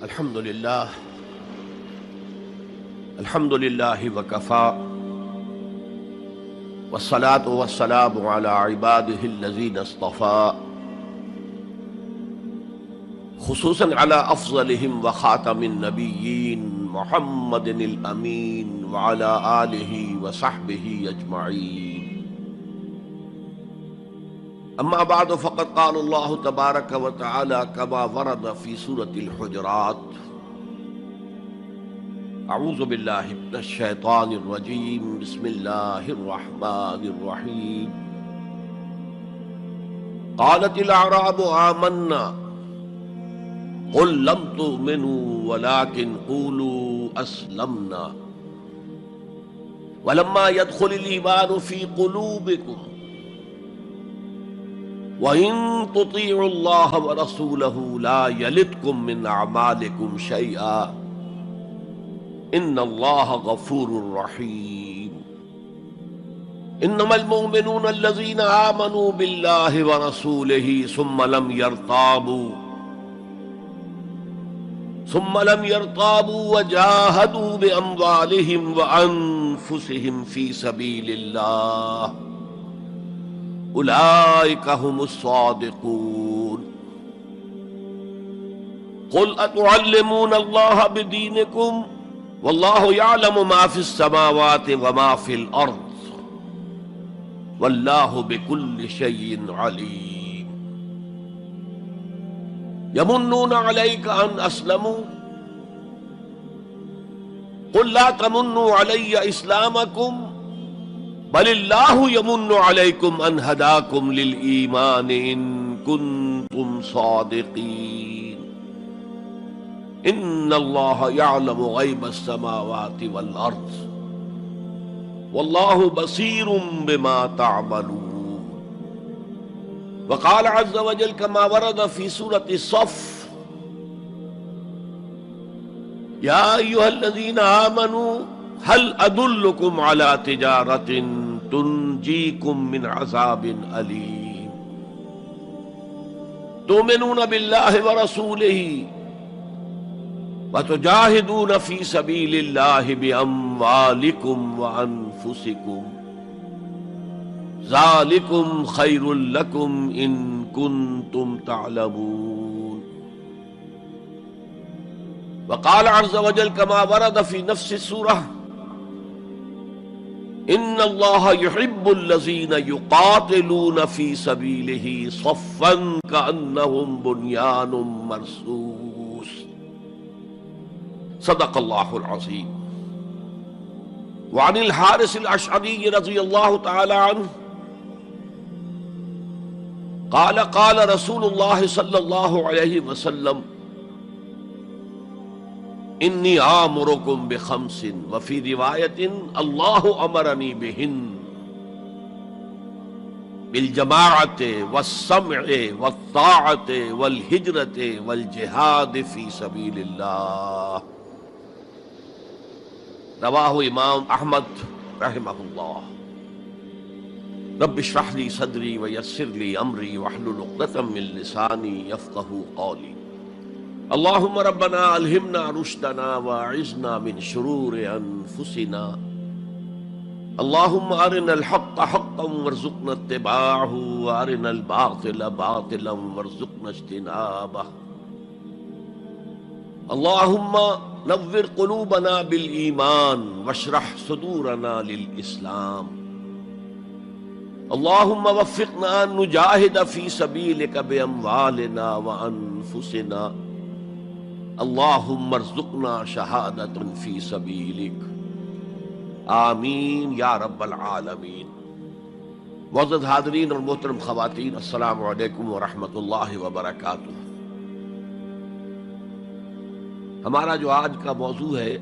الحمد لله وكفى والصلاة والسلام على عباده الذين اصطفى خصوصا على أفضلهم وخاتم النبيين محمد الأمين وعلى آله وصحبه أجمعين. أما بعد فقد قال الله تبارك وتعالى كما ورد في سورة الحجرات: أعوذ بالله من الشيطان الرجيم بسم الله الرحمن الرحيم. قالت الأعراب آمنا قل لم تؤمنوا ولكن قولوا أسلمنا ولما يدخل الإيمان في قلوبكم وَإِن تُطِيعُوا اللَّهَ وَرَسُولَهُ لَا يَلِتْكُم مِّنْ أَعْمَالِكُمْ شَيْئًا إِنَّ اللَّهَ غَفُورٌ رَّحِيمٌ. إِنَّمَا الْمُؤْمِنُونَ الَّذِينَ آمَنُوا بِاللَّهِ وَرَسُولِهِ ثُمَّ لَمْ يَرْتَابُوا وَجَاهَدُوا بِأَمْوَالِهِمْ وَأَنفُسِهِمْ فِي سَبِيلِ اللَّهِ أولئك هم الصادقون. قل أتعلمون الله بدينكم والله يعلم ما في السماوات وما في الأرض والله بكل شيء عليم. يمنون عليك أن أسلموا قل لا تمنوا علي إسلامكم بل اللہ یمن علیکم ان ہداکم للایمان ان کنتم صادقین. ان اللہ یعلم غیب السماوات والارض واللہ بصیر بما تعملون. وقال عز وجل كما ورد في سورة الصف: یا ایھا الذین آمنوا هل ادلکم علی تجارۃ تنجیکم من عذاب علیم تؤمنون باللہ ورسولہ وتجاہدون فی سبیل اللہ باموالکم وانفسکم ذالکم خیر لکم ان کنتم تعلمون. وقال عز وجل كما ورد في نفس السورة: ان اللہ یحب الذین یقاتلون فی سبیلہ صفا کأنہم بنیان مرصوص. صدق اللہ العظیم. وعن الحارث الاشعری رضی اللہ تعالی عنہ قال قال رسول اللہ صلی اللہ علیہ وسلم: انی آمرکم بخمس وفی روایت اللہ امرنی بہن بالجماعت والسمع والطاعت والہجرت والجہاد فی سبیل اللہ. رواہ امام احمد رحمہ اللہ. رب اشرح لی صدری ویسر لی امری واحلل عقدۃ من لسانی یفقہوا قولی. اللہم ربنا الہمنا رشدنا واعذنا من شرور انفسنا. اللہم ارنا الحق حقا وارزقنا اتباعہ وارنا الباطل باطلا وارزقنا اجتنابہ. اللہم نور قلوبنا بالایمان واشرح صدورنا للاسلام. اللہم وفقنا ان نجاہد فی سبیلک باموالنا وانفسنا. اللہم ارزقنا شہادۃ فی سبیلک. آمین یا رب العالمین. معزز حاضرین اور محترم خواتین، السلام علیکم ورحمۃ اللہ وبرکاتہ. ہمارا جو آج کا موضوع ہے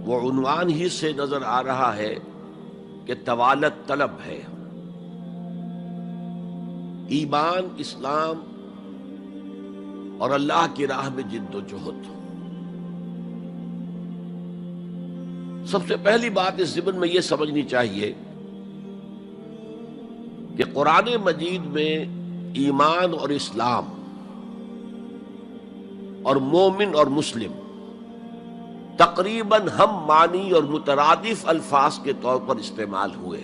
وہ عنوان ہی سے نظر آ رہا ہے کہ طوالت طلب ہے. ایمان، اسلام اور اللہ کی راہ میں جد و جہد. سب سے پہلی بات اس ضمن میں یہ سمجھنی چاہیے کہ قرآن مجید میں ایمان اور اسلام اور مومن اور مسلم تقریباً ہم معنی اور مترادف الفاظ کے طور پر استعمال ہوئے،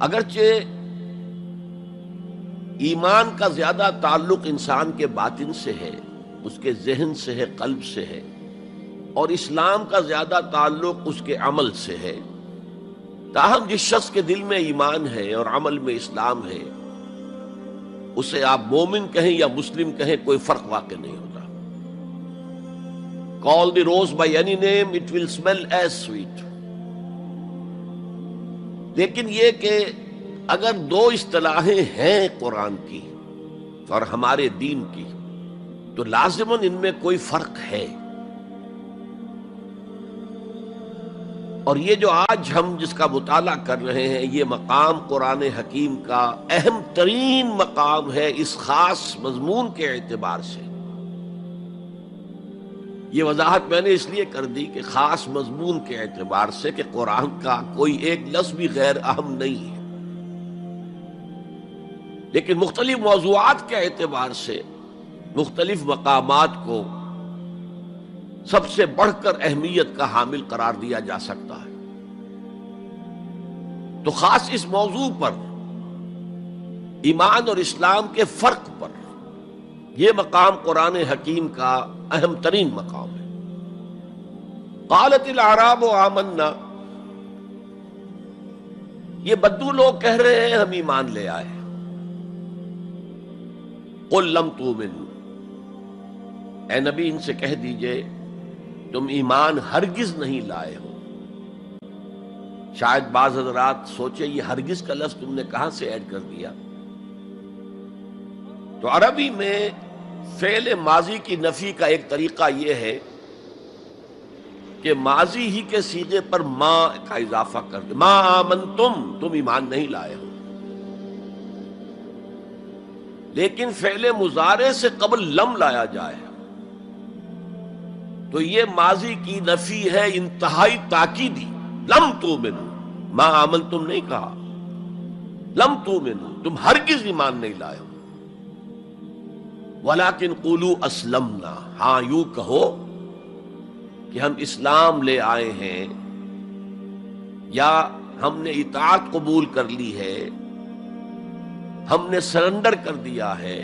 اگرچہ ایمان کا زیادہ تعلق انسان کے باطن سے ہے، اس کے ذہن سے ہے، قلب سے ہے، اور اسلام کا زیادہ تعلق اس کے عمل سے ہے، تاہم جس شخص کے دل میں ایمان ہے اور عمل میں اسلام ہے، اسے آپ مومن کہیں یا مسلم کہیں، کوئی فرق واقع نہیں ہوتا۔ Call the rose by any name, it will smell as sweet۔ لیکن یہ کہ اگر دو اصطلاحیں ہیں قرآن کی اور ہمارے دین کی، تو لازماً ان میں کوئی فرق ہے، اور یہ جو آج ہم جس کا مطالعہ کر رہے ہیں، یہ مقام قرآن حکیم کا اہم ترین مقام ہے اس خاص مضمون کے اعتبار سے۔ یہ وضاحت میں نے اس لیے کر دی کہ خاص مضمون کے اعتبار سے کہ قرآن کا کوئی ایک لفظ بھی غیر اہم نہیں ہے، لیکن مختلف موضوعات کے اعتبار سے مختلف مقامات کو سب سے بڑھ کر اہمیت کا حامل قرار دیا جا سکتا ہے۔ تو خاص اس موضوع پر، ایمان اور اسلام کے فرق پر، یہ مقام قرآن حکیم کا اہم ترین مقام ہے۔ قالت الاعراب آمنا، یہ بدو لوگ کہہ رہے ہیں ہم ایمان لے آئے۔ قل لم تؤمنوا، اے نبی ان سے کہہ دیجئے تم ایمان ہرگز نہیں لائے ہو۔ شاید بعض حضرات سوچے یہ ہرگز کا لفظ تم نے کہاں سے ایڈ کر دیا؟ تو عربی میں فعل ماضی کی نفی کا ایک طریقہ یہ ہے کہ ماضی ہی کے صیغے پر ما کا اضافہ کر دے، ما آمنتم، تم ایمان نہیں لائے ہو۔ لیکن فعل مضارع سے قبل لم لایا جائے تو یہ ماضی کی نفی ہے انتہائی تاکیدی۔ لم تؤمنوا، ما آمنتم نہیں کہا، لم تؤمنوا، تم ہرگز ایمان نہیں لائے ہو۔ ولیکن قولوا اسلمنا، ہاں یوں کہو کہ ہم اسلام لے آئے ہیں، یا ہم نے اطاعت قبول کر لی ہے، ہم نے سرنڈر کر دیا ہے،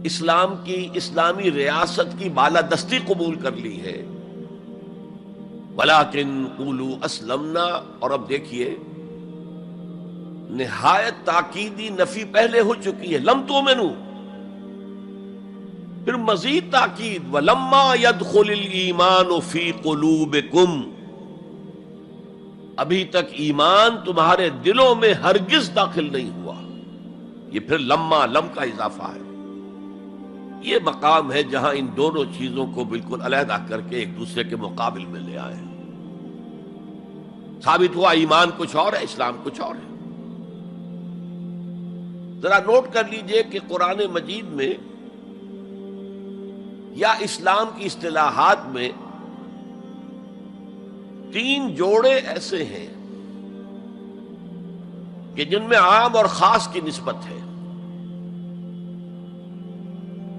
اسلام کی، اسلامی ریاست کی بالادستی قبول کر لی ہے۔ ولیکن قولوا اسلمنا، اور اب دیکھیے نہایت تاکیدی نفی پہلے ہو چکی ہے، لم تؤمنوا، پھر مزید تاکید ولما يدخل الایمان فی قلوبکم، ابھی تک ایمان تمہارے دلوں میں ہرگز داخل نہیں ہوا۔ یہ پھر لما، لم کا اضافہ ہے۔ یہ مقام ہے جہاں ان دونوں چیزوں کو بالکل علیحدہ کر کے ایک دوسرے کے مقابل میں لے آئے ہیں۔ ثابت ہوا ایمان کچھ اور ہے، اسلام کچھ اور ہے۔ ذرا نوٹ کر لیجئے کہ قرآن مجید میں یا اسلام کی اصطلاحات میں تین جوڑے ایسے ہیں کہ جن میں عام اور خاص کی نسبت ہے۔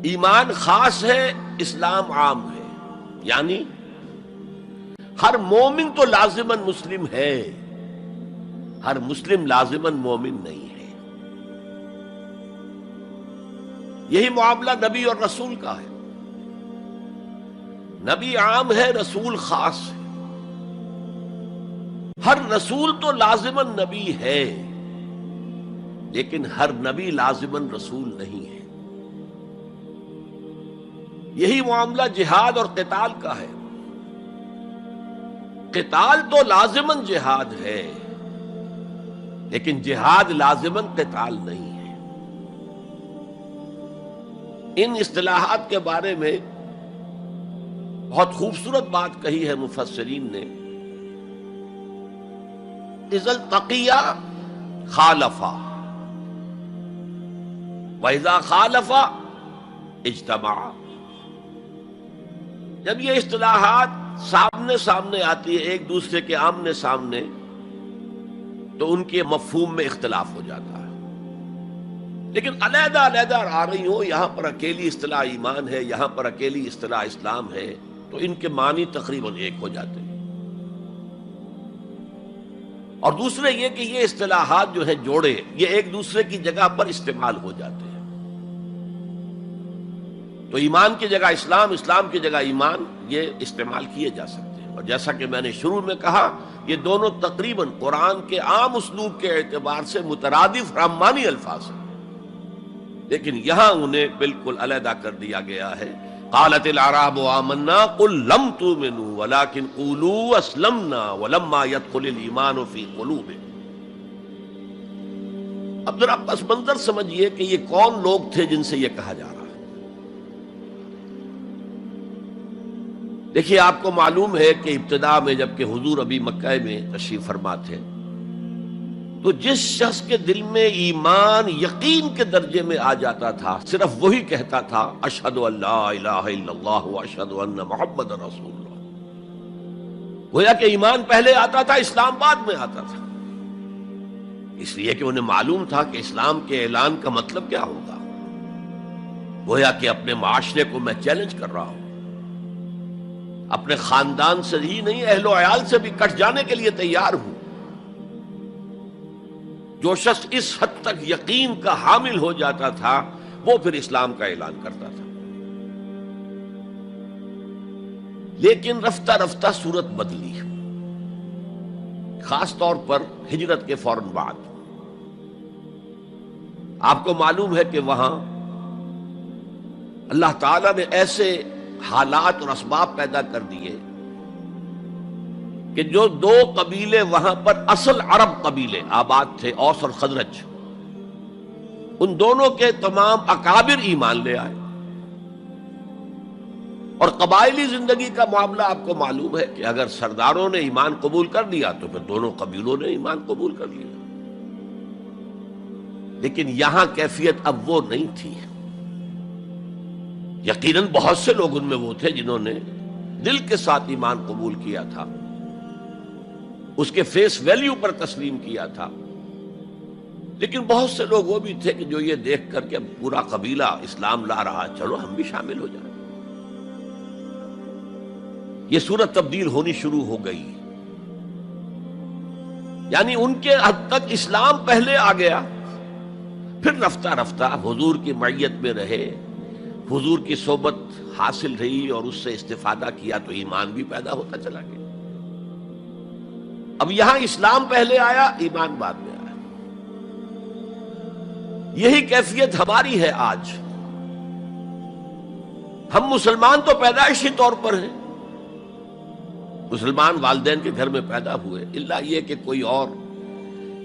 ایمان خاص ہے، اسلام عام ہے، یعنی ہر مومن تو لازماً مسلم ہے، ہر مسلم لازماً مومن نہیں ہے۔ یہی معاملہ نبی اور رسول کا ہے۔ نبی عام ہے، رسول خاص ہے۔ ہر رسول تو لازماً نبی ہے، لیکن ہر نبی لازماً رسول نہیں ہے۔ یہی معاملہ جہاد اور قتال کا ہے۔ قتال تو لازماً جہاد ہے، لیکن جہاد لازماً قتال نہیں ہے۔ ان اصطلاحات کے بارے میں بہت خوبصورت بات کہی ہے مفسرین نے، اذا التقیا خالفا واذا خالفا اجتمعا۔ جب یہ اصطلاحات سامنے سامنے آتی ہے، ایک دوسرے کے آمنے سامنے، تو ان کے مفہوم میں اختلاف ہو جاتا ہے۔ لیکن علیحدہ علیحدہ آ رہی ہوں، یہاں پر اکیلی اصطلاح ایمان ہے، یہاں پر اکیلی اصطلاح اسلام ہے، تو ان کے معنی تقریباً ایک ہو جاتے ہیں۔ اور دوسرے یہ کہ یہ اصطلاحات جو ہے جوڑے، یہ ایک دوسرے کی جگہ پر استعمال ہو جاتے ہیں۔ تو ایمان کی جگہ اسلام، اسلام کی جگہ ایمان، یہ استعمال کیے جا سکتے ہیں۔ اور جیسا کہ میں نے شروع میں کہا، یہ دونوں تقریباً قرآن کے عام اسلوب کے اعتبار سے مترادف رحمانی الفاظ ہیں، لیکن یہاں انہیں بالکل علیحدہ کر دیا گیا ہے۔ قالت الاعراب آمنا قل لم تؤمنوا ولكن قولوا اسلمنا ولما يدخل الايمان في قلوبكم۔ اب ذرا پس منظر سمجھیے کہ یہ کون لوگ تھے جن سے یہ کہا جا رہا ہے۔ دیکھیے، آپ کو معلوم ہے کہ ابتدا میں جب کہ حضور ابھی مکہ میں تشریف فرما تھے، تو جس شخص کے دل میں ایمان یقین کے درجے میں آ جاتا تھا، صرف وہی کہتا تھا اشہد ان لا الہ الا اللہ واشہد ان محمد رسول اللہ۔ گویا کہ ایمان پہلے آتا تھا، اسلام بعد میں آتا تھا، اس لیے کہ انہیں معلوم تھا کہ اسلام کے اعلان کا مطلب کیا ہوگا۔ گویا کہ اپنے معاشرے کو میں چیلنج کر رہا ہوں، اپنے خاندان سے ہی نہیں، اہل و عیال سے بھی کٹ جانے کے لیے تیار ہوں۔ جو شخص اس حد تک یقین کا حامل ہو جاتا تھا، وہ پھر اسلام کا اعلان کرتا تھا۔ لیکن رفتہ رفتہ صورت بدلی، خاص طور پر ہجرت کے فوراً بعد۔ آپ کو معلوم ہے کہ وہاں اللہ تعالیٰ نے ایسے حالات اور اسباب پیدا کر دیے کہ جو دو قبیلے وہاں پر اصل عرب قبیلے آباد تھے، اوس اور خزرج، ان دونوں کے تمام اکابر ایمان لے آئے۔ اور قبائلی زندگی کا معاملہ آپ کو معلوم ہے کہ اگر سرداروں نے ایمان قبول کر لیا تو پھر دونوں قبیلوں نے ایمان قبول کر لیا۔ لیکن یہاں کیفیت اب وہ نہیں تھی۔ یقیناً بہت سے لوگ ان میں وہ تھے جنہوں نے دل کے ساتھ ایمان قبول کیا تھا، اس کے فیس ویلیو پر تسلیم کیا تھا، لیکن بہت سے لوگ وہ بھی تھے کہ جو یہ دیکھ کر کہ پورا قبیلہ اسلام لا رہا، چلو ہم بھی شامل ہو جائیں۔ یہ صورت تبدیل ہونی شروع ہو گئی، یعنی ان کے حد تک اسلام پہلے آ گیا، پھر رفتہ رفتہ حضور کی معیت میں رہے، حضور کی صحبت حاصل رہی اور اس سے استفادہ کیا تو ایمان بھی پیدا ہوتا چلا گیا۔ اب یہاں اسلام پہلے آیا، ایمان بعد میں آیا۔ یہی کیفیت ہماری ہے آج۔ ہم مسلمان تو پیدائشی طور پر ہیں، مسلمان والدین کے گھر میں پیدا ہوئے، الا یہ کہ کوئی اور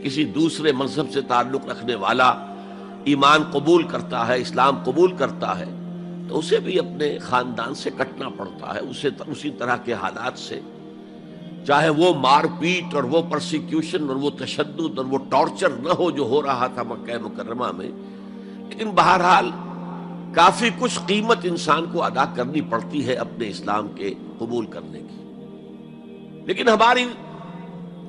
کسی دوسرے مذہب سے تعلق رکھنے والا ایمان قبول کرتا ہے، اسلام قبول کرتا ہے، تو اسے بھی اپنے خاندان سے کٹنا پڑتا ہے، اسے اسی طرح کے حالات سے، چاہے وہ مار پیٹ اور وہ پرسیکیوشن اور وہ تشدد اور وہ ٹارچر نہ ہو جو ہو رہا تھا مکہ مکرمہ میں، لیکن بہرحال کافی کچھ قیمت انسان کو ادا کرنی پڑتی ہے اپنے اسلام کے قبول کرنے کی۔ لیکن ہماری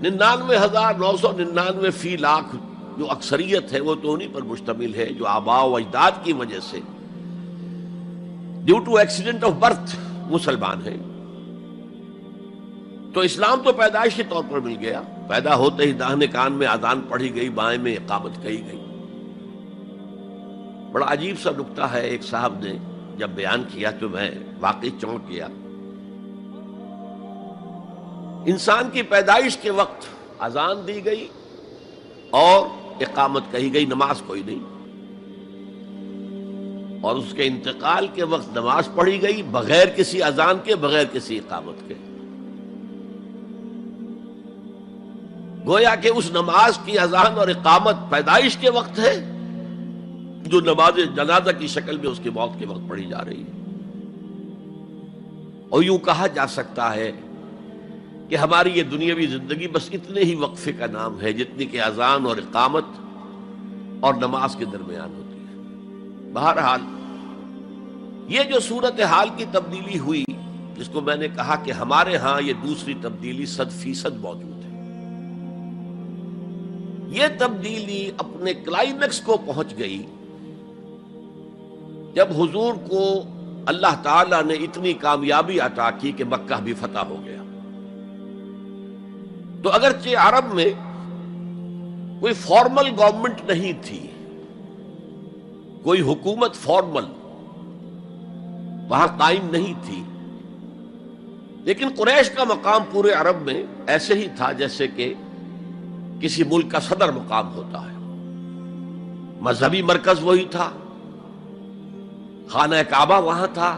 99,999 فی لاکھ جو اکثریت ہے وہ تو انہی پر مشتمل ہے جو آباء و اجداد کی وجہ سے due to accident of birth مسلمان ہیں۔ تو اسلام تو پیدائشی طور پر مل گیا، پیدا ہوتے ہی داہنے کان میں اذان پڑھی گئی، بائیں میں اقامت کہی گئی۔ بڑا عجیب سا نکتہ ہے، ایک صاحب نے جب بیان کیا تو میں واقعی چونک گیا۔ انسان کی پیدائش کے وقت اذان دی گئی اور اقامت کہی گئی، نماز کوئی نہیں، اور اس کے انتقال کے وقت نماز پڑھی گئی بغیر کسی اذان کے، بغیر کسی اقامت کے۔ گویا کہ اس نماز کی اذان اور اقامت پیدائش کے وقت ہے جو نماز جنازہ کی شکل میں اس کی موت کے وقت پڑھی جا رہی ہے۔ اور یوں کہا جا سکتا ہے کہ ہماری یہ دنیاوی زندگی بس اتنے ہی وقفے کا نام ہے جتنی کہ اذان اور اقامت اور نماز کے درمیان ہوتی ہے۔ بہرحال یہ جو صورتحال کی تبدیلی ہوئی، جس کو میں نے کہا کہ ہمارے ہاں یہ دوسری تبدیلی 100% موجود ہے، یہ تبدیلی اپنے کلائمیکس کو پہنچ گئی جب حضور کو اللہ تعالیٰ نے اتنی کامیابی عطا کی کہ مکہ بھی فتح ہو گیا، تو اگرچہ عرب میں کوئی فارمل گورنمنٹ نہیں تھی، کوئی حکومت فارمل وہاں قائم نہیں تھی، لیکن قریش کا مقام پورے عرب میں ایسے ہی تھا جیسے کہ کسی ملک کا صدر مقام ہوتا ہے۔ مذہبی مرکز وہی تھا، خانہ کعبہ وہاں تھا،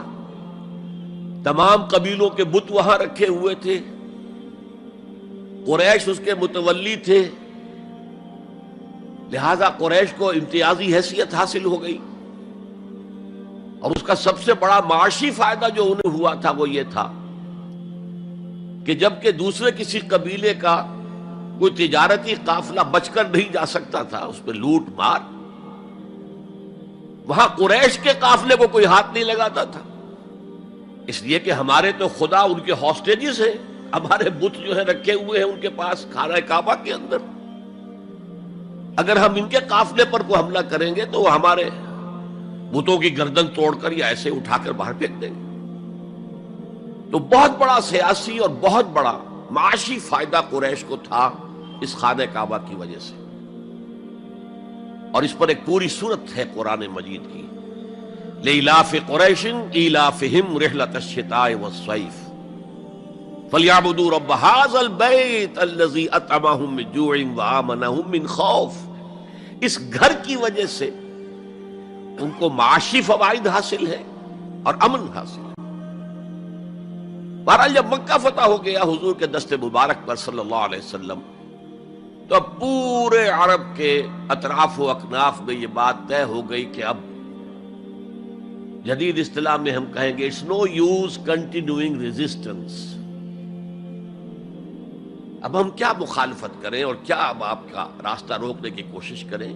تمام قبیلوں کے بت وہاں رکھے ہوئے تھے، قریش اس کے متولی تھے، لہذا قریش کو امتیازی حیثیت حاصل ہو گئی، اور اس کا سب سے بڑا معاشی فائدہ جو انہیں ہوا تھا وہ یہ تھا کہ جبکہ دوسرے کسی قبیلے کا کوئی تجارتی قافلہ بچ کر نہیں جا سکتا تھا، اس پہ لوٹ مار، وہاں قریش کے قافلے کو کوئی ہاتھ نہیں لگاتا تھا، اس لیے کہ ہمارے تو خدا ان کے ہاسٹیجز ہیں، ہمارے بت جو ہیں رکھے ہوئے ہیں ان کے پاس خانہ کعبہ کے اندر، اگر ہم ان کے قافلے پر کوئی حملہ کریں گے تو وہ ہمارے بتوں کی گردن توڑ کر یا ایسے اٹھا کر باہر پھینک دیں گے۔ تو بہت بڑا سیاسی اور بہت بڑا معاشی فائدہ قریش کو تھا اس خانہ کعبہ کی وجہ سے، اور اس پر ایک پوری سورت ہے قرآن مجید کی، لإِلاف قریش إِلَافِهِمْ رِحْلَةَ الشِّتَاءِ وَالصَّيْفِ فَلْيَعْبُدُوا رَبَّ هَٰذَا الْبَيْتِ الَّذِي أَطْعَمَهُم مِّن جُوعٍ وَآمَنَهُم مِّن خَوْفٍ۔ اس گھر کی وجہ سے ان کو معاشی فوائد حاصل ہے اور امن حاصل ہے۔ بہرحال جب مکہ فتح ہو گیا حضور کے دست مبارک پر صلی اللہ علیہ وسلم، تو اب پورے عرب کے اطراف و اکناف میں یہ بات طے ہو گئی کہ اب جدید اصطلاح میں ہم کہیں گے it's no use continuing resistance, اب ہم کیا مخالفت کریں اور کیا اب آپ کا راستہ روکنے کی کوشش کریں،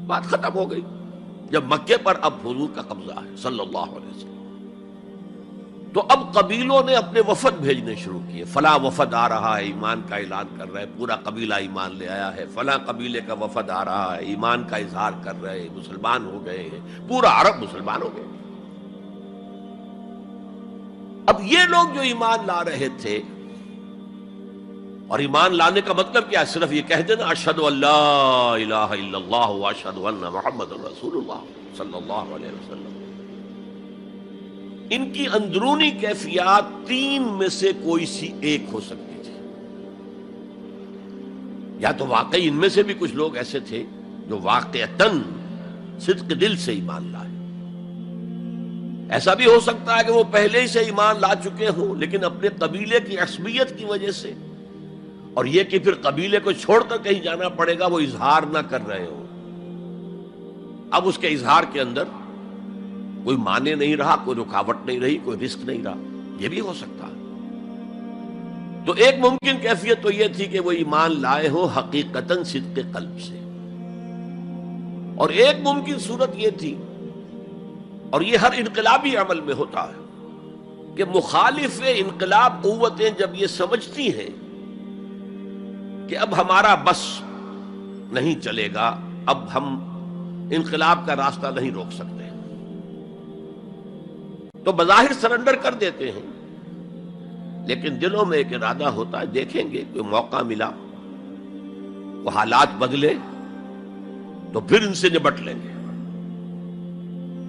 بات ختم ہو گئی جب مکے پر اب حضور کا قبضہ ہے صلی اللہ علیہ وسلم۔ تو اب قبیلوں نے اپنے وفد بھیجنے شروع کیے، فلاں وفد آ رہا ہے ایمان کا اعلان کر رہا ہے، پورا قبیلہ ایمان لے آیا ہے، فلاں قبیلے کا وفد آ رہا ہے ایمان کا اظہار کر رہے ہیں، مسلمان ہو گئے ہیں، پورا عرب مسلمان ہو گئے۔ اب یہ لوگ جو ایمان لا رہے تھے، اور ایمان لانے کا مطلب کیا ہے؟ صرف یہ کہہ دینا اشہد ان لا الہ الا اللہ واشہد ان محمد رسول اللہ صلی اللہ علیہ وسلم، ان کی اندرونی کیفیات تین میں سے کوئی سی ایک ہو سکتی تھی، یا تو واقعی ان میں سے بھی کچھ لوگ ایسے تھے جو واقعتاً صدق دل سے ایمان لائے، ایسا بھی ہو سکتا ہے کہ وہ پہلے ہی سے ایمان لا چکے ہوں لیکن اپنے قبیلے کی عصبیت کی وجہ سے، اور یہ کہ پھر قبیلے کو چھوڑ کر کہیں جانا پڑے گا، وہ اظہار نہ کر رہے ہوں، اب اس کے اظہار کے اندر کوئی معنی نہیں رہا، کوئی رکاوٹ نہیں رہی، کوئی رسک نہیں رہا، یہ بھی ہو سکتا ہے۔ تو ایک ممکن کیفیت تو یہ تھی کہ وہ ایمان لائے ہو حقیقتاً صدق قلب سے، اور ایک ممکن صورت یہ تھی، اور یہ ہر انقلابی عمل میں ہوتا ہے، کہ مخالف انقلاب قوتیں جب یہ سمجھتی ہیں کہ اب ہمارا بس نہیں چلے گا، اب ہم انقلاب کا راستہ نہیں روک سکتے، تو بظاہر سرنڈر کر دیتے ہیں، لیکن دلوں میں ایک ارادہ ہوتا ہے دیکھیں گے کوئی موقع ملا، وہ حالات بدلے تو پھر ان سے نبٹ لیں گے۔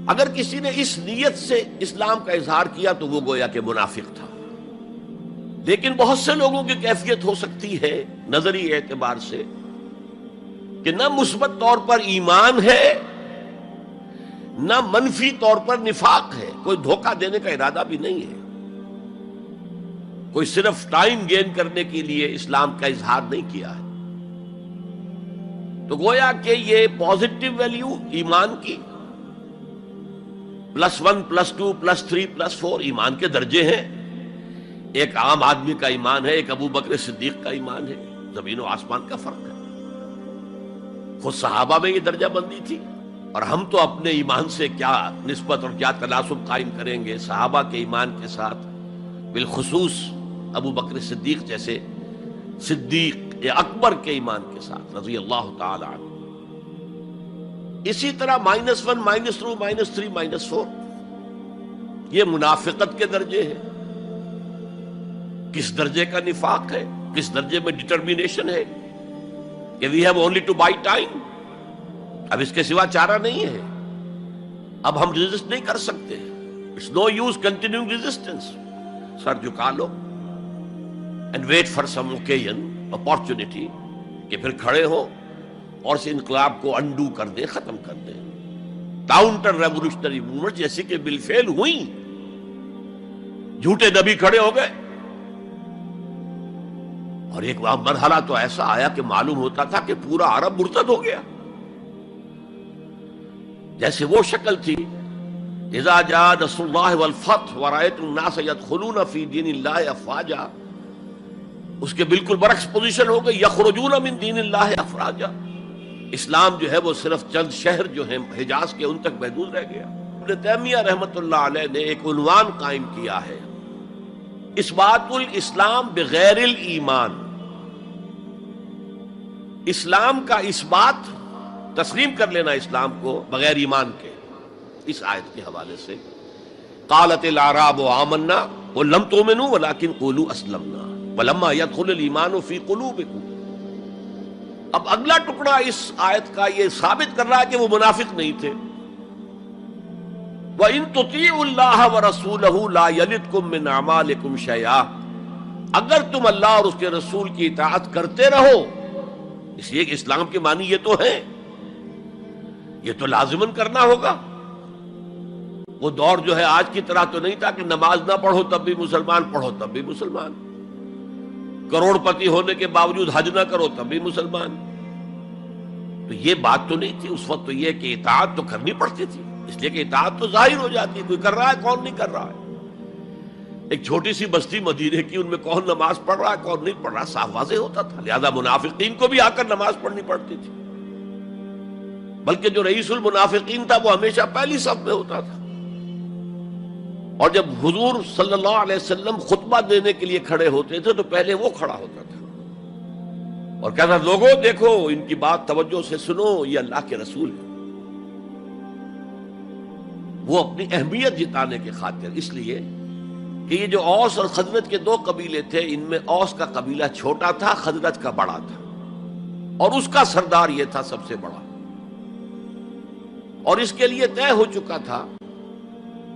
اگر کسی نے اس نیت سے اسلام کا اظہار کیا تو وہ گویا کہ منافق تھا، لیکن بہت سے لوگوں کی کیفیت ہو سکتی ہے نظری اعتبار سے کہ نہ مثبت طور پر ایمان ہے نہ منفی طور پر نفاق ہے، کوئی دھوکہ دینے کا ارادہ بھی نہیں ہے، کوئی صرف ٹائم گین کرنے کے لیے اسلام کا اظہار نہیں کیا ہے، تو گویا کہ یہ پازیٹو ویلیو ایمان کی +1 +2 +3 +4 ایمان کے درجے ہیں، ایک عام آدمی کا ایمان ہے، ایک ابو بکر صدیق کا ایمان ہے، زمین و آسمان کا فرق ہے۔ خود صحابہ میں یہ درجہ بندی تھی، اور ہم تو اپنے ایمان سے کیا نسبت اور کیا تناسب قائم کریں گے صحابہ کے ایمان کے ساتھ، بالخصوص ابو بکر صدیق جیسے صدیق اکبر کے ایمان کے ساتھ رضی اللہ تعالی عنہ۔ اسی طرح -1 -2 -3 -4 یہ منافقت کے درجے ہیں. کس درجے کا نفاق ہے، کس درجے میں ڈٹرمینیشن ہے کہ we have only to buy time, اب اس کے سوا چارہ نہیں ہے، اب ہم ریزسٹ نہیں کر سکتے. It's no use continuing resistance. سر جھکا لو and wait for some occasion, opportunity, کہ پھر کھڑے ہو اور اس انقلاب کو انڈو کر دیں، ختم کر دیں. کاؤنٹر ریولوشنری موومنٹ جیسے کہ بالفعل ہوئی. جھوٹے نبی کھڑے ہو گئے اور ایک مرحلہ تو ایسا آیا کہ معلوم ہوتا تھا کہ پورا عرب مرتد ہو گیا. جیسے وہ شکل تھی اذا جاء نصر اللہ والفتح ورأیت الناس يدخلون فی دین اللہ افواجا، اس کے بالکل برعکس پوزیشن ہو گئی یخرجون من دین اللہ افواجا. اسلام جو ہے وہ صرف چند شہر جو ہیں حجاز کے ان تک محدود رہ گیا. ابن تیمیہ رحمۃ اللہ علیہ نے ایک عنوان قائم کیا ہے، اثبات الاسلام بغیر الایمان. اسلام کا اثبات، تسلیم کر لینا اسلام کو بغیر ایمان کے. اس آیت کے حوالے سے قالت الاعراب آمنا قل لم تؤمنوا ولكن قولوا اسلمنا ولما يدخل الايمان في قلوبكم. اب اگلا ٹکڑا اس آیت کا یہ ثابت کر رہا ہے کہ وہ منافق نہیں تھے. وَإِن تُطِيعُوا اللَّهَ وَرَسُولَهُ لَا يَلِدْكُم مِّنْ أَعْمَالِكُمْ شَيْئًا. اگر تم اللہ اور اس کے رسول کی اطاعت کرتے رہو، اس لیے کہ اسلام کے معنی یہ تو ہے، یہ تو لازماً کرنا ہوگا. وہ دور جو ہے آج کی طرح تو نہیں تھا کہ نماز نہ پڑھو تب بھی مسلمان، پڑھو تب بھی مسلمان، کروڑ پتی ہونے کے باوجود حج نہ کرو تب بھی مسلمان. تو یہ بات تو نہیں تھی اس وقت. تو یہ کہ اطاعت تو کرنی پڑتی تھی، اس لیے کہ اطاعت تو ظاہر ہو جاتی ہے، کوئی کر رہا ہے کون نہیں کر رہا ہے. ایک چھوٹی سی بستی مدینے کی، ان میں کون نماز پڑھ رہا ہے کون نہیں پڑھ رہا صاف واضح ہوتا تھا. لہذا منافقین کو بھی آ کر نماز پڑھنی پڑتی تھی، بلکہ جو رئیس المنافقین تھا وہ ہمیشہ پہلی صف میں ہوتا تھا. اور جب حضور صلی اللہ علیہ وسلم خطبہ دینے کے لیے کھڑے ہوتے تھے تو پہلے وہ کھڑا ہوتا تھا اور کہتا لوگوں دیکھو ان کی بات توجہ سے سنو، یہ اللہ کے رسول ہیں. وہ اپنی اہمیت جتانے کی خاطر، اس لیے کہ یہ جو اوس اور خزرج کے دو قبیلے تھے، ان میں اوس کا قبیلہ چھوٹا تھا، خزرج کا بڑا تھا، اور اس کا سردار یہ تھا سب سے بڑا. اور اس کے لیے طے ہو چکا تھا،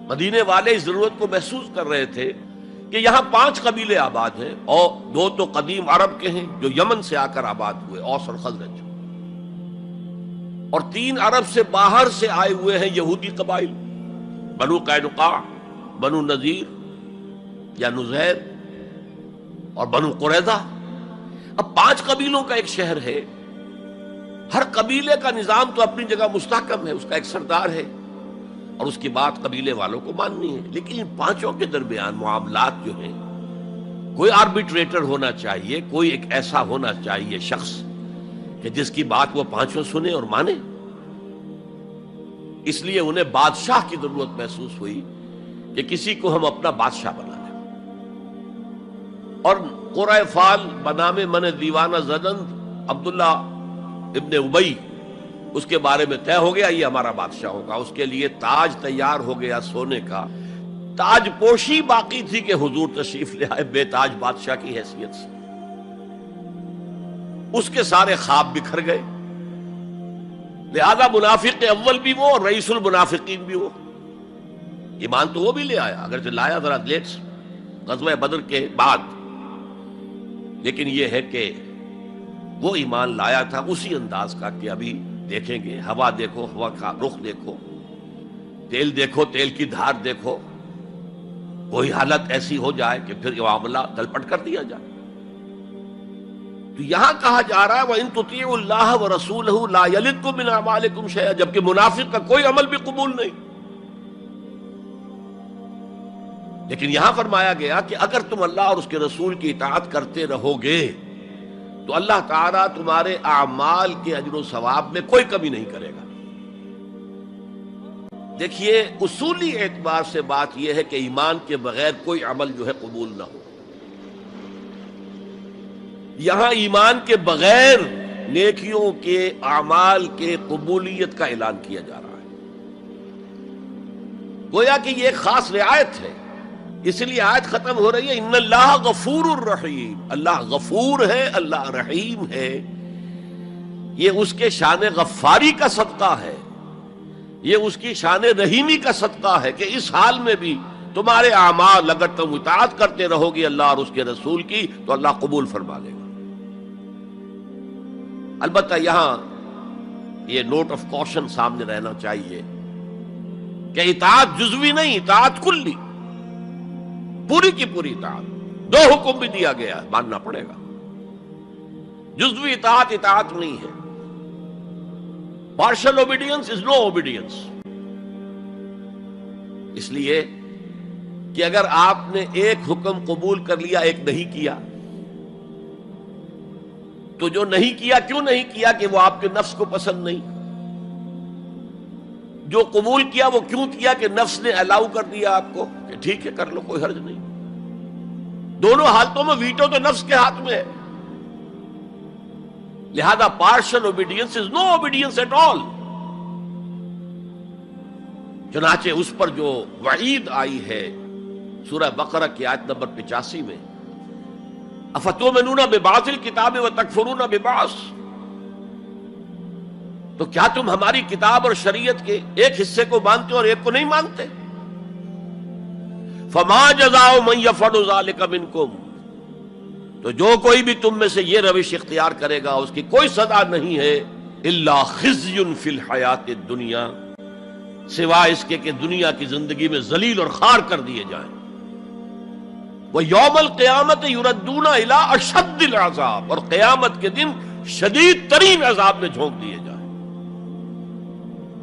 مدینے والے اس ضرورت کو محسوس کر رہے تھے کہ یہاں 5 قبیلے آباد ہیں، اور 2 تو قدیم عرب کے ہیں جو یمن سے آ کر آباد ہوئے، اوس اور خزرج، اور 3 عرب سے باہر سے آئے ہوئے ہیں یہودی قبائل، بنو قینقاع، بنو نذیر یا نذیر اور بنو قریظہ. اب 5 قبیلوں کا ایک شہر ہے، ہر قبیلے کا نظام تو اپنی جگہ مستحکم ہے، اس کا ایک سردار ہے اور اس کی بات قبیلے والوں کو ماننی ہے. لیکن ان 5 کے درمیان معاملات جو ہیں، کوئی آربیٹریٹر ہونا چاہیے، کوئی ایک ایسا ہونا چاہیے شخص کہ جس کی بات وہ 5 سنے اور مانے. اس لیے انہیں بادشاہ کی ضرورت محسوس ہوئی کہ کسی کو ہم اپنا بادشاہ بنا لیں. اور قرۂ فال بنام من دیوانہ زدند عبداللہ ابن ابی، اس کے بارے میں طے ہو گیا یہ ہمارا بادشاہ ہوگا. اس کے لیے تاج تیار ہو گیا سونے کا. تاج پوشی باقی تھی کہ حضور تشریف لے آئے بے تاج بادشاہ کی حیثیت سے. اس کے سارے خواب بکھر گئے. لہذا منافق اول بھی وہ اور رئیس المنافقین بھی وہ. ایمان تو وہ بھی لے آیا، اگرچہ لایا ذرا لیٹ غزوہ بدر کے بعد، لیکن یہ ہے کہ وہ ایمان لایا تھا اسی انداز کا کہ ابھی دیکھیں گے، ہوا دیکھو، ہوا کا رخ دیکھو، تیل کی دھار دیکھو، کوئی حالت ایسی ہو جائے کہ پھر یہ معاملہ تلپٹ کر دیا جائے. تو یہاں کہا جا رہا ہے وَإِن تُطِيعُوا اللَّهَ وَرَسُولَهُ لَا يَلِدْكُم مِّنْ أَعْمَالِكُمْ شَيْئًا، جبکہ منافق کا کوئی عمل بھی قبول نہیں. لیکن یہاں فرمایا گیا کہ اگر تم اللہ اور اس کے رسول کی اطاعت کرتے رہو گے تو اللہ تعالیٰ تمہارے اعمال کے اجر و ثواب میں کوئی کمی نہیں کرے گا. دیکھیے اصولی اعتبار سے بات یہ ہے کہ ایمان کے بغیر کوئی عمل جو ہے قبول نہ ہو. یہاں ایمان کے بغیر نیکیوں کے اعمال کے قبولیت کا اعلان کیا جا رہا ہے. گویا کہ یہ ایک خاص رعایت ہے، اس لیے آیت ختم ہو رہی ہے ان اللہ غفور الرحیم. اللہ غفور ہے، اللہ رحیم ہے. یہ اس کے شان غفاری کا صدقہ ہے، یہ اس کی شان رحیمی کا صدقہ ہے کہ اس حال میں بھی تمہارے اعمال اگر تم اطاعت کرتے رہو گے اللہ اور اس کے رسول کی تو اللہ قبول فرما لے گا. البتہ یہاں یہ نوٹ آف کوشن سامنے رہنا چاہیے کہ اطاعت جزوی نہیں، اطاعت کلی، پوری کی پوری اطاعت. دو حکم بھی دیا گیا ہے، ماننا پڑے گا. جزوی اطاعت اطاعت نہیں ہے. Partial obedience is no obedience. اس لیے کہ اگر آپ نے ایک حکم قبول کر لیا ایک نہیں کیا تو جو نہیں کیا کیوں نہیں کیا کہ وہ آپ کے نفس کو پسند نہیں، جو قبول کیا وہ کیوں کیا کہ نفس نے الاؤ کر دیا آپ کو کہ ٹھیک ہے کر لو کوئی حرج نہیں. دونوں حالتوں میں ویٹو تو نفس کے ہاتھ میں ہے. لہذا partial obedience is no obedience at all. چنانچہ اس پر جو وعید آئی ہے سورہ بقرہ کی آیت نمبر 85 میں افتؤمنون ببعض الکتاب وتکفرون ببعض، تو کیا تم ہماری کتاب اور شریعت کے ایک حصے کو مانتے اور ایک کو نہیں مانتے؟ فما جزاء من یفعل ذلک منکم، تو جو کوئی بھی تم میں سے یہ روش اختیار کرے گا اس کی کوئی سزا نہیں ہے الا خزی فی الحیات الدنیا، سوائے اس کے کہ دنیا کی زندگی میں ذلیل اور خوار کر دیے جائیں. وَيَوْمَ الْقِيَامَةِ يُرَدُّونَ إِلَىٰ أَشَدِّ الْعَذَابِ، اور قیامت کے دن شدید ترین عذاب میں جھونک دیے جائیں.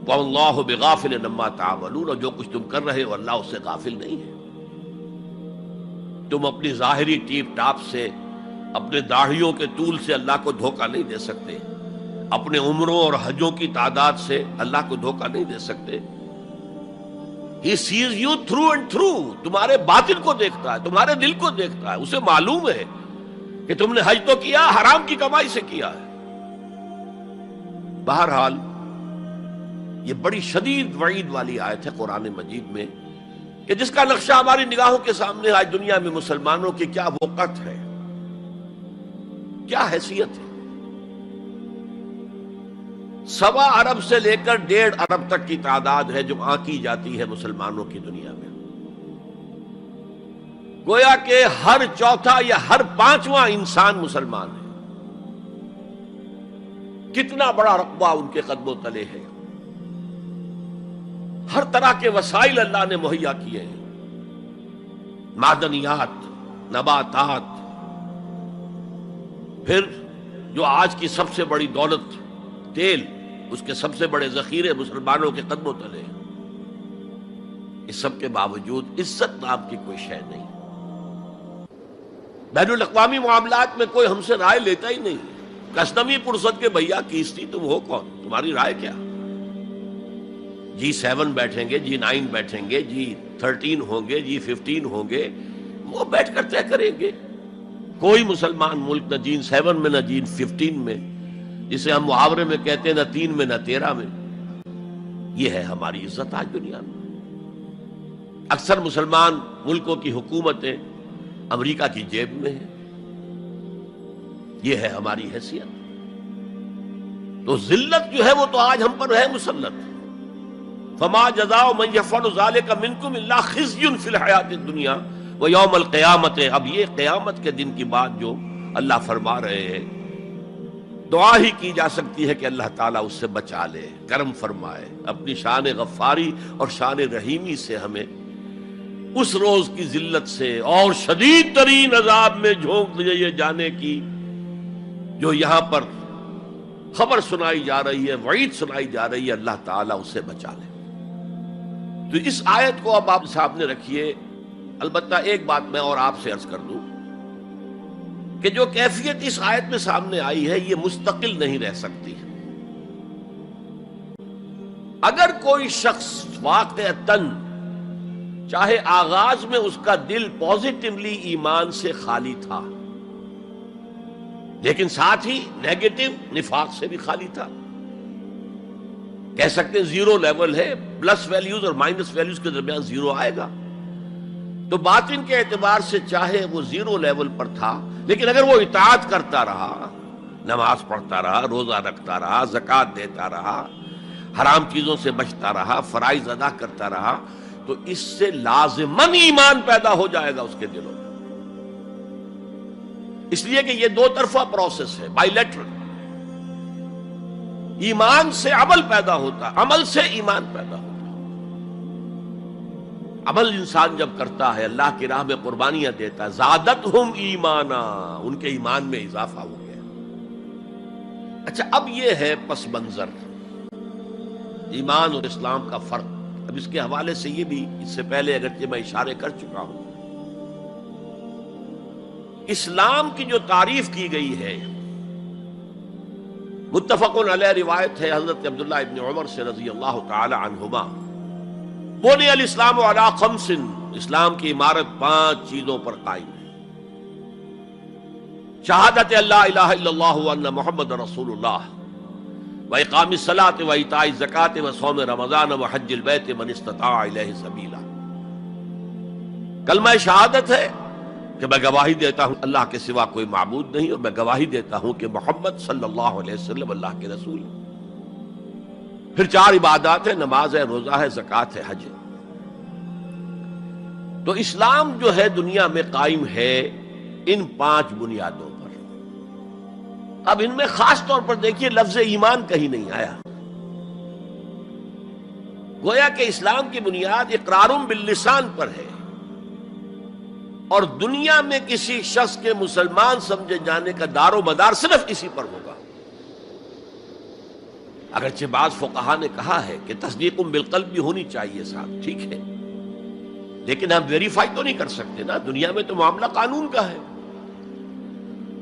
وَاللَّهُ بِغَافِلٍ عَمَّا تَعْمَلُونَ، اور جو کچھ تم کر رہے ہو اللہ اس سے غافل نہیں ہے. تم اپنی ظاہری ٹیپ ٹاپ سے، اپنے داڑھیوں کے طول سے اللہ کو دھوکہ نہیں دے سکتے، اپنے عمروں اور حجوں کی تعداد سے اللہ کو دھوکہ نہیں دے سکتے. He sees you through and through. تمہارے باطن کو دیکھتا ہے، تمہارے دل کو دیکھتا ہے. اسے معلوم ہے کہ تم نے حج تو کیا، حرام کی کمائی سے کیا ہے. بہرحال یہ بڑی شدید وعید والی آیت ہے قرآن مجید میں کہ جس کا نقشہ ہماری نگاہوں کے سامنے آج دنیا میں مسلمانوں کی کیا وقت ہے، کیا حیثیت ہے. 1.25 ارب سے لے کر 1.5 ارب تک کی تعداد ہے جو آنکی جاتی ہے مسلمانوں کی دنیا میں. گویا کہ ہر چوتھا یا ہر 5واں انسان مسلمان ہے. کتنا بڑا رقبہ ان کے قدموں تلے ہے. ہر طرح کے وسائل اللہ نے مہیا کیے ہیں، معدنیات، نباتات، پھر جو آج کی سب سے بڑی دولت تیل، اس کے سب سے بڑے ذخیرے مسلمانوں کے قدموں تلے ہیں. اس سب کے باوجود عزت نام کی کوئی شے نہیں. بین الاقوامی معاملات میں کوئی ہم سے رائے لیتا ہی نہیں. کسٹمی پرسد کے بھیا کیستی تم ہو کون، تمہاری رائے کیا؟ G7 بیٹھیں گے، G9 بیٹھیں گے، G13 ہوں گے، G15 ہوں گے، وہ بیٹھ کر طے کریں گے. کوئی مسلمان ملک نہ G7 میں نہ G15 میں، جسے ہم محاورے میں کہتے ہیں نہ 3 میں نہ 13 میں. یہ ہے ہماری عزت آج دنیا میں. اکثر مسلمان ملکوں کی حکومتیں امریکہ کی جیب میں ہیں. یہ ہے ہماری حیثیت. تو ذلت جو ہے وہ تو آج ہم پر ہے مسلط. فما جزاء من يفعل ذلك منكم الا خزي في الحياة الدنيا ويوم القيامة. اب یہ قیامت کے دن کی بات جو اللہ فرما رہے ہیں، دعا ہی کی جا سکتی ہے کہ اللہ تعالیٰ اس سے بچا لے، کرم فرمائے، اپنی شان غفاری اور شان رحیمی سے ہمیں اس روز کی ذلت سے اور شدید ترین عذاب میں جھونک دیے جانے کی جو یہاں پر خبر سنائی جا رہی ہے، وعید سنائی جا رہی ہے، اللہ تعالیٰ اس سے بچا لے. تو اس آیت کو اب آپ سامنے رکھیے. البتہ ایک بات میں اور آپ سے عرض کر دوں کہ جو کیفیت اس آیت میں سامنے آئی ہے یہ مستقل نہیں رہ سکتی. اگر کوئی شخص واقعتاً چاہے آغاز میں اس کا دل پازیٹیولی ایمان سے خالی تھا، لیکن ساتھ ہی نیگیٹو نفاق سے بھی خالی تھا. کہہ سکتے ہیں زیرو لیول ہے، پلس ویلیوز اور مائنس ویلیوز کے درمیان زیرو آئے گا. تو باطن کے اعتبار سے چاہے وہ زیرو لیول پر تھا، لیکن اگر وہ اطاعت کرتا رہا، نماز پڑھتا رہا، روزہ رکھتا رہا، زکوٰۃ دیتا رہا، حرام چیزوں سے بچتا رہا، فرائض ادا کرتا رہا، تو اس سے لازماً ایمان پیدا ہو جائے گا اس کے دلوں میں. اس لیے کہ یہ دو طرفہ پروسیس ہے، بائی لیٹرل. ایمان سے عمل پیدا ہوتا، عمل سے ایمان پیدا ہوتا. عمل انسان جب کرتا ہے، اللہ کی راہ میں قربانیاں دیتا ہے، زادتہم ایمانا، ان کے ایمان میں اضافہ ہو گیا. اچھا، اب یہ ہے پس منظر ایمان اور اسلام کا فرق. اب اس کے حوالے سے یہ بھی، اس سے پہلے اگرچہ میں اشارے کر چکا ہوں، اسلام کی جو تعریف کی گئی ہے، متفق علیہ روایت ہے حضرت عبداللہ ابن عمر سے رضی اللہ تعالی عنہما، بنی الاسلام علی خمس، اسلام کی عمارت 5 چیزوں پر قائم ہے. شہادت اللہ الہ الا اللہ وان محمد رسول اللہ، وإقام الصلاة وإيتاء الزکاة وصوم رمضان وحج البیت من استطاع الیہ سبیلا. کلمہ شہادت ہے کہ میں گواہی دیتا ہوں اللہ کے سوا کوئی معبود نہیں، اور میں گواہی دیتا ہوں کہ محمد صلی اللہ علیہ وسلم اللہ کے رسول ہیں. پھر 4 عبادات ہیں، نماز ہے، روزہ ہے، زکوٰۃ ہے، حج ہے. تو اسلام جو ہے دنیا میں قائم ہے ان 5 بنیادوں پر. اب ان میں خاص طور پر دیکھیے لفظ ایمان کہیں نہیں آیا. گویا کہ اسلام کی بنیاد اقرار باللسان پر ہے، اور دنیا میں کسی شخص کے مسلمان سمجھے جانے کا دار و مدار صرف اسی پر ہوگا. اگرچہ بعض فقہا نے کہا ہے کہ تصدیق بالقلب بھی ہونی چاہیے ساتھ، ٹھیک ہے، لیکن ہم ویریفائی تو نہیں کر سکتے نا. دنیا میں تو معاملہ قانون کا ہے،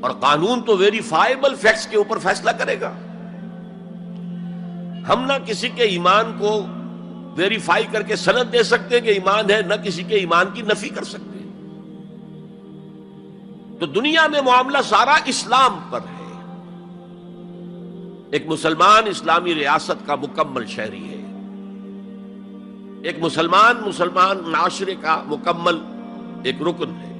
اور قانون تو ویریفائیبل فیکٹس کے اوپر فیصلہ کرے گا. ہم نہ کسی کے ایمان کو ویریفائی کر کے سند دے سکتے کہ ایمان ہے، نہ کسی کے ایمان کی نفی کر سکتے. تو دنیا میں معاملہ سارا اسلام پر ہے. ایک مسلمان اسلامی ریاست کا مکمل شہری ہے، ایک مسلمان معاشرے کا مکمل ایک رکن ہے.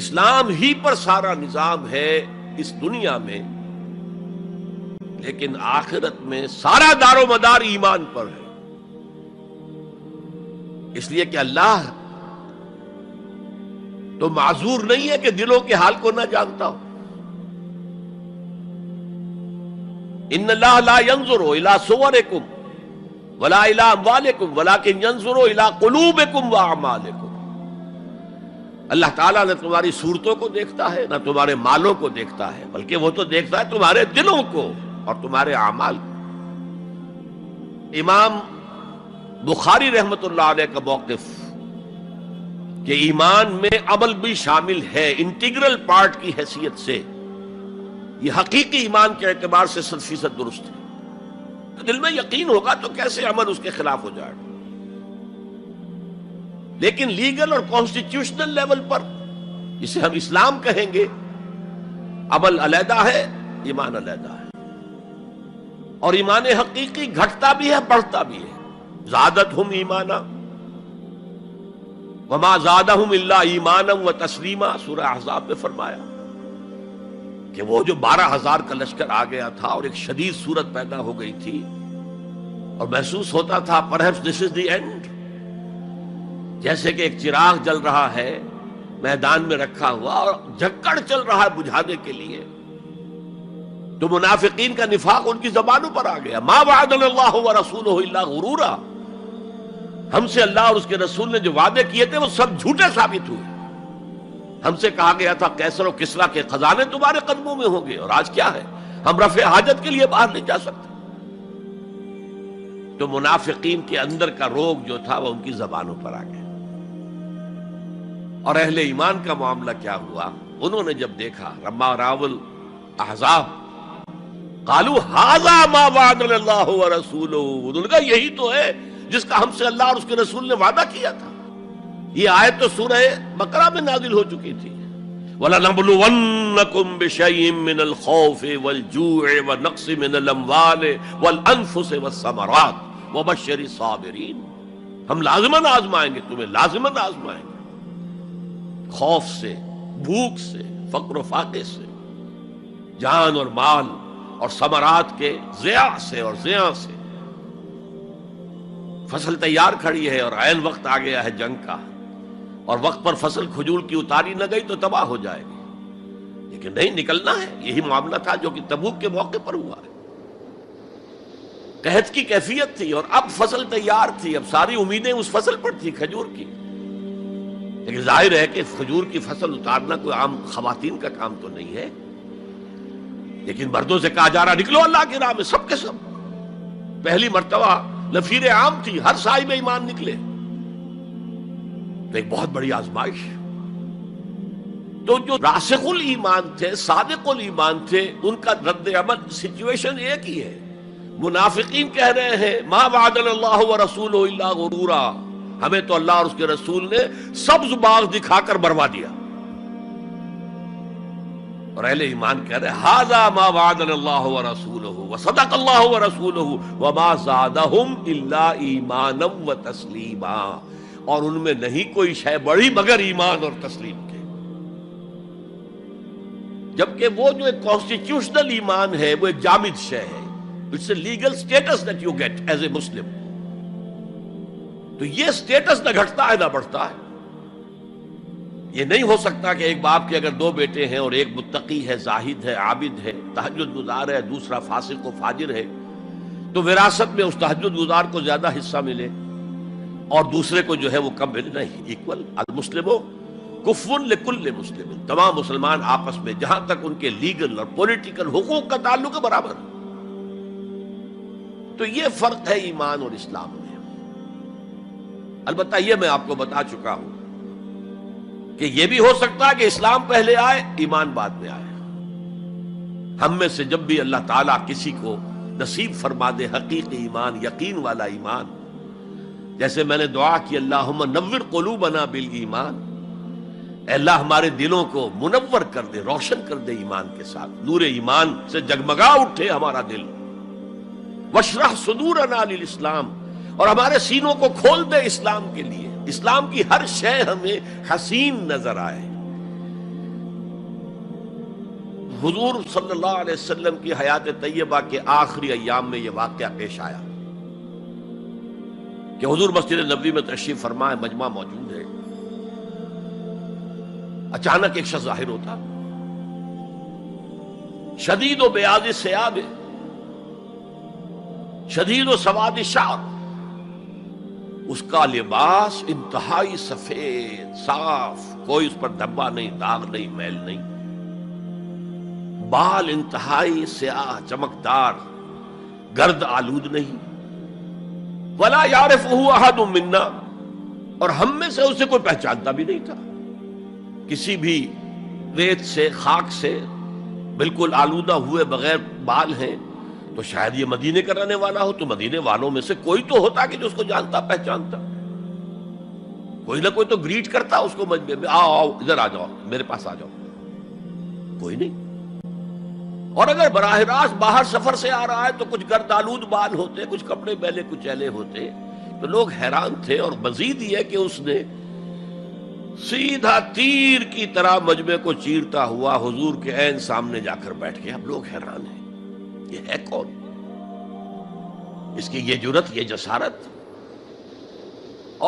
اسلام ہی پر سارا نظام ہے اس دنیا میں، لیکن آخرت میں سارا دار و مدار ایمان پر ہے. اس لیے کہ اللہ تو معذور نہیں ہے کہ دلوں کے حال کو نہ جانتا ہو. ان اللہ لا ينظر الى صورکم ولا الى اموالکم ولکن ينظر الى قلوبکم واعمالکم. اللہ تعالیٰ نہ تمہاری صورتوں کو دیکھتا ہے، نہ تمہارے مالوں کو دیکھتا ہے، بلکہ وہ تو دیکھتا ہے تمہارے دلوں کو اور تمہارے اعمال کو. امام بخاری رحمت اللہ علیہ کا موقف کہ ایمان میں عمل بھی شامل ہے انٹیگرل پارٹ کی حیثیت سے، یہ حقیقی ایمان کے اعتبار سے 100% درست ہے. تو دل میں یقین ہوگا تو کیسے عمل اس کے خلاف ہو جائے گا. لیکن لیگل اور کانسٹیٹیوشنل لیول پر، جسے ہم اسلام کہیں گے، عمل علیحدہ ہے، ایمان علیحدہ ہے. اور ایمان حقیقی گھٹتا بھی ہے، بڑھتا بھی ہے. زادتہم ایمانا وما زادہم الا ایمانا وتسلیما، سورہ احزاب میں فرمایا کہ وہ جو 12,000 کا لشکر آ گیا تھا اور ایک شدید صورت پیدا ہو گئی تھی، اور محسوس ہوتا تھا perhaps this is the end، جیسے کہ ایک چراغ جل رہا ہے میدان میں رکھا ہوا اور جھکڑ چل رہا ہے بجھانے کے لیے. تو منافقین کا نفاق ان کی زبانوں پر آ گیا. ما وعدنا اللہ ورسولہ الا غرورا، ہم سے اللہ اور اس کے رسول نے جو وعدے کیے تھے وہ سب جھوٹے ثابت ہوئے. ہم سے کہا گیا تھا کیسر و کسریٰ کے خزانے تمہارے قدموں میں ہوں گے، اور آج کیا ہے، ہم رفع حاجت کے لیے باہر نہیں جا سکتے. تو منافقین کے اندر کا روگ جو تھا وہ ان کی زبانوں پر آ گیا. اور اہل ایمان کا معاملہ کیا ہوا؟ انہوں نے جب دیکھا لما راول احزاب قالوا ھذا ما وعدنا اللہ ورسولہ، انہوں نے کہا یہی تو ہے جس کا ہم سے اللہ اور اس کے رسول نے وعدہ کیا تھا. یہ آیت تو سورہ بقرہ میں نازل ہو چکی تھی. وَلَنَبْلُوَنَّكُمْ بِشَيْءٍ مِّنَ الْخَوْفِ وَالْجُوعِ وَنَقْصٍ مِّنَ الْأَمْوَالِ وَالْأَنفُسِ وَالثَّمَرَاتِ وَبَشِّرِ الصَّابِرِينَ، ہم لازماً آزمائیں گے تمہیں، لازماً آزمائیں گے، خوف سے، بھوک سے، فقر و فاقے سے، جان اور مال اور ثمرات کے ضیاع سے اور زیاں سے۔ فصل تیار کھڑی ہے اور عین وقت آ گیا ہے جنگ کا، اور وقت پر فصل کھجور کی اتاری نہ گئی تو تباہ ہو جائے گی، لیکن نہیں، نکلنا ہے۔ یہی معاملہ تھا جو کہ تبوک کے موقع پر ہوا ہے۔ قحط کی کیفیت تھی اور اب فصل تیار تھی، اب ساری امیدیں اس فصل پر تھی، کھجور کی، لیکن ظاہر ہے کہ کھجور کی فصل اتارنا کوئی عام خواتین کا کام تو نہیں ہے، لیکن مردوں سے کہا جا رہا نکلو اللہ کی راہ میں، سب کے سب۔ پہلی مرتبہ لفیر عام تھی، ہر صاحب ایمان نکلے، تو ایک بہت بڑی آزمائش۔ تو جو راسخ الایمان تھے، صادق الایمان تھے، ان کا رد عمل سچویشن ایک ہی ہے۔ منافقین کہہ رہے ہیں ما وعدنا اللہ ورسولہ الا غرورا، ہمیں تو اللہ اور اس کے رسول نے سبز باغ دکھا کر بروا دیا، اور اہل ایمان کہہ رہے ھذا ما وعدنا اللہ ورسولہ وصدق اللہ ورسولہ وما زادہم الا ایمانا وتسلیما، اور ان میں نہیں کوئی شے بڑی مگر ایمان اور تسلیم کے۔ جبکہ وہ جو ایک کانسٹیٹیوشنل ایمان ہے وہ ایک جامد شے ہے، it's a legal status that you get as a Muslim, تو یہ اسٹیٹس نہ گھٹتا ہے نہ بڑھتا ہے۔ یہ نہیں ہو سکتا کہ ایک باپ کے اگر دو بیٹے ہیں اور ایک متقی ہے، زاہد ہے، عابد ہے، تہجد گزار ہے، دوسرا فاسق و فاجر ہے، تو وراثت میں اس تہجد گزار کو زیادہ حصہ ملے اور دوسرے کو جو ہے وہ کم ملے؟ نہیں، ایکول۔ المسلم کفو لکل مسلم، تمام مسلمان آپس میں جہاں تک ان کے لیگل اور پولیٹیکل حقوق کا تعلق ہے برابر۔ تو یہ فرق ہے ایمان اور اسلام میں۔ البتہ یہ میں آپ کو بتا چکا ہوں کہ یہ بھی ہو سکتا ہے کہ اسلام پہلے آئے، ایمان بعد میں آئے۔ ہم میں سے جب بھی اللہ تعالیٰ کسی کو نصیب فرما دے حقیقی ایمان، یقین والا ایمان، جیسے میں نے دعا کی اللہم نور قلوبنا بالایمان، اے اللہ ہمارے دلوں کو منور کر دے، روشن کر دے ایمان کے ساتھ، نور ایمان سے جگمگا اٹھے ہمارا دل، واشرح صدورنا للاسلام، اور ہمارے سینوں کو کھول دے اسلام کے لیے، اسلام کی ہر شے ہمیں حسین نظر آئے۔ حضور صلی اللہ علیہ وسلم کی حیات طیبہ کے آخری ایام میں یہ واقعہ پیش آیا کہ حضور مسجد نبوی میں تشریف فرما ہے، مجمع موجود ہے، اچانک ایک شخص ظاہر ہوتا، شدید و بیاض ثیاب، شدید و سواد شعر، اس کا لباس انتہائی سفید صاف، کوئی اس پر دھبا نہیں، داغ نہیں، میل نہیں، بال انتہائی سیاہ چمکدار، گرد آلود نہیں، ولا یعرفہ احد منا، اور ہم میں سے اسے کوئی پہچانتا بھی نہیں تھا، کسی بھی ریت سے، خاک سے بالکل آلودہ ہوئے بغیر بال ہیں، تو شاید یہ مدینے کا رہنے والا ہو، تو مدینے والوں میں سے کوئی تو ہوتا کہ جو اس کو جانتا پہچانتا، کوئی نہ کوئی تو گریٹ کرتا اس کو مجمع میں، آؤ آؤ ادھر آ جاؤ، میرے پاس آ جاؤ، کوئی نہیں۔ اور اگر براہ راست باہر سفر سے آ رہا ہے تو کچھ گرد آلود بال ہوتے، کچھ کپڑے میلے کچیلے ہوتے، تو لوگ حیران تھے، اور مزید یہ کہ اس نے سیدھا تیر کی طرح مجمع کو چیرتا ہوا حضور کے عین سامنے جا کر بیٹھ گیا۔ اب لوگ حیران ہیں، یہ ہے کون؟ اس کی یہ جرت، یہ جسارت،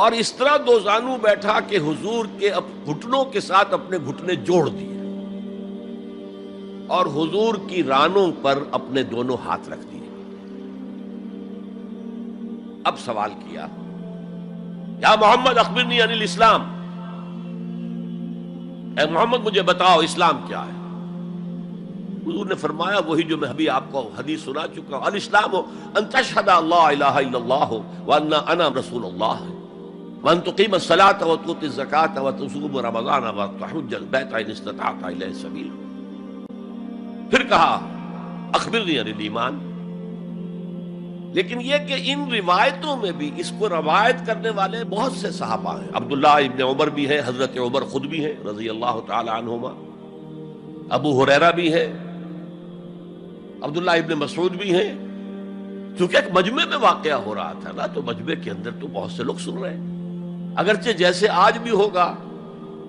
اور اس طرح دو زانو بیٹھا کہ حضور کے گھٹنوں کے ساتھ اپنے گھٹنے جوڑ دیے اور حضور کی رانوں پر اپنے دونوں ہاتھ رکھ دیے۔ اب سوال کیا، یا محمد اخبرنی عن الاسلام، اے محمد مجھے بتاؤ اسلام کیا ہے؟ حضور نے فرمایا وہی جو میں ابھی آپ کو حدیث سنا چکا ہوں، الاسلام ان تشہد اللہ الہ الا اللہ وان انا رسول اللہ وان تقیم الصلاۃ وتؤتی الزکاۃ وتصوم رمضان وتحج البیت ان استطعت الیہ سبیلا۔ پھر کہا اخبرنی عن الایمان، لیکن یہ کہ ان روایتوں میں بھی اس کو روایت کرنے والے بہت سے صحابہ ہیں، عبداللہ ابن عمر بھی ہیں، حضرت عمر خود بھی ہیں رضی اللہ تعالی عنہما، ابو ہریرہ بھی ہے، عبداللہ ابن مسعود بھی ہیں. کیونکہ ایک مجمع میں واقعہ ہو رہا تھا نا، تو مجمع کے اندر تو بہت سے لوگ سن رہے ہیں. اگرچہ جیسے آج بھی ہوگا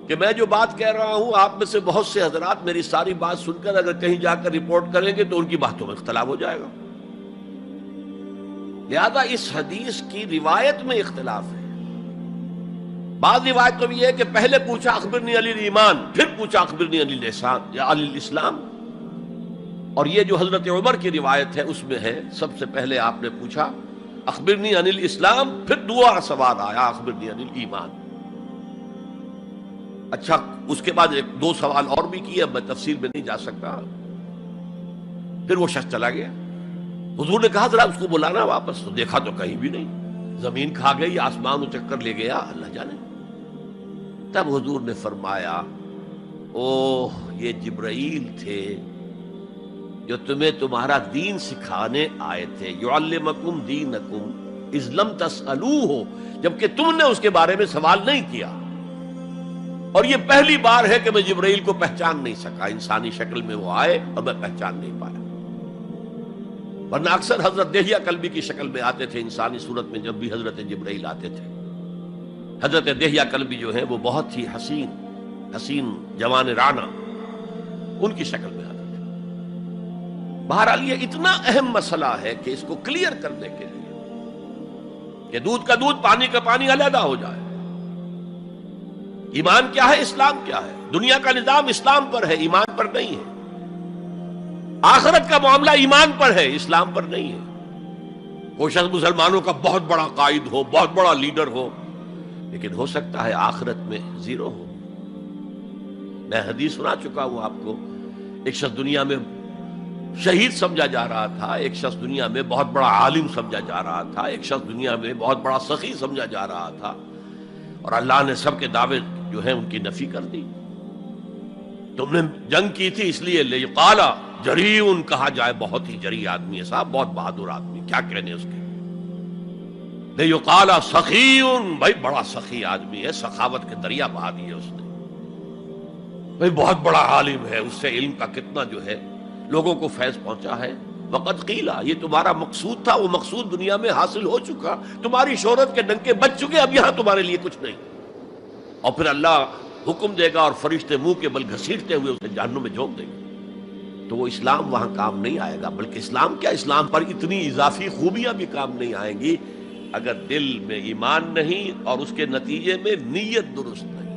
کہ میں جو بات کہہ رہا ہوں، آپ میں سے بہت سے حضرات میری ساری بات سن کر اگر کہیں جا کر رپورٹ کریں گے تو ان کی باتوں میں اختلاف ہو جائے گا. لہذا اس حدیث کی روایت میں اختلاف ہے. بعض روایت تو یہ ہے کہ پہلے پوچھا اخبرنی علی الایمان، پھر پوچھا اخبرنی علی الاحسان یا علی الاسلام. اور یہ جو حضرت عمر کی روایت ہے اس میں ہے سب سے پہلے آپ نے پوچھا اخبرنی عن الاسلام، پھر دوسرا سوال آیا اخبرنی عن الایمان. اچھا، اس کے بعد ایک دو سوال اور بھی کیے، اب میں تفصیل میں نہیں جا سکتا. پھر وہ شخص چلا گیا. حضور نے کہا ذرا اس کو بلانا واپس، تو دیکھا تو کہیں بھی نہیں. زمین کھا گئی، آسمان چکر لے گیا، اللہ جانے. تب حضور نے فرمایا اوہ یہ جبرائیل تھے جو تمہیں تمہارا دین سکھانے آئے تھے. یعلمکم دینکم اذ لم تسألوہ، جبکہ تم نے اس کے بارے میں سوال نہیں کیا. اور یہ پہلی بار ہے کہ میں جبرائیل کو پہچان نہیں سکا. انسانی شکل میں وہ آئے اور میں پہچان نہیں پایا، ورنہ اکثر حضرت دہیہ کلبی کی شکل میں آتے تھے انسانی صورت میں. جب بھی حضرت جبرائیل آتے تھے، حضرت دہیہ کلبی جو ہیں وہ بہت ہی حسین جوان رانا، ان کی شکل میں آتے تھے. بہرحال یہ اتنا اہم مسئلہ ہے کہ اس کو کلیئر کرنے کے لیے کہ دودھ کا دودھ پانی کا پانی علیحدہ ہو جائے. ایمان کیا ہے، اسلام کیا ہے. دنیا کا نظام اسلام پر ہے، ایمان پر نہیں ہے. آخرت کا معاملہ ایمان پر ہے، اسلام پر نہیں ہے. کوئی شخص مسلمانوں کا بہت بڑا قائد ہو، بہت بڑا لیڈر ہو، لیکن ہو سکتا ہے آخرت میں زیرو ہو. میں حدیث سنا چکا ہوں آپ کو. ایک شخص دنیا میں شہید سمجھا جا رہا تھا، ایک شخص دنیا میں بہت بڑا عالم سمجھا جا رہا تھا، ایک شخص دنیا میں بہت بڑا سخی سمجھا جا رہا تھا، اور اللہ نے سب کے دعوے جو ہیں ان کی نفی کر دی. تم نے جنگ کی تھی اس لیے لیقال جریء کہا جائے، بہت ہی جری آدمی ہے صاحب، بہت بہادر آدمی، کیا کہنے اس کے. لیقال سخی، بھائی بڑا سخی آدمی ہے، سخاوت کے دریا بہا دیے اس نے. بھائی بہت بڑا عالم ہے، اس سے علم کا کتنا جو ہے لوگوں کو فیض پہنچا ہے. وقد قیلا، یہ تمہارا مقصود تھا، وہ مقصود دنیا میں حاصل ہو چکا. تمہاری شہرت کے ڈنکے بج چکے، اب یہاں تمہارے لیے کچھ نہیں. اور پھر اللہ حکم دے گا اور فرشتے منہ کے بل گھسیٹتے ہوئے اسے جہنم میں جھونک دیں گے. تو وہ اسلام وہاں کام نہیں آئے گا. بلکہ اسلام کیا، اسلام پر اتنی اضافی خوبیاں بھی کام نہیں آئیں گی اگر دل میں ایمان نہیں اور اس کے نتیجے میں نیت درست نہیں.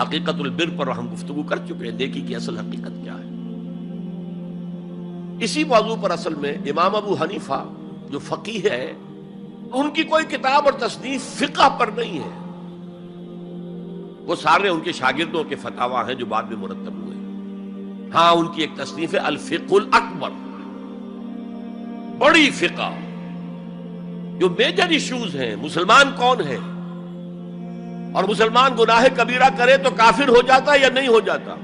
حقیقت البر پر ہم گفتگو کر چکے ہیں، نیکی کی اصل حقیقت کیا ہے. اسی موضوع پر اصل میں امام ابو حنیفہ جو فقیہ ہے، ان کی کوئی کتاب اور تصنیف فقہ پر نہیں ہے. وہ سارے ان کے شاگردوں کے فتاوی ہیں جو بعد میں مرتب ہوئے. ہاں ان کی ایک تصنیف ہے الفقہ الاکبر، بڑی فقہ جو میجر ایشوز ہیں. مسلمان کون ہے، اور مسلمان گناہ کبیرہ کرے تو کافر ہو جاتا یا نہیں ہو جاتا.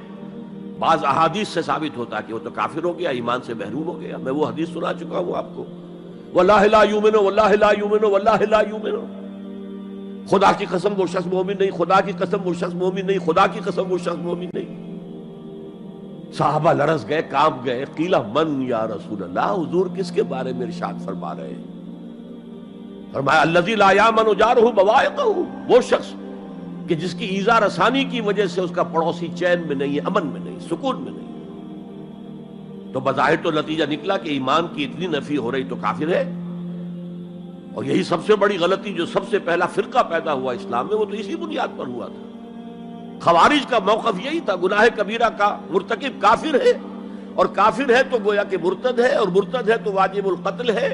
بعض احادیث سے ثابت ہوتا ہے کہ وہ تو کافر ہو گیا، ایمان سے محروم ہو گیا. میں وہ حدیث سنا چکا ہوں آپ کو، واللہ لا یؤمن واللہ لا یؤمن واللہ لا یؤمن. خدا کی قسم وہ شخص مومن نہیں، خدا کی قسم وہ شخص مومن نہیں، خدا کی قسم وہ شخص مومن نہیں. صحابہ لرز گئے، کانپ گئے. قیل من یا رسول اللہ، حضور کس کے بارے میں ارشاد فرما رہے ہیں؟ فرمایا الذی لا یامن جارہ بوائقہ، وہ شخص کہ جس کی ایذا رسانی کی وجہ سے اس کا پڑوسی چین میں نہیں ہے، امن میں نہیں، سکون میں نہیں. تو بظاہر تو نتیجہ نکلا کہ ایمان کی اتنی نفی ہو رہی تو کافر ہے. اور یہی سب سے بڑی غلطی جو سب سے پہلا فرقہ پیدا ہوا اسلام میں، وہ تو اسی بنیاد پر ہوا تھا. خوارج کا موقف یہی تھا، گناہ کبیرہ کا مرتکب کافر ہے، اور کافر ہے تو گویا کہ مرتد ہے، اور مرتد ہے تو واجب القتل ہے.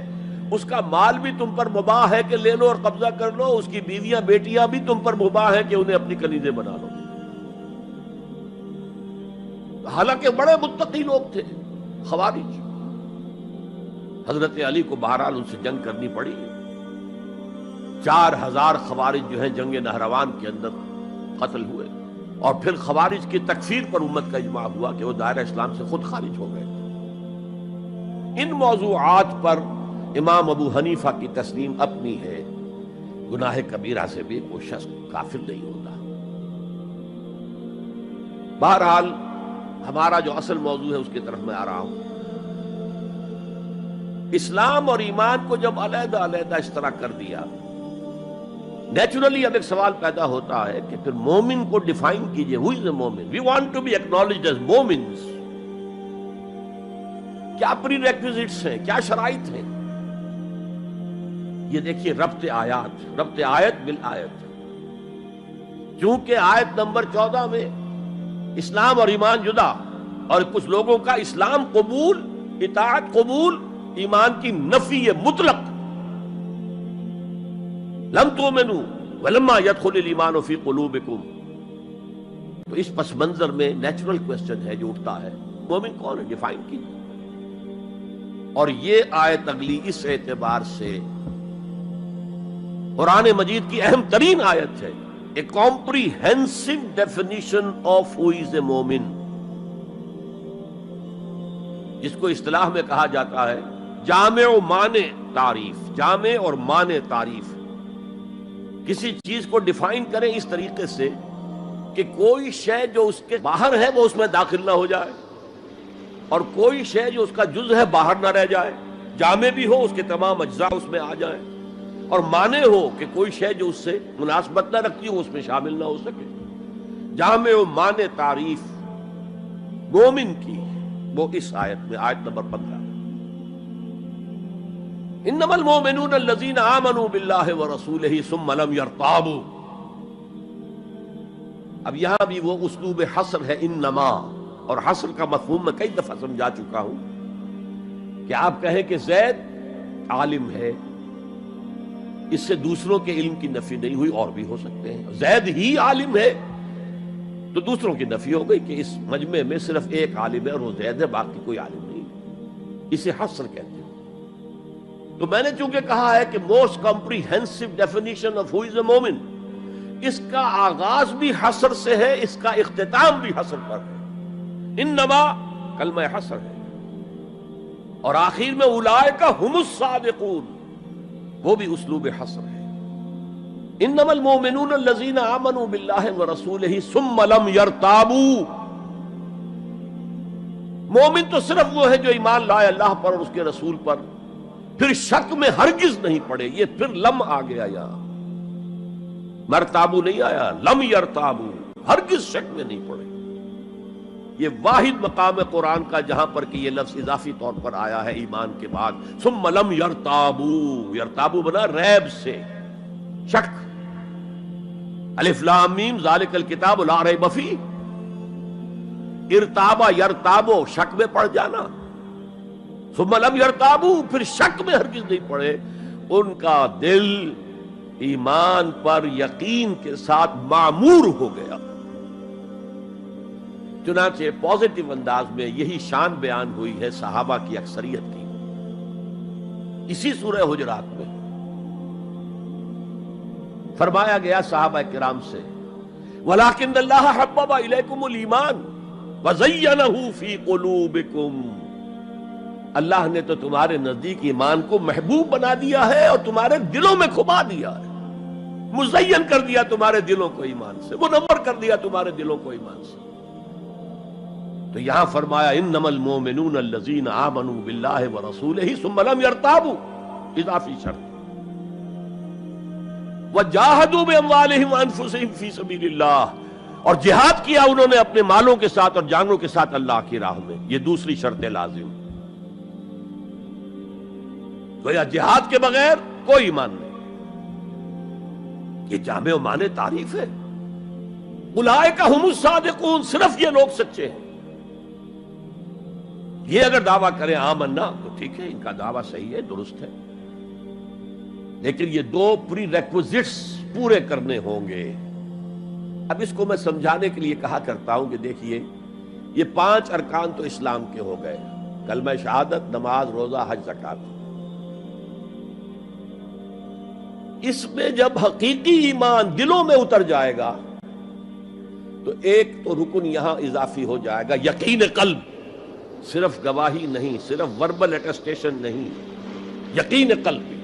اس کا مال بھی تم پر مباح ہے کہ لے لو اور قبضہ کر لو، اس کی بیویاں بیٹیاں بھی تم پر مباح ہے کہ انہیں اپنی کنیزیں بنا لو. حالانکہ بڑے متقی لوگ تھے خوارج. حضرت علی کو بہرحال ان سے جنگ کرنی پڑی. 4000 خوارج جو ہیں جنگ نہروان کے اندر قتل ہوئے، اور پھر خوارج کی تکفیر پر امت کا اجماع ہوا کہ وہ دائرہ اسلام سے خود خارج ہو گئے. ان موضوعات پر امام ابو حنیفہ کی تسلیم اپنی ہے، گناہ کبیرہ سے بھی کوئی شخص کافر نہیں ہوتا. بہرحال ہمارا جو اصل موضوع ہے اس کی طرف میں آ رہا ہوں. اسلام اور ایمان کو جب علیحدہ علیحدہ اس طرح کر دیا، نیچرلی اب ایک سوال پیدا ہوتا ہے کہ پھر مومن کو ڈیفائن کیجئے. ہو is a momin? We want to be acknowledged as momins. کیا پری ریکویزٹس ہیں، کیا شرائط ہیں؟ یہ دیکھیے ربط آیت بالآیت. چونکہ آیت نمبر 14 میں اسلام اور ایمان جدا، اور کچھ لوگوں کا اسلام قبول، اطاعت قبول، ایمان کی نفی مطلق. لم تؤمنوا ولما يدخل الایمان فی قلوبکم. تو اس پس منظر میں نیچرل کوسچن ہے جو اٹھتا ہے، مومن کون ہے؟ ڈیفائن کیجیے. اور یہ آیت اگلی اس اعتبار سے قرآن مجید کی اہم ترین آیت ہے. A comprehensive definition of who is a مومن، جس کو اصطلاح میں کہا جاتا ہے جامع و مانع تعریف. جامع اور مانع تعریف، کسی چیز کو ڈیفائن کریں اس طریقے سے کہ کوئی شے جو اس کے باہر ہے وہ اس میں داخل نہ ہو جائے، اور کوئی شے جو اس کا جز ہے باہر نہ رہ جائے. جامع بھی ہو، اس کے تمام اجزاء اس میں آ جائیں، اور مانع ہو کہ کوئی شے جو اس سے مناسبت نہ رکھتی ہو اس میں شامل نہ ہو سکے. جامع و مانع تعریف مومن کی وہ اس آیت میں، آیت نمبر 15. انما المؤمنون الذین آمنوا باللہ ورسولہ ثم لم یرتابوا. اب یہاں بھی وہ اسلوب حصر ہے، انما. اور حصر کا مفہوم میں کئی دفعہ سمجھا چکا ہوں کہ آپ کہیں کہ زید عالم ہے، اس سے دوسروں کے علم کی نفی نہیں ہوئی، اور بھی ہو سکتے ہیں. زید ہی عالم ہے تو دوسروں کی نفی ہو گئی کہ اس مجمع میں صرف ایک عالم ہے اور وہ زید ہے، باقی کوئی عالم نہیں. اسے حصر کہتے ہیں. تو میں نے چونکہ کہا ہے کہ most comprehensive definition of who is a مومن، اس کا آغاز بھی حصر سے ہے، اس کا اختتام بھی حصر پر ہے. انما کلمہ حصر ہے، اور آخر میں اولئک ھم الصادقون، وہ بھی اسلوب حصر ہے. انما المؤمنون الذین آمنوا باللہ ورسولہ ثم لم یرتابوا. مومن تو صرف وہ ہے جو ایمان لائے اللہ پر اور اس کے رسول پر، پھر شک میں ہرگز نہیں پڑے. یہ پھر لم آ گیا، یہاں مرتابو نہیں آیا، لم یرتابو، ہرگز شک میں نہیں پڑے. یہ واحد مقام قرآن کا جہاں پر کہ یہ لفظ اضافی طور پر آیا ہے ایمان کے بعد. ثم لم یرتابو، یرتابو بنا ریب سے، شک. الف لام میم ذالک الکتاب لا ریب فیہ. ارتابا یرتابو، شک میں پڑ جانا. ثم لم یرتابو، پھر شک میں ہرگز نہیں پڑے. ان کا دل ایمان پر یقین کے ساتھ معمور ہو گیا. چنانچہ پازیٹیو انداز میں یہی شان بیان ہوئی ہے صحابہ کی اکثریت کی اسی سورہ حجرات میں. فرمایا گیا صحابہ کرام سے، وَلَٰكِنَّ اللَّهَ حَبَّبَ إِلَيْكُمُ الْإِيمَانَ وَزَيَّنَهُ فِي قُلُوبِكُمْ. اللہ نے تو تمہارے نزدیک ایمان کو محبوب بنا دیا ہے اور تمہارے دلوں میں کھبا دیا ہے، مزین کر دیا تمہارے دلوں کو ایمان سے، منور کر دیا تمہارے دلوں کو ایمان سے. تو یہاں فرمایا انما المؤمنون الذین آمنوا باللہ ورسولہ ثم لم یرتابوا، اضافی شرط. وجاہدوا باموالہم وانفسہم فی سبیل اللہ، اور جہاد کیا انہوں نے اپنے مالوں کے ساتھ اور جانوں کے ساتھ اللہ کی راہ میں. یہ دوسری شرط لازم. گویا جہاد کے بغیر کوئی ایمان نہیں. یہ جامع و مانع تعریف ہے. اولئک ھم الصادقون، صرف یہ لوگ سچے ہیں. یہ اگر دعویٰ کریں آمنا تو ٹھیک ہے، ان کا دعویٰ صحیح ہے، درست ہے، لیکن یہ دو پری ریکوزٹس پورے کرنے ہوں گے. اب اس کو میں سمجھانے کے لیے کہا کرتا ہوں کہ دیکھیے یہ 5 ارکان تو اسلام کے ہو گئے، کلمہ شہادت، نماز، روزہ، حج، زکوٰۃ. اس میں جب حقیقی ایمان دلوں میں اتر جائے گا تو ایک تو رکن یہاں اضافی ہو جائے گا، یقین قلب. صرف گواہی نہیں، صرف وربل اٹیسٹیشن نہیں، یقین قلب بھی.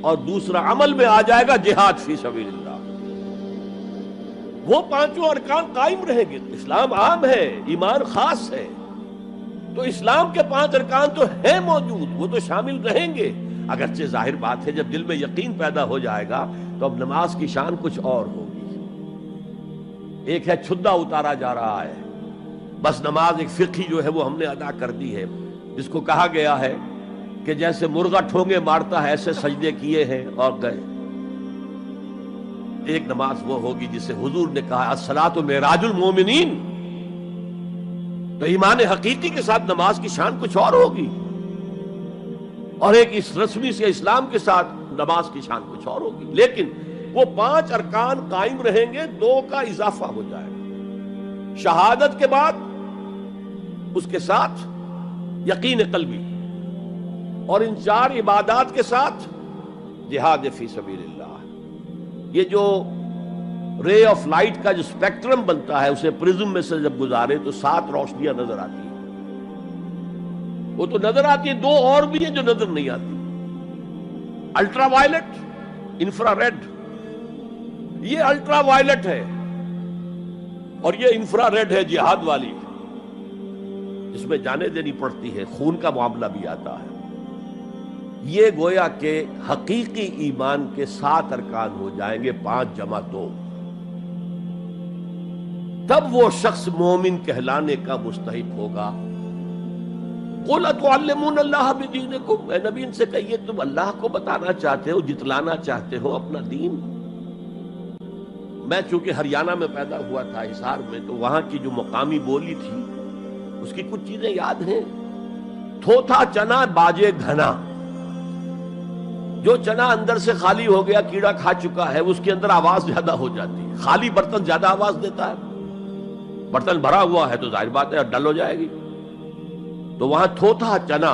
اور دوسرا عمل میں آ جائے گا جہاد فی سبیل اللہ. وہ پانچوں ارکان قائم رہیں گے. اسلام عام ہے، ایمان خاص ہے، تو اسلام کے 5 ارکان تو ہیں موجود، وہ تو شامل رہیں گے. اگرچہ ظاہر بات ہے جب دل میں یقین پیدا ہو جائے گا تو اب نماز کی شان کچھ اور ہوگی. ایک ہے چھدا اتارا جا رہا ہے، بس نماز ایک فقہی جو ہے وہ ہم نے ادا کر دی ہے، جس کو کہا گیا ہے کہ جیسے مرغا ٹھونگے مارتا ہے ایسے سجدے کیے ہیں اور گئے. ایک نماز وہ ہوگی جسے حضور نے کہا الصلاۃ معراج المومنین. تو ایمان حقیقی کے ساتھ نماز کی شان کچھ اور ہوگی، اور ایک اس رسمی سے اسلام کے ساتھ نماز کی شان کچھ اور ہوگی. لیکن وہ 5 ارکان قائم رہیں گے، 2 کا اضافہ ہو جائے گا. شہادت کے بعد اس کے ساتھ یقین قلبی، اور ان 4 عبادات کے ساتھ جہاد فی سبیل اللہ. یہ جو رے آف لائٹ کا جو اسپیکٹرم بنتا ہے اسے پرزم میں سے جب گزارے تو 7 روشنیاں نظر آتی ہیں. وہ تو نظر آتی ہیں، 2 اور بھی ہیں جو نظر نہیں آتی. Ultraviolet, infrared. یہ الٹرا وائلٹ ہے اور یہ انفرا ریڈ ہے جہاد والی، جس میں جانیں دینی پڑتی ہے، خون کا معاملہ بھی آتا ہے. یہ گویا کہ حقیقی ایمان کے 7 ارکان ہو جائیں گے، 5 جمع 2. تب وہ شخص مومن کہلانے کا مستحق ہوگا. قُلْ أَتُعَلِّمُونَ اللَّهَ بِدِينِكُمْ، اے نبی ان سے کہیے تم اللہ کو بتانا چاہتے ہو، جتلانا چاہتے ہو اپنا دین. میں چونکہ ہریانہ میں پیدا ہوا تھا، حصار میں، تو وہاں کی جو مقامی بولی تھی اس کی کچھ چیزیں یاد ہیں. تھوتھا چنا باجے گھنا. جو چنا اندر سے خالی ہو گیا، کیڑا کھا چکا ہے، اس کے اندر آواز زیادہ ہو جاتی ہے. خالی برتن زیادہ آواز دیتا ہے، برتن بھرا ہوا ہے تو ظاہر بات ہے ڈل ہو جائے گی. تو وہاں تھوتھا چنا،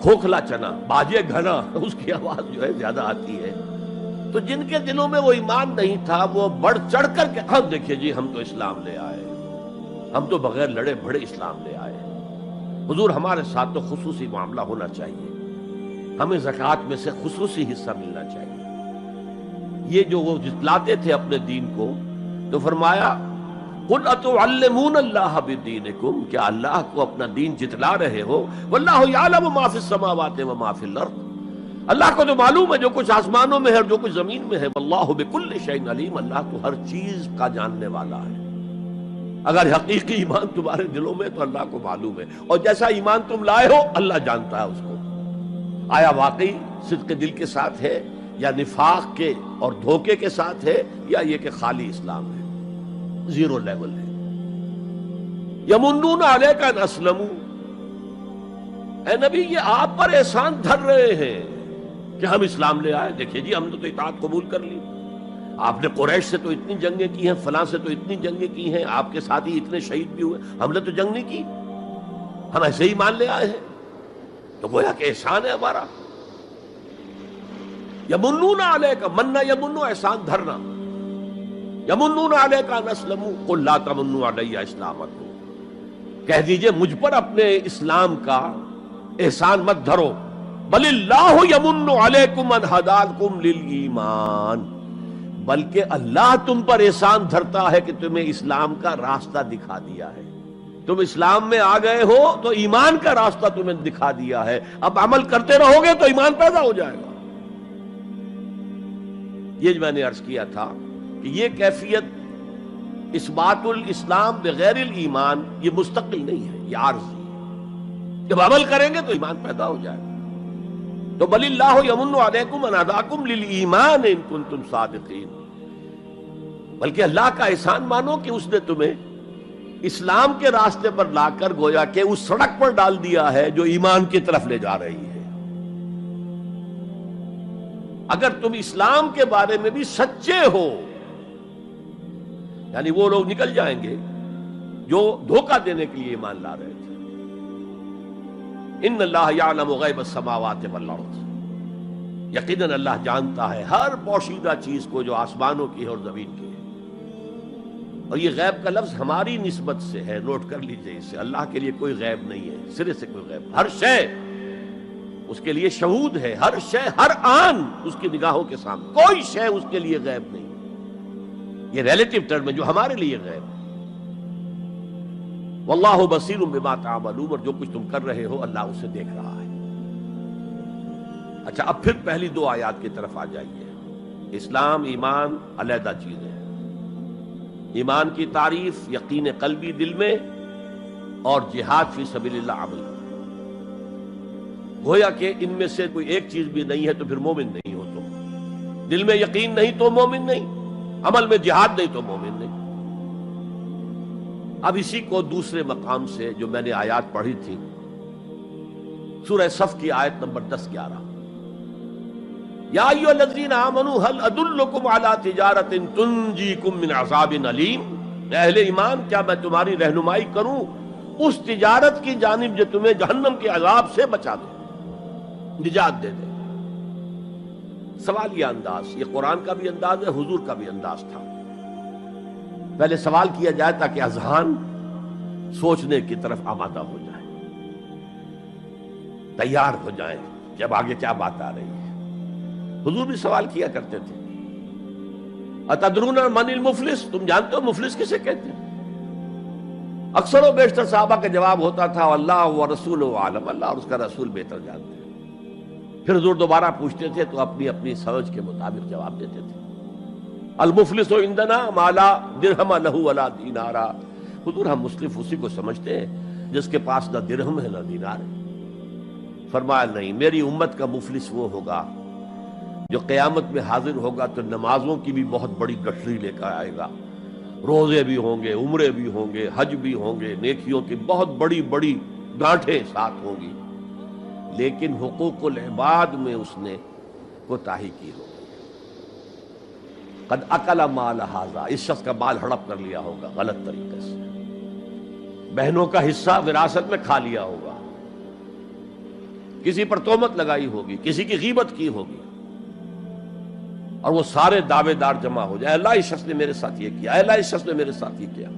کھوکھلا چنا باجے گھنا، اس کی آواز جو ہے زیادہ آتی ہے. تو جن کے دلوں میں وہ ایمان نہیں تھا وہ بڑھ چڑھ کر کے ہم دیکھیے جی ہم تو اسلام لے آئے، ہم تو بغیر لڑے بھڑے اسلام لے آئے. حضور ہمارے ساتھ تو خصوصی معاملہ ہونا چاہیے، ہمیں زکوٰۃ میں سے خصوصی حصہ ملنا چاہیے. یہ جو وہ جتلاتے تھے اپنے دین کو، تو فرمایا قُلْ أَتُعَلِّمُونَ اللَّهَ بِدِينِكُمْ، کیا اللہ کو اپنا دین جتلا رہے ہو. وَاللَّهُ يَعْلَمُ مَا فِي السَّمَاوَاتِ وَمَا فِي الْأَرْضِ، اللہ کو تو معلوم ہے جو کچھ آسمانوں میں ہے اور جو کچھ زمین میں ہے. وَاللَّهُ بِكُلِّ شَيْءٍ عَلِيمٌ، اللہ تو ہر چیز کا جاننے والا ہے. اگر حقیقی ایمان تمہارے دلوں میں تو اللہ کو معلوم ہے، اور جیسا ایمان تم لائے ہو اللہ جانتا ہے اس کو. آیا واقعی صدق دل کے ساتھ ہے، یا نفاق کے اور دھوکے کے ساتھ ہے، یا یہ کہ خالی اسلام ہے، 0 لیول ہے. یمنون علیک ان اسلموا، اے نبی یہ آپ پر احسان دھر رہے ہیں کہ ہم اسلام لے آئے. دیکھیے جی ہم نے تو اطاعت قبول کر لی، آپ نے قریش سے تو اتنی جنگیں کی ہیں، فلاں سے تو اتنی جنگیں کی ہیں، آپ کے ساتھ ہی اتنے شہید بھی ہوئے، ہم نے تو جنگ نہیں کی، ہم ایسے ہی مان لے آئے ہیں. تو گویا کہ احسان ہے ہمارا. یمنون علیک، مننا یمنو احسان دھرنا. یمنون علیک ان اسلموا قل لا تمنوا علی اسلامکم، کہہ دیجئے مجھ پر اپنے اسلام کا احسان مت دھرو. بل اللہ یمن علیکم ان ہداکم للایمان، بلکہ اللہ تم پر احسان دھرتا ہے کہ تمہیں اسلام کا راستہ دکھا دیا ہے. تم اسلام میں آ گئے ہو تو ایمان کا راستہ تمہیں دکھا دیا ہے، اب عمل کرتے رہو گے تو ایمان پیدا ہو جائے گا. یہ میں نے عرض کیا تھا کہ یہ کیفیت اثبات الاسلام بغیر الایمان یہ مستقل نہیں ہے، یہ عارضی ہے. جب عمل کریں گے تو ایمان پیدا ہو جائے گا. تو بل اللہ یمن علیکم ان ہداکم للایمان ان کنتم صادقین، بلکہ اللہ کا احسان مانو کہ اس نے تمہیں اسلام کے راستے پر لا کر گویا کہ اس سڑک پر ڈال دیا ہے جو ایمان کی طرف لے جا رہی ہے. اگر تم اسلام کے بارے میں بھی سچے ہو، یعنی وہ لوگ نکل جائیں گے جو دھوکہ دینے کے لیے ایمان لا رہے تھے. ان اللہ یعلم غیب السماوات والارض، یقیناً اللہ جانتا ہے ہر پوشیدہ چیز کو جو آسمانوں کی ہے اور زمین کی ہے. اور یہ غیب کا لفظ ہماری نسبت سے ہے، نوٹ کر لیجئے اسے. اللہ کے لیے کوئی غیب نہیں ہے، سرے سے کوئی غیب. ہر شے اس کے لیے شہود ہے، ہر شے ہر آن اس کی نگاہوں کے سامنے، کوئی شے اس کے لیے غیب نہیں. یہ ریلیٹو ٹرم ہے جو ہمارے لیے غیب ہے. واللہ بصیر بما تعملون، اور جو کچھ تم کر رہے ہو اللہ اسے دیکھ رہا ہے. اچھا، اب پھر پہلی دو آیات کی طرف آ جائیے. اسلام ایمان علیحدہ چیز ہے. ایمان کی تعریف یقین قلبی دل میں، اور جہاد فی سبیل اللہ عمل. گویا کہ ان میں سے کوئی ایک چیز بھی نہیں ہے تو پھر مومن نہیں ہو تم. دل میں یقین نہیں تو مومن نہیں، عمل میں جہاد نہیں تو مومن نہیں. اب اسی کو دوسرے مقام سے جو میں نے آیات پڑھی تھی، سورہ صف کی آیت نمبر 10-11، یا ایھا الذین آمنوا هل ادلکم علی تجارۃ تنجیکم من عذاب علیم. اہل ایمان، کیا میں تمہاری رہنمائی کروں اس تجارت کی جانب جو تمہیں جہنم کے عذاب سے بچا دے، نجات دے دے. سوال یہ انداز، یہ قرآن کا بھی انداز ہے، حضور کا بھی انداز تھا. پہلے سوال کیا جائے تاکہ اذہان سوچنے کی طرف آمادہ ہو جائے، تیار ہو جائیں کہ اب آگے کیا بات آ رہی ہے. حضور بھی سوال کیا کرتے تھے، اتدرون من المفلس، تم جانتے ہو مفلس کسے کہتے ہیں؟ اکثر و بیشتر صحابہ کا جواب ہوتا تھا اللہ و رسول عالم، اللہ اور اس کا رسول بہتر جانتے ہیں. پھر حضور دوبارہ پوچھتے تھے تو اپنی اپنی سمجھ کے مطابق جواب دیتے تھے. المفلس عندنا ما لا درہم لہ ولا دینارا. حضور ہم مصرف اسی کو سمجھتے ہیں جس کے پاس نہ درہم ہے نہ دینار ہے. فرمایا نہیں، میری امت کا مفلس وہ ہوگا جو قیامت میں حاضر ہوگا تو نمازوں کی بھی بہت بڑی گٹھری لے کر آئے گا، روزے بھی ہوں گے، عمرے بھی ہوں گے، حج بھی ہوں گے، نیکیوں کی بہت بڑی بڑی گانٹھیں ساتھ ہوں گی، لیکن حقوق العباد میں اس نے کوتاہی کی ہوگی. قد اکل مال ھذا، اس شخص کا مال ہڑپ کر لیا ہوگا غلط طریقے سے، بہنوں کا حصہ وراثت میں کھا لیا ہوگا، کسی پر تہمت لگائی ہوگی، کسی کی غیبت کی ہوگی، اور وہ سارے دعوے دار جمع ہو جائے، اللہ اس شخص نے میرے ساتھ یہ کیا، اللہ اس شخص نے میرے ساتھ یہ کیا،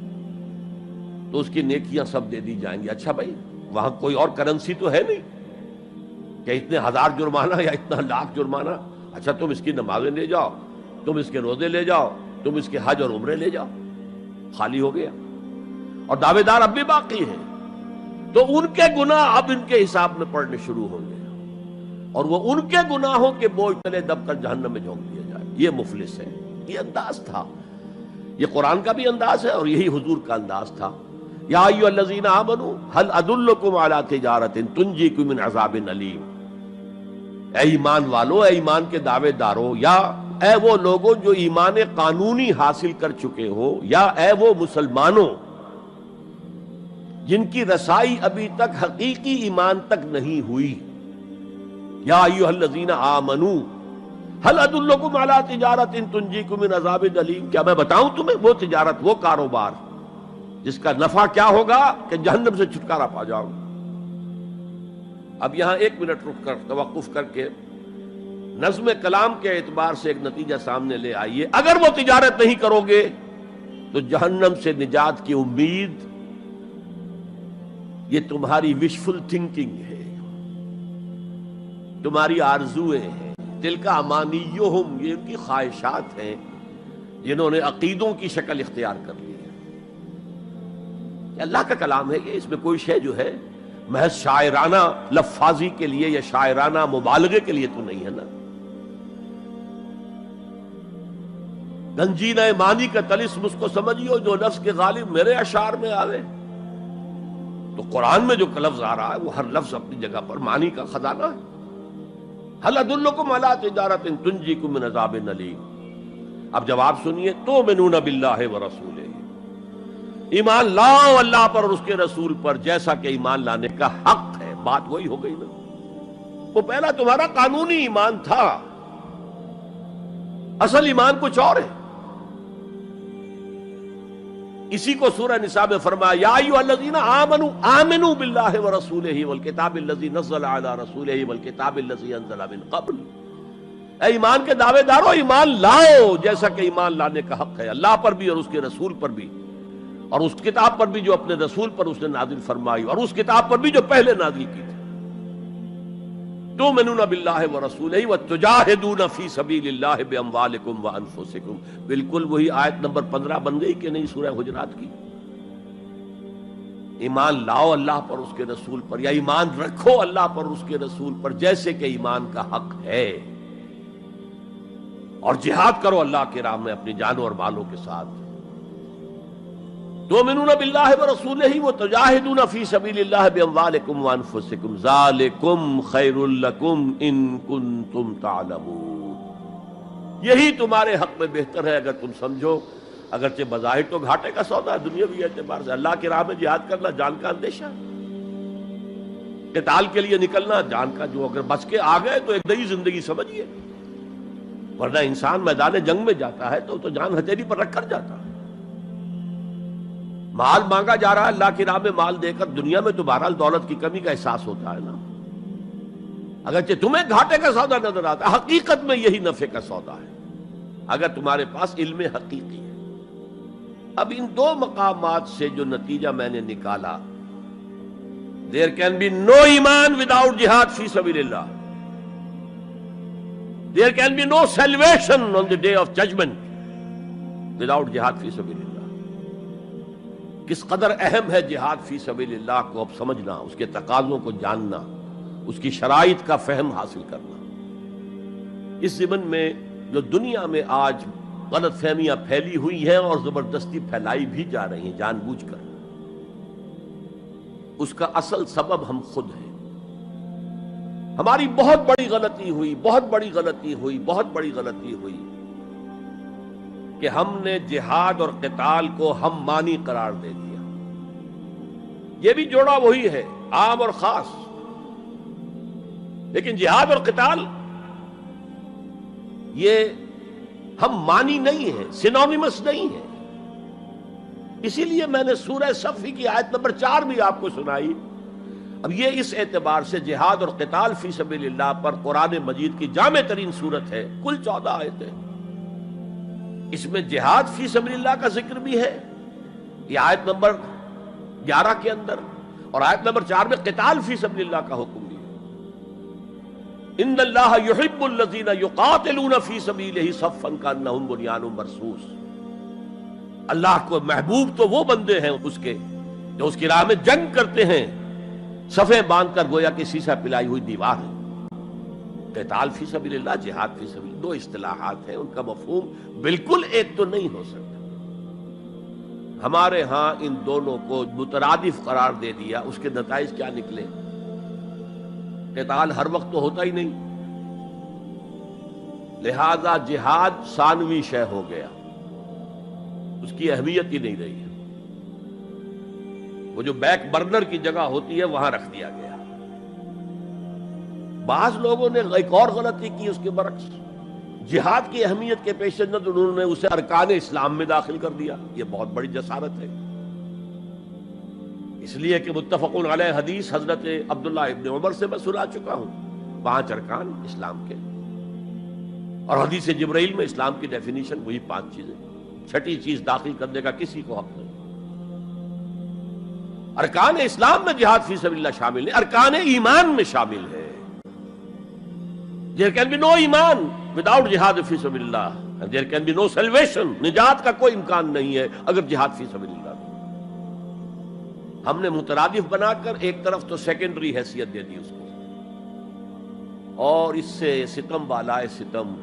تو اس کی نیکیاں سب دے دی جائیں گی. اچھا بھائی، وہاں کوئی اور کرنسی تو ہے نہیں کہ اتنے ہزار جرمانہ یا اتنا لاکھ جرمانہ. اچھا تم اس کی نمازیں لے جاؤ، تم اس کے روزے لے جاؤ، تم اس کے حج اور عمرے لے جاؤ، خالی ہو گیا. اور دعوے دار اب بھی باقی ہیں، تو ان کے گناہ اب ان کے حساب میں پڑنے شروع ہوں گے، اور وہ ان کے گناہوں کے بوجھ تلے دب کر جہنم میں جھونک دیا جائے. یہ مفلس ہے. یہ انداز تھا، یہ قرآن کا بھی انداز ہے اور یہی حضور کا انداز تھا. یا ایھا الذین آمنوا هل ادلکم علی تجارۃ تنجیکم من عذاب علیم. اے ایمان والو، اے ایمان کے دعوے دارو، یا اے وہ لوگوں جو ایمان قانونی حاصل کر چکے ہو، یا اے وہ مسلمانوں جن کی رسائی ابھی تک حقیقی ایمان تک نہیں ہوئی. یا ایھا الذین آمنوا هل ادلکم علی تجارۃ تنجیکم من عذاب علیم. کیا میں بتاؤں تمہیں وہ تجارت، وہ کاروبار جس کا نفع کیا ہوگا کہ جہنم سے چھٹکارا پا جاؤ. اب یہاں 1 منٹ رک کر توقف کر کے نظم کلام کے اعتبار سے ایک نتیجہ سامنے لے آئیے. اگر وہ تجارت نہیں کرو گے تو جہنم سے نجات کی امید یہ تمہاری وشفل تھنکنگ ہے، تمہاری آرزویں ہیں، تلک امانیہم، یہ ان کی خواہشات ہیں جنہوں نے عقیدوں کی شکل اختیار کر لی ہے. یہ اللہ کا کلام ہے، یہ اس میں کوئی شے جو ہے محض شاعرانہ لفاظی کے لیے یا شاعرانہ مبالغے کے لیے تو نہیں ہے نا. گنجینہ مانی کا طلسم اس کو سمجھیو جو لفظ کے غالب میرے اشعار میں آوے. تو قرآن میں جو لفظ آ رہا ہے وہ ہر لفظ اپنی جگہ پر معنی کا خزانہ ہے. هل ادلکم علی تجارۃ تنجیکم من عذاب علیم. اب جواب سنیے، تؤمنون باللہ ورسولہ، ایمان لاؤ اللہ پر اور اس کے رسول پر جیسا کہ ایمان لانے کا حق ہے. بات وہی ہو گئی نا، وہ پہلا تمہارا قانونی ایمان تھا، اصل ایمان کچھ اور ہے. اسی کو سورہ نساء میں فرمایا یا ایھا الذین آمنوا آمنوا باللہ ورسولہ والکتاب الذی نزل علی رسولہ والکتاب الذی انزل من قبل. اے ایمان کے دعوے دارو، ایمان لاؤ جیسا کہ ایمان لانے کا حق ہے، اللہ پر بھی اور اس کے رسول پر بھی، اور اس کتاب پر بھی جو اپنے رسول پر اس نے نازل فرمائی، اور اس کتاب پر بھی جو پہلے نازل کی تھی. تؤمنون باللہ ورسولہ وتجاہدون فی سبیل اللہ باموالکم وانفسکم، بالکل وہی آیت نمبر 15 بن گئی کہ نہیں سورہ حجرات کی؟ ایمان لاؤ اللہ پر، اس کے رسول پر، یا ایمان رکھو اللہ پر اس کے رسول پر جیسے کہ ایمان کا حق ہے، اور جہاد کرو اللہ کی راہ میں اپنی جانوں اور مالوں کے ساتھ۔ تؤمنون باللہ ورسولہ وتجاہدون فی سبیل اللہ باموالکم وانفسکم ذالکم خیر لکم ان کنتم تعلمون، یہی تمہارے حق میں بہتر ہے اگر تم سمجھو۔ اگرچہ بظاہر تو گھاٹے کا سودا ہے دنیاوی اعتبار سے، اللہ کی راہ میں جہاد کرنا جان کا اندیشہ، قتال کے لیے نکلنا جان کا، جو اگر بچ کے آ گئے تو ایک نئی زندگی سمجھیے، ورنہ انسان میدان جنگ میں جاتا ہے تو جان ہتھیلی پر رکھ کر جاتا ہے۔ مال مانگا جا رہا ہے اللہ کی راہ میں، مال دے کر دنیا میں تو بہرحال دولت کی کمی کا احساس ہوتا ہے نا، اگرچہ تمہیں گھاٹے کا سودا نظر آتا ہے، حقیقت میں یہی نفع کا سودا ہے اگر تمہارے پاس علم حقیقی ہے۔ اب ان دو مقامات سے جو نتیجہ میں نے نکالا، there can be no ایمان without jihad فی سبیل اللہ، there can be no salvation on the day of judgment without jihad فی سبیل اللہ۔ کس قدر اہم ہے جہاد فی سبیل اللہ کو اب سمجھنا، اس کے تقاضوں کو جاننا، اس کی شرائط کا فہم حاصل کرنا۔ اس ضمن میں جو دنیا میں آج غلط فہمیاں پھیلی ہوئی ہیں اور زبردستی پھیلائی بھی جا رہی ہیں جان بوجھ کر، اس کا اصل سبب ہم خود ہیں۔ ہماری بہت بڑی غلطی ہوئی، بہت بڑی غلطی ہوئی، بہت بڑی غلطی ہوئی کہ ہم نے جہاد اور قتال کو ہم مانی قرار دے دیا۔ یہ بھی جوڑا وہی ہے، عام اور خاص، لیکن جہاد اور قتال یہ ہم مانی نہیں ہے، سینونیمس نہیں ہے۔ اسی لیے میں نے سورہ صفی کی آیت نمبر 4 بھی آپ کو سنائی۔ اب یہ اس اعتبار سے جہاد اور قتال فی سبیل اللہ پر قرآن مجید کی جامع ترین صورت ہے، کل 14 آیتیں، اس میں جہاد فی سبیل اللہ کا ذکر بھی ہے، یہ آیت نمبر 11 کے اندر، اور آیت نمبر 4 میں قتال فی سبیل اللہ کا حکم بھی ہے۔ ان اللہ یحب الذین یقاتلون فی صفا کانہم بنیان مرصوص، اللہ کو محبوب تو وہ بندے ہیں اس کے جو اس کی راہ میں جنگ کرتے ہیں، صفیں باندھ کر گویا کہ سیسا پلائی ہوئی دیوار ہے۔ قتال فی سبیل اللہ، جہاد فی سبیل اللہ، دو اصطلاحات ہیں، ان کا مفہوم بالکل ایک تو نہیں ہو سکتا۔ ہمارے ہاں ان دونوں کو مترادف قرار دے دیا، اس کے نتائج کیا نکلے؟ قتال ہر وقت تو ہوتا ہی نہیں، لہذا جہاد ثانوی شے ہو گیا، اس کی اہمیت ہی نہیں رہی ہے، وہ جو بیک برنر کی جگہ ہوتی ہے وہاں رکھ دیا گیا۔ بعض لوگوں نے ایک اور غلطی کی اس کے برعکس، جہاد کی اہمیت کے پیش نظر انہوں نے اسے ارکان اسلام میں داخل کر دیا۔ یہ بہت بڑی جسارت ہے، اس لیے کہ متفقون علیہ حدیث حضرت عبداللہ ابن عمر سے میں سنا چکا ہوں، 5 ارکان اسلام کے، اور حدیث جبرائیل میں اسلام کی ڈیفینیشن وہی 5 چیزیں، چھٹی چیز داخل کرنے کا کسی کو حق نہیں۔ ارکان اسلام میں جہاد فی سبیل اللہ شامل ہے، ارکان ایمان میں شامل ہے۔ There can be no ایمان without جہاد فی سبیل اللہ، and there can be no salvation، نجات کا کوئی امکان نہیں ہے اگر جہاد فی سبیل اللہ نہیں۔ ہم نے مترادف بنا کر ایک طرف تو سیکنڈری حیثیت دے دی اس کو، اور اس سے ستم بالائے ستم،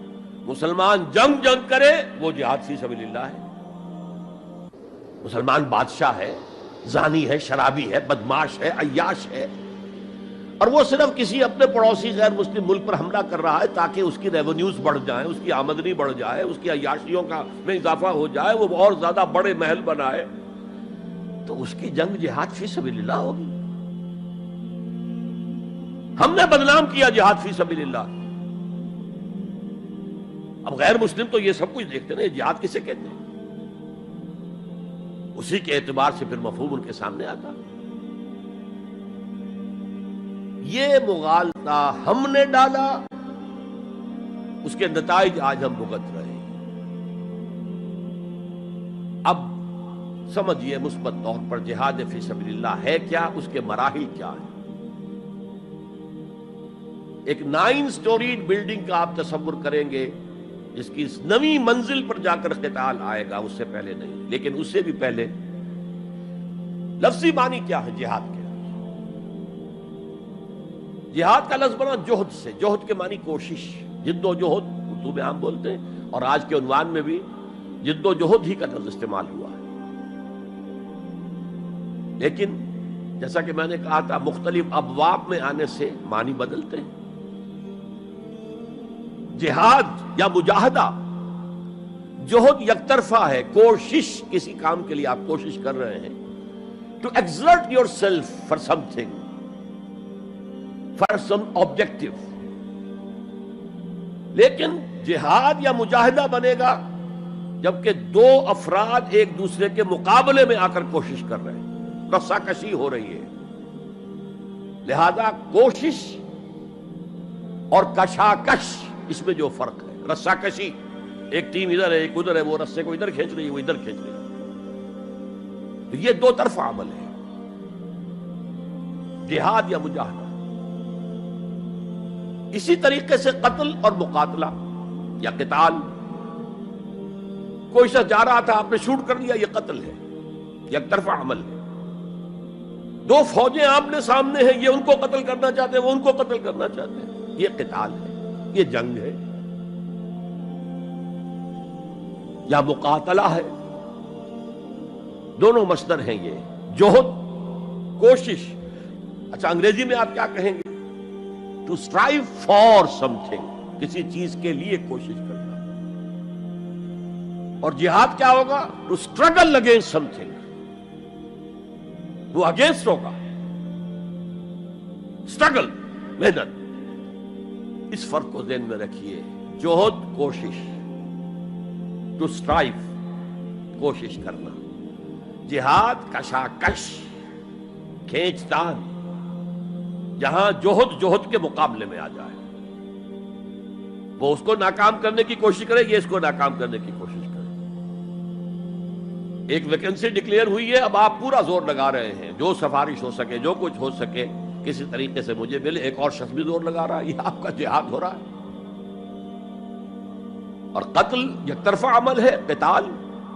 مسلمان جنگ کرے وہ جہاد فی سبیل اللہ ہے۔ مسلمان بادشاہ ہے، زانی ہے، شرابی ہے، بدماش ہے، عیاش ہے، اور وہ صرف کسی اپنے پڑوسی غیر مسلم ملک پر حملہ کر رہا ہے تاکہ اس کی ریونیوز بڑھ جائیں، اس کی آمدنی بڑھ جائے، اس کی عیاشیوں کا میں اضافہ ہو جائے، وہ اور زیادہ بڑے محل بنائے، تو اس کی جنگ جہاد فی سبیل اللہ ہوگی۔ ہم نے بدنام کیا جہاد فی سبیل اللہ۔ اب غیر مسلم تو یہ سب کچھ دیکھتے ہیں، جہاد کسے کہتے ہیں، اسی کے اعتبار سے پھر مفہوم ان کے سامنے آتا۔ یہ مغالطہ ہم نے ڈالا، اس کے نتائج آج ہم بھگت رہے ہیں۔ اب سمجھیے مثبت طور پر جہاد فی سبیل اللہ ہے کیا، اس کے مراحل کیا ہیں۔ ایک 9 سٹوریڈ بلڈنگ کا آپ تصور کریں گے جس کی اس نویں منزل پر جا کر قتال آئے گا، اس سے پہلے نہیں. لیکن اس سے بھی پہلے لفظی معنی کیا ہے جہاد کے؟ جہاد کا لفظ بنا جوہد سے. جوہد کے معنی کوشش، جد و جہد اردو میں عام بولتے ہیں، اور آج کے عنوان میں بھی جد و جہد ہی کا لفظ استعمال ہوا ہے. لیکن جیسا کہ میں نے کہا تھا، مختلف ابواب میں آنے سے معنی بدلتے ہیں. جہاد یا مجاہدہ، جوہد یک طرفہ ہے، کوشش، کسی کام کے لیے آپ کوشش کر رہے ہیں. To exert yourself for something, for some objective. لیکن جہاد یا مجاہدہ بنے گا جبکہ دو افراد ایک دوسرے کے مقابلے میں آ کر کوشش کر رہے ہیں، رسا کشی ہو رہی ہے. لہذا کوشش اور کشاکش، اس میں جو فرق ہے، رسا کشی، ایک ٹیم ادھر ہے ایک ادھر ہے، وہ رسے کو ادھر کھینچ رہی ہے وہ ادھر کھینچ رہی ہے، یہ دو طرفہ عمل ہے جہاد یا مجاہدہ. اسی طریقے سے قتل اور مقاتلہ یا قتال، کوئی شخص جا رہا تھا، آپ نے شوٹ کر لیا، یہ قتل ہے، یک طرفہ عمل ہے. دو فوجیں آمنے سامنے ہیں، یہ ان کو قتل کرنا چاہتے ہیں، وہ ان کو قتل کرنا چاہتے ہیں، یہ قتال ہے، یہ جنگ ہے. یا مقاتلہ ہے، دونوں مصدر ہیں یہ، جوہد، کوشش. اچھا انگریزی میں آپ کیا کہیں گے؟ To strive for something, کسی چیز کے لیے کوشش کرنا. اور جہاد کیا ہوگا؟ To struggle against something, وہ اگینسٹ ہوگا، اسٹرگل، محنت. اس فرق کو ذہن میں رکھیے. جوہد کوشش، ٹو اسٹرائیو کوشش کرنا. جہاد کشاکش، کھینچ تان، جہاں جوہد کے مقابلے میں آ جائے. وہ اس کو ناکام کرنے کی کوشش کرے، یہ اس کو ناکام کرنے کی کوشش کرے. ایک ویکنسی ڈکلیئر ہوئی ہے، اب آپ پورا زور لگا رہے ہیں، جو سفارش ہو سکے، جو کچھ ہو سکے کسی طریقے سے مجھے ملے. ایک اور شخص بھی زور لگا رہا ہے، یہ آپ کا جہاد ہو رہا ہے. اور قتل یک طرفہ عمل ہے، قتال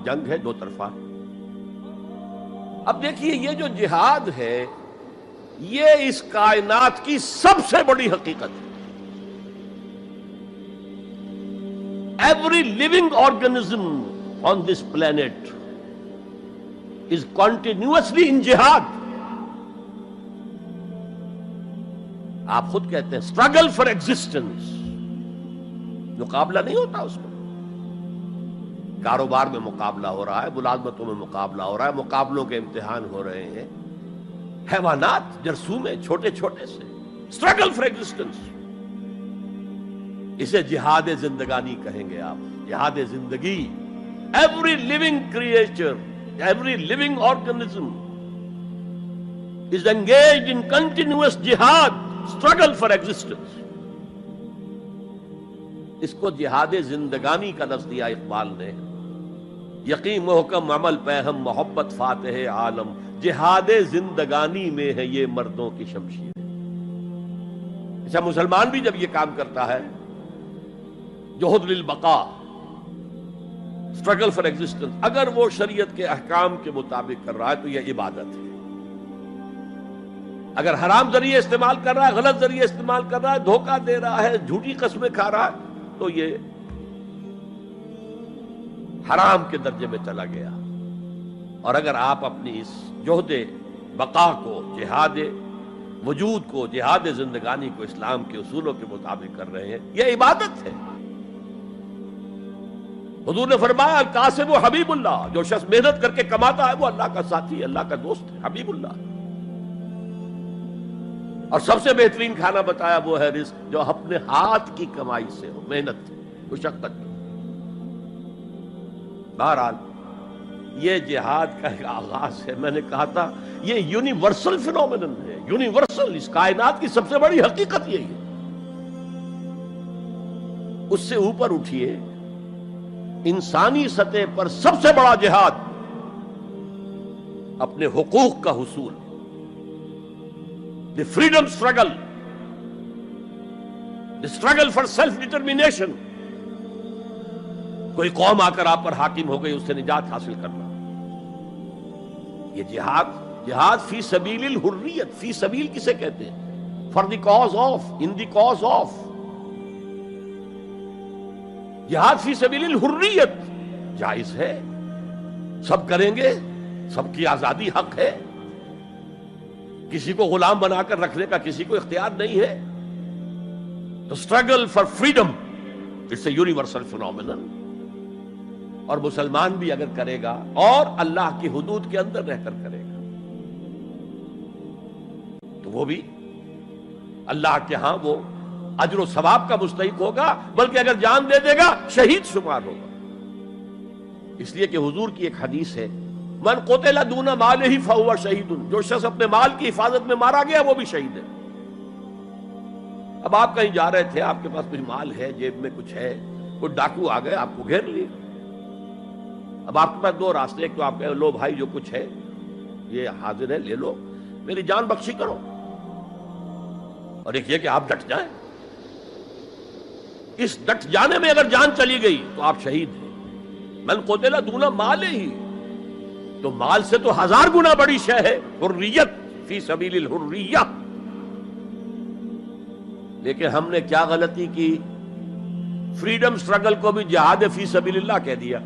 جنگ ہے، دو طرفہ. اب دیکھیے یہ جو جہاد ہے یہ اس کائنات کی سب سے بڑی حقیقت ہے. Every living organism on this planet is continuously in جہاد. آپ خود کہتے ہیں اسٹرگل فار ایگزسٹنس، مقابلہ نہیں ہوتا اس میں. کاروبار میں مقابلہ ہو رہا ہے، ملازمتوں میں مقابلہ ہو رہا ہے، مقابلوں کے امتحان ہو رہے ہیں. حیوانات جرثومے چھوٹے چھوٹے سے، اسٹرگل فار ایگزسٹنس. اسے جہاد زندگانی کہیں گے آپ، جہاد زندگی. Every living creature, every living organism is engaged in continuous جہاد، اسٹرگل فار ایگزسٹنس. اس کو جہاد زندگانی کا لفظ دیا اقبال نے. یقین محکم عمل پہم محبت فاتح عالم، جہاد زندگانی میں ہے یہ مردوں کی شمشیر. اچھا مسلمان بھی جب یہ کام کرتا ہے، جہد للبقاء، اسٹرگل فار ایگزسٹنس، اگر وہ شریعت کے احکام کے مطابق کر رہا ہے تو یہ عبادت ہے. اگر حرام ذریعے استعمال کر رہا ہے، غلط ذریعے استعمال کر رہا ہے، دھوکہ دے رہا ہے، جھوٹی قسمیں کھا رہا ہے، تو یہ حرام کے درجے میں چلا گیا. اور اگر آپ اپنی اس جہد بقا کو، جہاد وجود کو، جہاد زندگانی کو اسلام کے اصولوں کے مطابق کر رہے ہیں، یہ عبادت ہے. حضور نے فرمایا القاسم حبیب اللہ، جو شخص محنت کر کے کماتا ہے وہ اللہ کا ساتھی ہے، اللہ کا دوست ہے، حبیب اللہ. اور سب سے بہترین کھانا بتایا وہ ہے رزق جو اپنے ہاتھ کی کمائی سے ہو، محنت، مشقت. بہرحال یہ جہاد کا ایک آغاز ہے. میں نے کہا تھا یہ یونیورسل فینومینن ہے، یونیورسل، اس کائنات کی سب سے بڑی حقیقت یہی ہے. اس سے اوپر اٹھیے، انسانی سطح پر سب سے بڑا جہاد اپنے حقوق کا حصول، the freedom struggle. Struggle for self determination. کوئی قوم آ کر آپ پر حاکم ہو گئی، اس سے نجات حاصل کرنا. یہ جہاد فی سبیل الحریت. فی سبیل کسے کہتے ہیں؟ For the cause of, in the cause of. جہاد فی سبیل الحریت جائز ہے، سب کریں گے، سب کی آزادی حق ہے، کسی کو غلام بنا کر رکھنے کا کسی کو اختیار نہیں ہے. تو struggle for freedom it's a universal phenomenon. اور مسلمان بھی اگر کرے گا اور اللہ کی حدود کے اندر رہ کر کرے گا تو وہ بھی اللہ کے ہاں وہ اجر و ثواب کا مستحق ہوگا، بلکہ اگر جان دے دے گا شہید شمار ہوگا. اس لیے کہ حضور کی ایک حدیث ہے، من قتل دون مالہ فہو شہید. جو شخص اپنے مال کی حفاظت میں مارا گیا وہ بھی شہید ہے. اب آپ کہیں جا رہے تھے، آپ کے پاس کچھ مال ہے، جیب میں کچھ ہے، کوئی ڈاکو آ گئے، آپ کو گھیر لیے. اب آپ کے پاس دو راستے، ایک تو آپ کہیں لو بھائی جو کچھ ہے یہ حاضر ہے، لے لو، میری جان بخشی کرو، اور ایک یہ کہ آپ ڈٹ جائیں. اس ڈٹ جانے میں اگر جان چلی گئی تو آپ شہید ہیں. من قتل دون مالہ ہی، تو مال سے تو 1000 گنا بڑی شے ہے حریت، فی سبیل الحریہ. لیکن ہم نے کیا غلطی کی؟ فریڈم سٹرگل کو بھی جہاد فی سبیل اللہ کہہ دیا.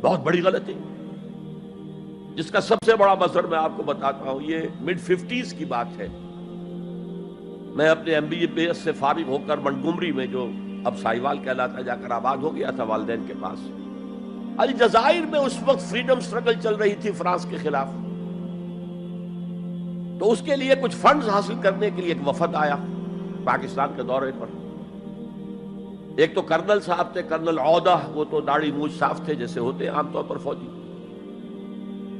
بہت بڑی غلطی، جس کا سب سے بڑا مثر میں آپ کو بتاتا ہوں. یہ mid 50s کی بات ہے. میں اپنے MBA سے فارغ ہو کر منٹگمری میں، جو اب سائیوال کہلاتا ہے، جا کر آباد ہو گیا تھا والدین کے پاس. الجزائر میں اس وقت فریڈم سٹرگل چل رہی تھی فرانس کے خلاف. تو اس کے لیے کچھ فنڈز حاصل کرنے کے لیے ایک وفد آیا پاکستان کے دورے پر. ایک تو کرنل صاحب تھے، کرنل عودہ، وہ تو داڑھی مونچھ صاف تھے جیسے ہوتے ہیں عام طور پر فوجی.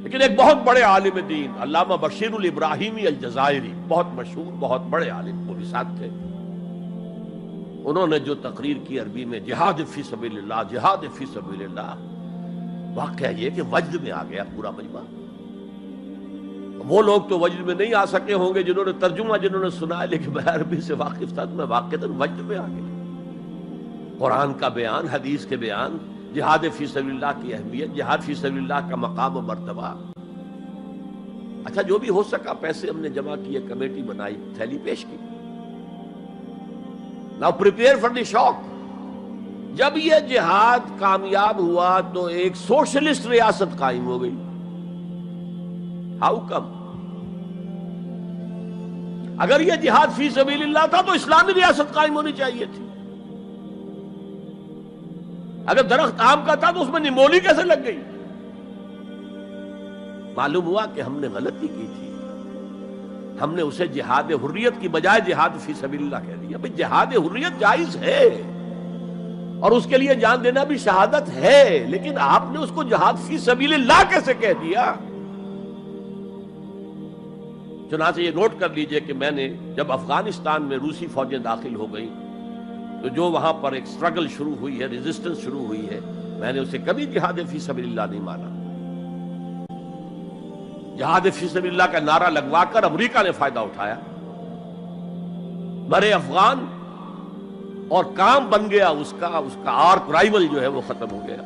لیکن ایک بہت بڑے عالم دین علامہ بشیر الابراہیمی الجزائری، بہت مشہور، بہت بڑے عالم، وہ بھی ساتھ تھے. انہوں نے جو تقریر کی عربی میں، جہاد فی سبیل اللہ، جہاد فی سبیل اللہ. واقعہ یہ کہ وجد میں آ گیا پورا مجمع. وہ لوگ تو وجد میں نہیں آ سکے ہوں گے جنہوں نے ترجمہ، جنہوں نے سنا ہے، لیکن میں عربی سے واقف تھا تو میں واقعتاً وجد میں آ گیا. قرآن کا بیان، حدیث کے بیان، جہاد فی سبیل اللہ کی اہمیت، جہاد فی سبیل اللہ کا مقام و مرتبہ. اچھا، جو بھی ہو سکا پیسے ہم نے جمع کیے، کمیٹی بنائی، تھیلی پیش کی. Now prepare for the shock. جب یہ جہاد کامیاب ہوا تو ایک سوشلسٹ ریاست قائم ہو گئی. How come? اگر یہ جہاد فی سبیل اللہ تھا تو اسلامی ریاست قائم ہونی چاہیے تھی. اگر درخت آم کا تھا تو اس میں نمولی کیسے لگ گئی؟ معلوم ہوا کہ ہم نے غلطی کی تھی. ہم نے اسے جہاد حریت کی بجائے جہاد فی سبیل اللہ کہہ دیا. بھئی جہاد حریت جائز ہے اور اس کے لیے جان دینا بھی شہادت ہے، لیکن آپ نے اس کو جہاد فی سبیل اللہ کیسے کہہ دیا؟ چنانچہ یہ نوٹ کر لیجئے کہ میں نے جب افغانستان میں روسی فوجیں داخل ہو گئی تو جو وہاں پر ایک سٹرگل شروع ہوئی ہے، ریزسٹنس شروع ہوئی ہے، میں نے اسے کبھی جہاد فی سبیل اللہ نہیں مانا. جہاد فی سبیل اللہ کا نعرہ لگوا کر امریکہ نے فائدہ اٹھایا، مرے افغان، اور کام بن گیا اس کا آرک رائیول جو ہے وہ ختم ہو گیا.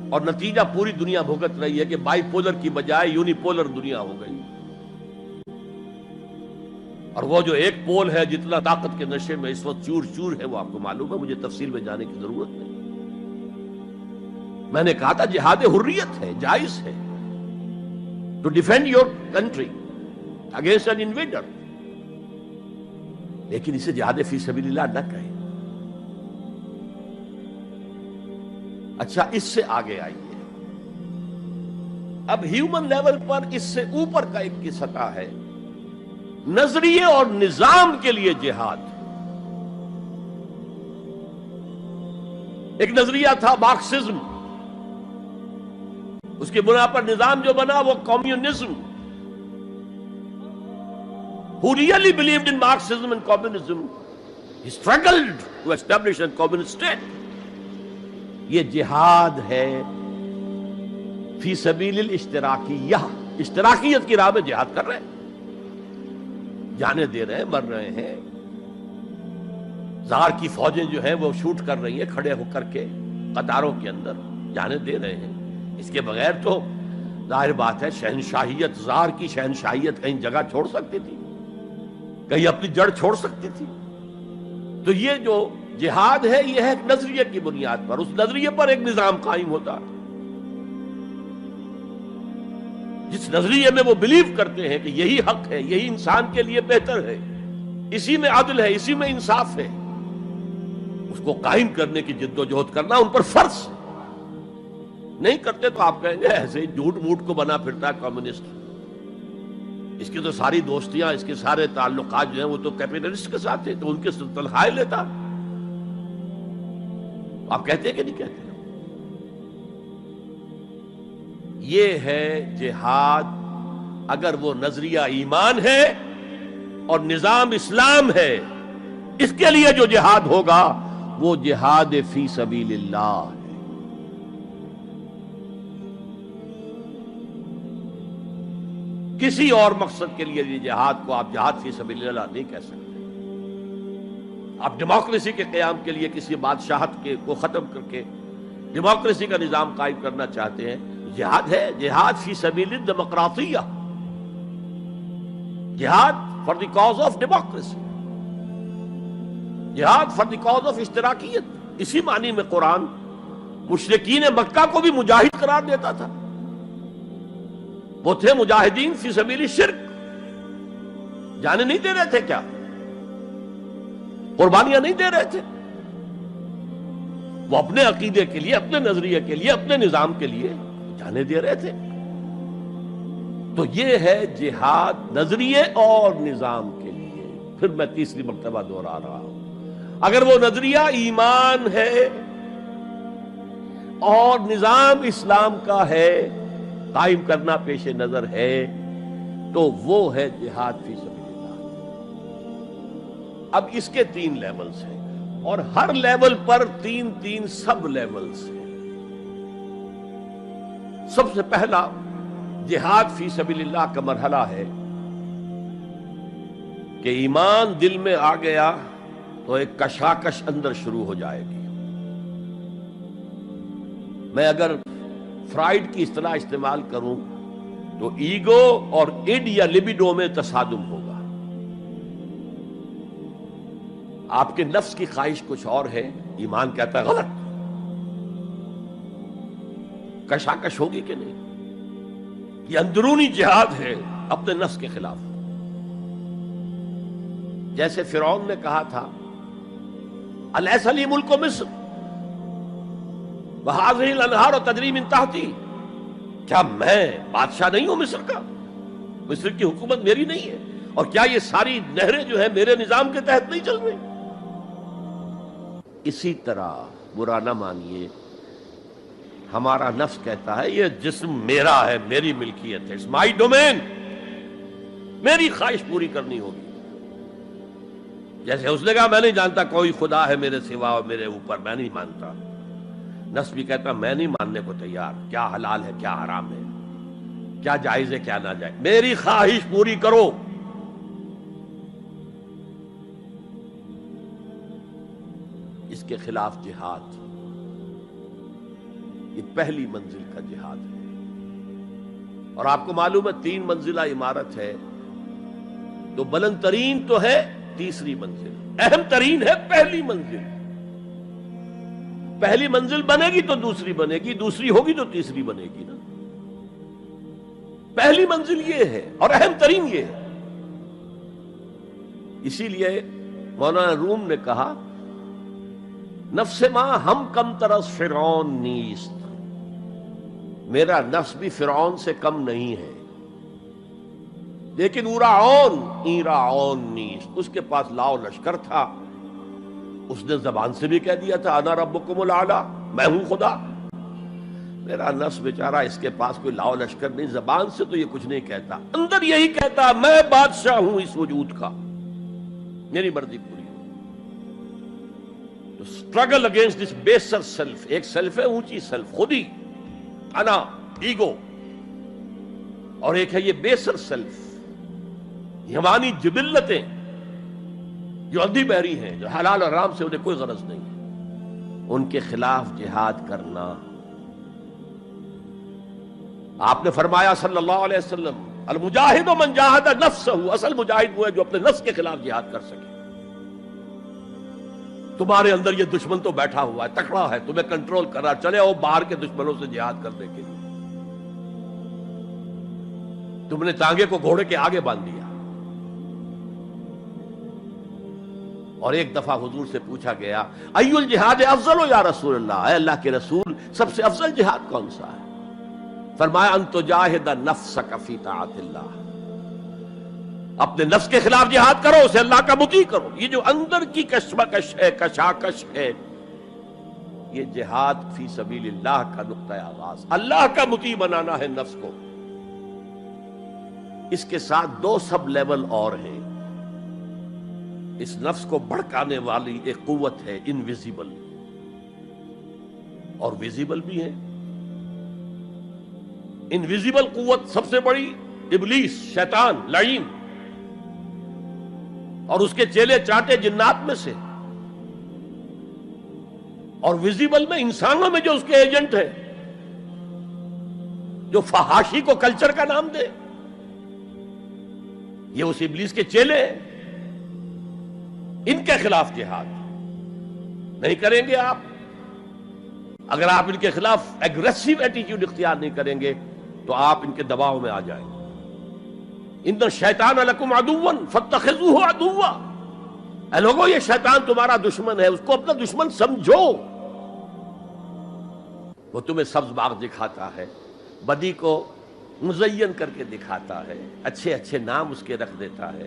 اور نتیجہ پوری دنیا بھگت رہی ہے کہ بائی پولر کی بجائے یونی پولر دنیا ہو گئی. اور وہ جو ایک پول ہے جتنا طاقت کے نشے میں اس وقت چور چور ہے، وہ آپ کو معلوم ہے، مجھے تفصیل میں جانے کی ضرورت نہیں. میں نے کہا تھا جہاد حریت ہے، جائز ہے، to defend your country against an invader, لیکن اسے جہاد فی سبیل اللہ نہ کہیں. اچھا، اس سے آگے آئیے. اب ہیومن لیول پر اس سے اوپر کا ایک کی سطح ہے، نظریے اور نظام کے لیے جہاد. ایک نظریہ تھا مارکسزم، اس کی بنا پر نظام جو بنا وہ communism. Who really believed in Marxism and communism, he struggled to establish a communist state. یہ جہاد ہے فی سبیل الاشتراکیہ، اشتراکیت کی راہ میں جہاد کر رہے ہیں. جانیں دے رہے ہیں، مر رہے ہیں، زار کی فوجیں جو ہیں وہ شوٹ کر رہی ہیں کھڑے ہو کر کے قطاروں کے اندر، جانیں دے رہے ہیں۔ اس کے بغیر تو ظاہر بات ہے شہنشاہیت، زار کی شہنشاہیت کہیں جگہ چھوڑ سکتی تھی، کہیں اپنی جڑ چھوڑ سکتی تھی؟ تو یہ جو جہاد ہے یہ ہے ایک نظریے کی بنیاد پر، اس نظریے پر ایک نظام قائم ہوتا ہے، جس نظریے میں وہ بلیو کرتے ہیں کہ یہی حق ہے، یہی انسان کے لیے بہتر ہے، اسی میں عدل ہے، اسی میں انصاف ہے، اس کو قائم کرنے کی جد و جہد کرنا ان پر فرض ہے۔ نہیں کرتے تو آپ کہیں گے ایسے ہی جھوٹ موٹ کو بنا پھرتا ہے کمیونسٹ، اس کی تو ساری دوستیاں، اس کے سارے تعلقات جو ہیں وہ تو کیپٹلسٹ کے ساتھ تھے، تو ان کے تنخواہیں لیتا۔ آپ کہتے ہیں کہ نہیں کہتے؟ یہ ہے جہاد، اگر وہ نظریہ ایمان ہے اور نظام اسلام ہے، اس کے لیے جو جہاد ہوگا وہ جہاد فی سبیل اللہ ہے۔ کسی اور مقصد کے لیے یہ جہاد کو آپ جہاد فی سبیل اللہ نہیں کہہ سکتے۔ آپ ڈیموکریسی کے قیام کے لیے کسی بادشاہت کو ختم کر کے ڈیموکریسی کا نظام قائم کرنا چاہتے ہیں، جہاد ہے، جہاد فی سبیل الدیمقراطیہ، جہاد for the cause of democracy, جہاد فار دی کاز آف اشتراکیت۔ اسی معنی میں قرآن مشرکین مکہ کو بھی مجاہد قرار دیتا تھا، وہ تھے مجاہدین فی سبیل الشرک، جانے نہیں دے رہے تھے، کیا قربانیاں نہیں دے رہے تھے؟ وہ اپنے عقیدے کے لیے، اپنے نظریے کے لیے، اپنے نظام کے لیے جانے دے رہے تھے۔ تو یہ ہے جہاد نظریے اور نظام کے لیے۔ پھر میں تیسری مرتبہ دوہرا رہا ہوں، اگر وہ نظریہ ایمان ہے اور نظام اسلام کا ہے، قائم کرنا پیش نظر ہے، تو وہ ہے جہاد فی سبیل اللہ۔ اب اس کے 3 لیولز ہیں، اور ہر لیول پر 3 سب لیولز ہیں۔ سب سے پہلا جہاد فی سبیل اللہ کا مرحلہ ہے کہ ایمان دل میں آ گیا تو ایک کشاکش اندر شروع ہو جائے گی۔ میں اگر فرائیڈ کی اصطلاح استعمال کروں تو ایگو اور اڈ یا لبیڈو میں تصادم ہوگا۔ آپ کے نفس کی خواہش کچھ اور ہے، ایمان کہتا ہے غلط، کشاکش ہوگی کہ نہیں؟ یہ اندرونی جہاد ہے اپنے نفس کے خلاف۔ جیسے فرعون نے کہا تھا الیس لی ملک مصر وہذہ الانہار تجری من تحتی، کیا میں بادشاہ نہیں ہوں مصر کا؟ مصر کی حکومت میری نہیں ہے؟ اور کیا یہ ساری نہریں جو ہیں میرے نظام کے تحت نہیں چل رہی؟ اسی طرح برا نہ مانیے، ہمارا نفس کہتا ہے یہ جسم میرا ہے، میری ملکیت ہے، اٹس مائی ڈومین، میری خواہش پوری کرنی ہوگی۔ جیسے اس نے کہا میں نہیں جانتا کوئی خدا ہے میرے سوا اور میرے اوپر، میں نہیں مانتا، نفس بھی کہتا میں نہیں ماننے کو تیار، کیا حلال ہے کیا حرام ہے، کیا جائز ہے کیا ناجائز، میری خواہش پوری کرو۔ اس کے خلاف جہاد، یہ پہلی منزل کا جہاد ہے۔ اور آپ کو معلوم ہے 3 منزلہ عمارت ہے، تو بلند ترین تو ہے تیسری منزل، اہم ترین ہے پہلی منزل۔ پہلی منزل بنے گی تو دوسری بنے گی، دوسری ہوگی تو تیسری بنے گی نا۔ پہلی منزل یہ ہے اور اہم ترین یہ ہے۔ اسی لیے مولانا روم نے کہا نفس ماں ہم کم ترس فرعون نیست، میرا نفس بھی فرعون سے کم نہیں ہے، لیکن ایراعون نیست، اس کے پاس لاؤ لشکر تھا، اس نے زبان سے بھی کہہ دیا تھا انا ربکم الاعلی، میں ہوں خدا۔ میرا نفس بیچارہ اس کے پاس کوئی لاؤ لشکر نہیں، زبان سے تو یہ کچھ نہیں کہتا، اندر یہی کہتا میں بادشاہ ہوں اس وجود کا، میری مرضی پوری۔ تو اسٹرگل اگینسٹ دس بیسر سیلف، ایک سیلف ہے اونچی سیلف، خودی، انا، ایگو، اور ایک ہے یہ بیسر سیلف، یمانی جبلتیں جو اندھی بہری ہیں، جو حلال اور حرام سے انہیں کوئی غرض نہیں ہے، ان کے خلاف جہاد کرنا۔ آپ نے فرمایا صلی اللہ علیہ وسلم، المجاہد من جاہد نفسہ، اصل مجاہد وہ ہے جو اپنے نفس کے خلاف جہاد کر سکے۔ تمہارے اندر یہ دشمن تو بیٹھا ہوا ہے، تکڑا ہے، تمہیں کنٹرول کر رہا، چلے آؤ باہر کے دشمنوں سے جہاد کرنے کے لیے۔ تم نے ٹانگے کو گھوڑے کے آگے باندھ دیا۔ اور ایک دفعہ حضور سے پوچھا گیا، ای الجہاد افضل یا رسول اللہ، اے اللہ کے رسول سب سے افضل جہاد کون سا ہے؟ فرمایا ان تجاہد نفسک فی طاعت اللہ، اپنے نفس کے خلاف جہاد کرو، اسے اللہ کا مطیع کرو۔ یہ جو اندر کی کشمکش ہے، کشاکش ہے، یہ جہاد فی سبیل اللہ کا نقطہ آغاز، اللہ کا مطیع بنانا ہے نفس کو۔ اس کے ساتھ دو سب لیول اور ہیں۔ اس نفس کو بھڑکانے والی ایک قوت ہے انویزیبل، اور ویزیبل بھی ہے۔ انویزیبل قوت سب سے بڑی ابلیس، شیطان لعین، اور اس کے چیلے چاٹے جنات میں سے، اور ویزیبل میں انسانوں میں جو اس کے ایجنٹ ہیں، جو فحاشی کو کلچر کا نام دے، یہ اس ابلیس کے چیلے ہیں۔ ان کے خلاف جہاد نہیں کریں گے آپ، اگر آپ ان کے خلاف ایگریسو ایٹیٹیوڈ اختیار نہیں کریں گے تو آپ ان کے دباؤ میں آ جائیں گے۔ ان الشیطان لکم عدوا فاتخذوہ عدوا، اے لوگوں یہ شیطان تمہارا دشمن ہے، اس کو اپنا دشمن سمجھو۔ وہ تمہیں سبز باغ دکھاتا ہے، بدی کو مزین کر کے دکھاتا ہے، اچھے اچھے نام اس کے رکھ دیتا ہے،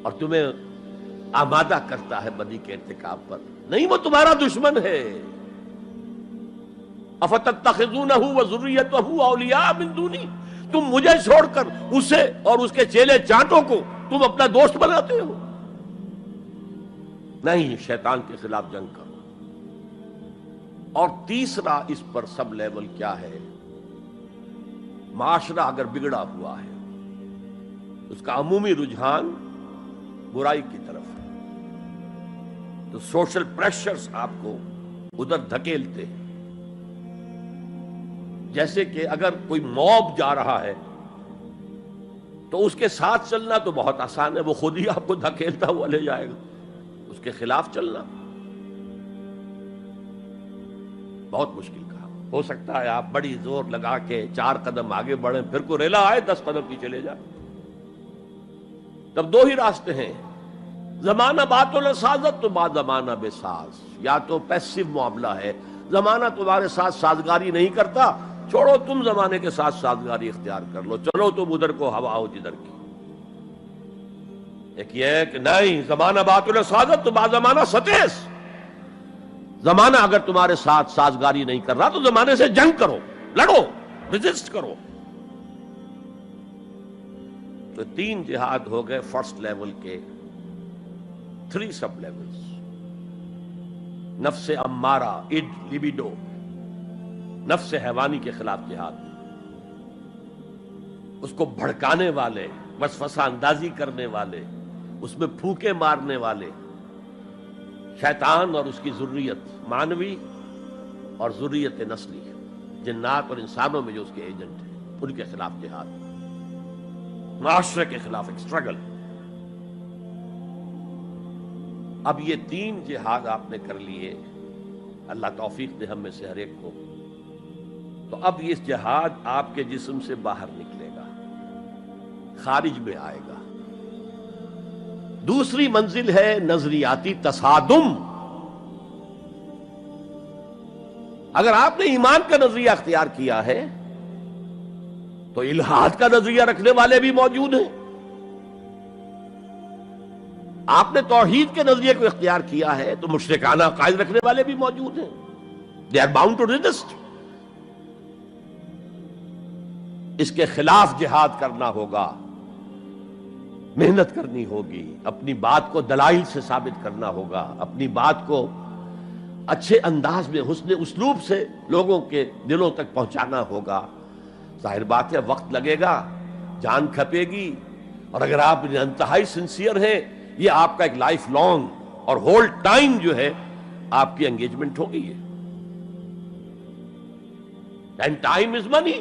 اور تمہیں آمادہ کرتا ہے بدی کے ارتکاب پر۔ نہیں، وہ تمہارا دشمن ہے۔ افتتخذونہ وذریتہ اولیاء من دونی، تم مجھے چھوڑ کر اسے اور اس کے چیلے چانٹوں کو تم اپنا دوست بناتے ہو۔ نہیں، شیطان کے خلاف جنگ کرو۔ اور تیسرا اس پر سب لیول کیا ہے؟ معاشرہ اگر بگڑا ہوا ہے، اس کا عمومی رجحان برائی کی طرف ہے، تو سوشل پریشرز آپ کو ادھر دھکیلتے ہیں۔ جیسے کہ اگر کوئی موب جا رہا ہے تو اس کے ساتھ چلنا تو بہت آسان ہے، وہ خود ہی آپ کو دھکیلتا ہوا لے جائے گا۔ اس کے خلاف چلنا بہت مشکل کہا۔ ہو سکتا ہے آپ بڑی زور لگا کے 4 قدم آگے بڑھیں، پھر کوئی ریلا آئے 10 قدم پیچھے لے جائے۔ تب دو ہی راستے ہیں، زمانہ بات و سازت تو بعد زمانہ بے ساز۔ یا تو پیسو معاملہ ہے، زمانہ تمہارے ساتھ سازگاری نہیں کرتا، چھوڑو تم زمانے کے ساتھ سازگاری اختیار کر لو، چلو تم ادھر کو ہوا ہو جدھر کی۔ ایک یہ ہے کہ نہیں، زمانہ بات و سازت تو بعد زمانہ ستیس۔ زمانہ اگر تمہارے ساتھ سازگاری نہیں کر رہا تو زمانے سے جنگ کرو، لڑو، ریزسٹ کرو۔ تو 3 جہاد ہو گئے فرسٹ لیول کے، 3 سب لیولز۔ نفس امارہ، اڈ، لیبیڈو، نفس حیوانی کے خلاف جہاد، اس کو بھڑکانے والے، وسوسہ اندازی کرنے والے، اس میں پھونکے مارنے والے، شیطان اور اس کی ذریت مانوی اور ذریت نسلی، جنات اور انسانوں میں جو اس کے ایجنٹ ہیں، ان کے خلاف جہاد، معاشرے کے خلاف ایک سٹرگل۔ اب یہ 3 جہاد آپ نے کر لیے، اللہ توفیق دے ہم میں سے ہر ایک کو۔ تو اب یہ جہاد آپ کے جسم سے باہر نکلے گا، خارج میں آئے گا۔ دوسری منزل ہے نظریاتی تصادم۔ اگر آپ نے ایمان کا نظریہ اختیار کیا ہے تو الحاد کا نظریہ رکھنے والے بھی موجود ہیں۔ آپ نے توحید کے نظریے کو اختیار کیا ہے تو مشرکانہ عقائد رکھنے والے بھی موجود ہیں۔ They are bound to resist۔ اس کے خلاف جہاد کرنا ہوگا، محنت کرنی ہوگی، اپنی بات کو دلائل سے ثابت کرنا ہوگا، اپنی بات کو اچھے انداز میں، حسن اسلوب سے لوگوں کے دلوں تک پہنچانا ہوگا۔ ظاہر بات ہے وقت لگے گا، جان کھپے گی، اور اگر آپ انتہائی سنسیئر ہیں، یہ آپ کا ایک لائف لانگ اور ہول ٹائم جو ہے آپ کی انگیجمنٹ ہوگی ہے. اینڈ ٹائم از منی.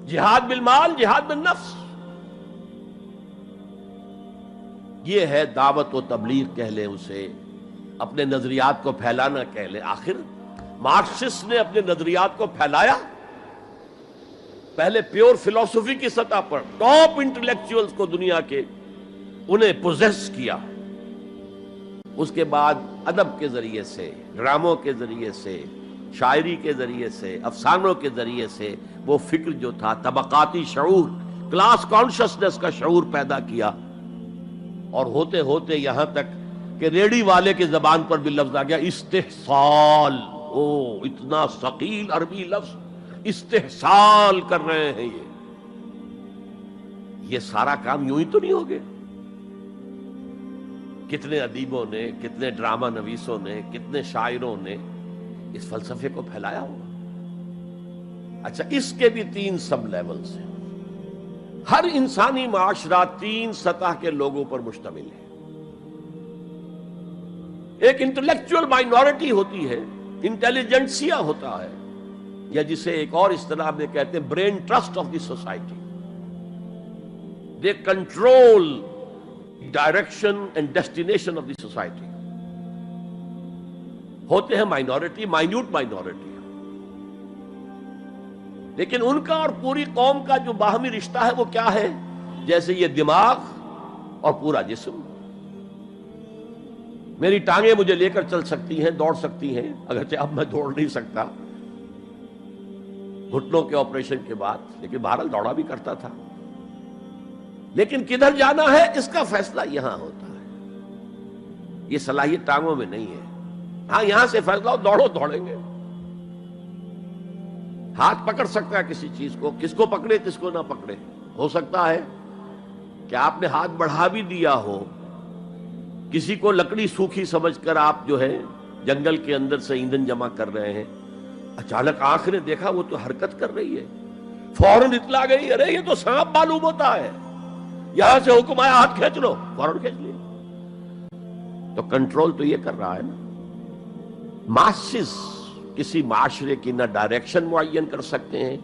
جہاد بالمال، جہاد بالنفس، یہ ہے دعوت و تبلیغ کہہ لیں اسے، اپنے نظریات کو پھیلانا کہہ لیں. آخر مارکسسٹ نے اپنے نظریات کو پھیلایا پہلے پیور فلسفی کی سطح پر، ٹاپ انٹلیکچوئلز کو دنیا کے انہیں پوزیس کیا. اس کے بعد ادب کے ذریعے سے، ڈراموں کے ذریعے سے، شاعری کے ذریعے سے، افسانوں کے ذریعے سے وہ فکر جو تھا، طبقاتی شعور، کلاس کانشسنس کا شعور پیدا کیا. اور ہوتے ہوتے یہاں تک کہ ریڑی والے کے زبان پر بھی لفظ آ گیا استحصال. اتنا ثقیل عربی لفظ، استحصال کر رہے ہیں. یہ سارا کام یوں ہی تو نہیں ہو گیا. کتنے ادیبوں نے، کتنے ڈرامہ نویسوں نے، کتنے شاعروں نے اس فلسفے کو پھیلایا ہوگا. اچھا، اس کے بھی 3 سب لیولز ہیں. ہر انسانی معاشرہ 3 سطح کے لوگوں پر مشتمل ہے. ایک انٹلیکچوئل مائنورٹی ہوتی ہے، انٹیلیجنسیا ہوتا ہے، یا جسے ایک اور اصطلاح میں کہتے ہیں brain trust of the society. They control direction and destination of the society. ہوتے ہیں مائنورٹی، مائنیوٹ مائنورٹی، لیکن ان کا اور پوری قوم کا جو باہمی رشتہ ہے وہ کیا ہے؟ جیسے یہ دماغ اور پورا جسم. میری ٹانگیں مجھے لے کر چل سکتی ہیں، دوڑ سکتی ہیں، اگرچہ اب میں دوڑ نہیں سکتا گھٹنوں کے آپریشن کے بعد، لیکن بہرحال دوڑا بھی کرتا تھا. لیکن کدھر جانا ہے اس کا فیصلہ یہاں ہوتا ہے. یہ صلاحیت ٹانگوں میں نہیں ہے. ہاں، یہاں سے فیصلہ ہو دوڑو، دوڑیں گے. ہاتھ پکڑ سکتا ہے کسی چیز کو، کس کو پکڑے کس کو نہ پکڑے. ہو سکتا ہے کہ آپ نے ہاتھ بڑھا بھی دیا ہو، کسی کو لکڑی سوکھی سمجھ کر آپ جو ہے جنگل کے اندر سے ایندھن جمع کر رہے ہیں، اچانک آنکھ نے دیکھا وہ تو حرکت کر رہی ہے، فوراً اطلاع گئی، ارے یہ تو سانپ معلوم ہوتا ہے، یہاں سے حکم آیا ہاتھ کھینچ لو، فوراً کھینچ لیا. تو کنٹرول تو یہ کر رہا ہے نا. ماسز کسی معاشرے کی نہ ڈائریکشن معین کر سکتے ہیں،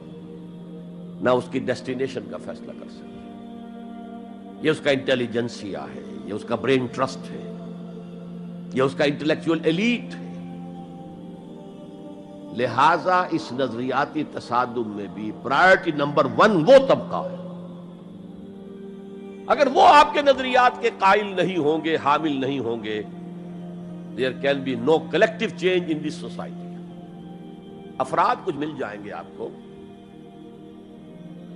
نہ اس کی ڈیسٹینیشن کا فیصلہ کر سکتے ہیں. یہ اس کا انٹیلیجنسیا ہے، یہ اس کا برین ٹرسٹ ہے، یہ اس کا انٹلیکچوئل ایلیٹ ہے. لہذا اس نظریاتی تصادم میں بھی پرائرٹی نمبر 1 وہ طبقہ ہے. اگر وہ آپ کے نظریات کے قائل نہیں ہوں گے، حامل نہیں ہوں گے، there can be no collective change in this society. افراد کچھ مل جائیں گے آپ کو،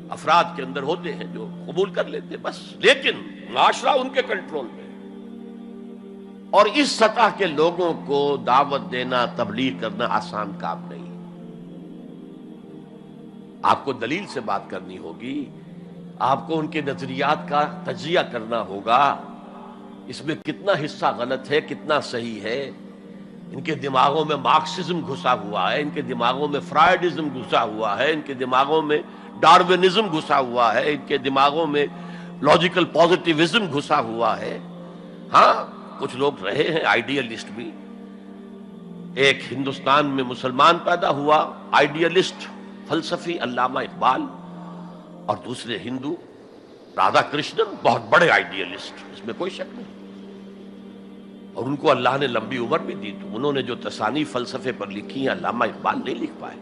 افراد کے اندر ہوتے ہیں جو قبول کر لیتے ہیں بس، لیکن معاشرہ ان کے کنٹرول میں. اور اس سطح کے لوگوں کو دعوت دینا، تبلیغ کرنا آسان کام نہیں. آپ کو دلیل سے بات کرنی ہوگی، آپ کو ان کے نظریات کا تجزیہ کرنا ہوگا، اس میں کتنا حصہ غلط ہے، کتنا صحیح ہے. ان کے دماغوں میں مارکسزم گھسا ہوا ہے، ان کے دماغوں میں فرائیڈزم گھسا ہوا ہے، ان کے دماغوں میں ڈاروینزم گھسا ہوا ہے، ان کے دماغوں میں لاجیکل پازیٹیوزم گھسا ہوا ہے. ہاں، کچھ لوگ رہے ہیں آئیڈیلسٹ بھی. ایک ہندوستان میں مسلمان پیدا ہوا آئیڈیلسٹ فلسفی علامہ اقبال، اور دوسرے ہندو رادھا کرشنن، بہت بڑے آئیڈیلسٹ، اس میں کوئی شک نہیں. اور ان کو اللہ نے لمبی عمر بھی دی، تو انہوں نے جو تصانیف فلسفے پر لکھی ہیں علامہ اقبال نہیں لکھ پائے.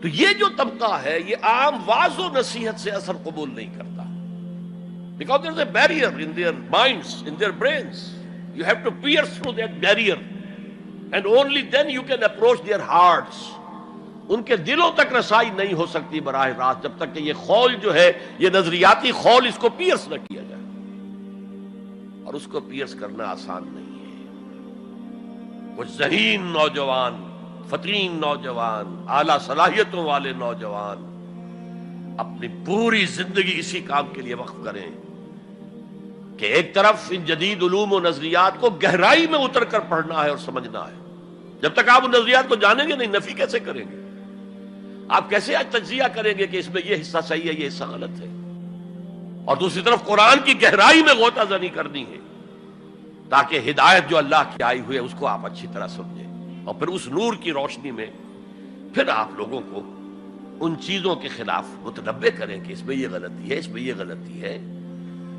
تو یہ جو طبقہ ہے یہ عام واعظ و نصیحت سے اثر قبول نہیں کرتا. Because there is a barrier in their minds, in their brains. You have to pierce through that barrier, and only then you can approach their hearts. ان کے دلوں تک رسائی نہیں ہو سکتی براہ راست جب تک کہ یہ خول جو ہے، یہ نظریاتی خول، اس کو پیئرس نہ کیا جائے. اور اس کو پیئرس کرنا آسان نہیں ہے. کچھ ذہین نوجوان، فطین نوجوان، اعلیٰ صلاحیتوں والے نوجوان اپنی پوری زندگی اسی کام کے لیے وقف کریں کہ ایک طرف ان جدید علوم و نظریات کو گہرائی میں اتر کر پڑھنا ہے اور سمجھنا ہے. جب تک آپ ان نظریات کو جانیں گے نہیں، نفی کیسے کریں گے؟ آپ کیسے آج تجزیہ کریں گے کہ اس میں یہ حصہ صحیح ہے یہ حصہ غلط ہے؟ اور دوسری طرف قرآن کی گہرائی میں غوطہ زنی کرنی ہے تاکہ ہدایت جو اللہ کی آئی ہوئی ہے اس کو آپ اچھی طرح سمجھیں، اور پھر اس نور کی روشنی میں پھر آپ لوگوں کو ان چیزوں کے خلاف متنبع کریں کہ اس میں یہ غلطی ہے، اس میں یہ غلطی ہے،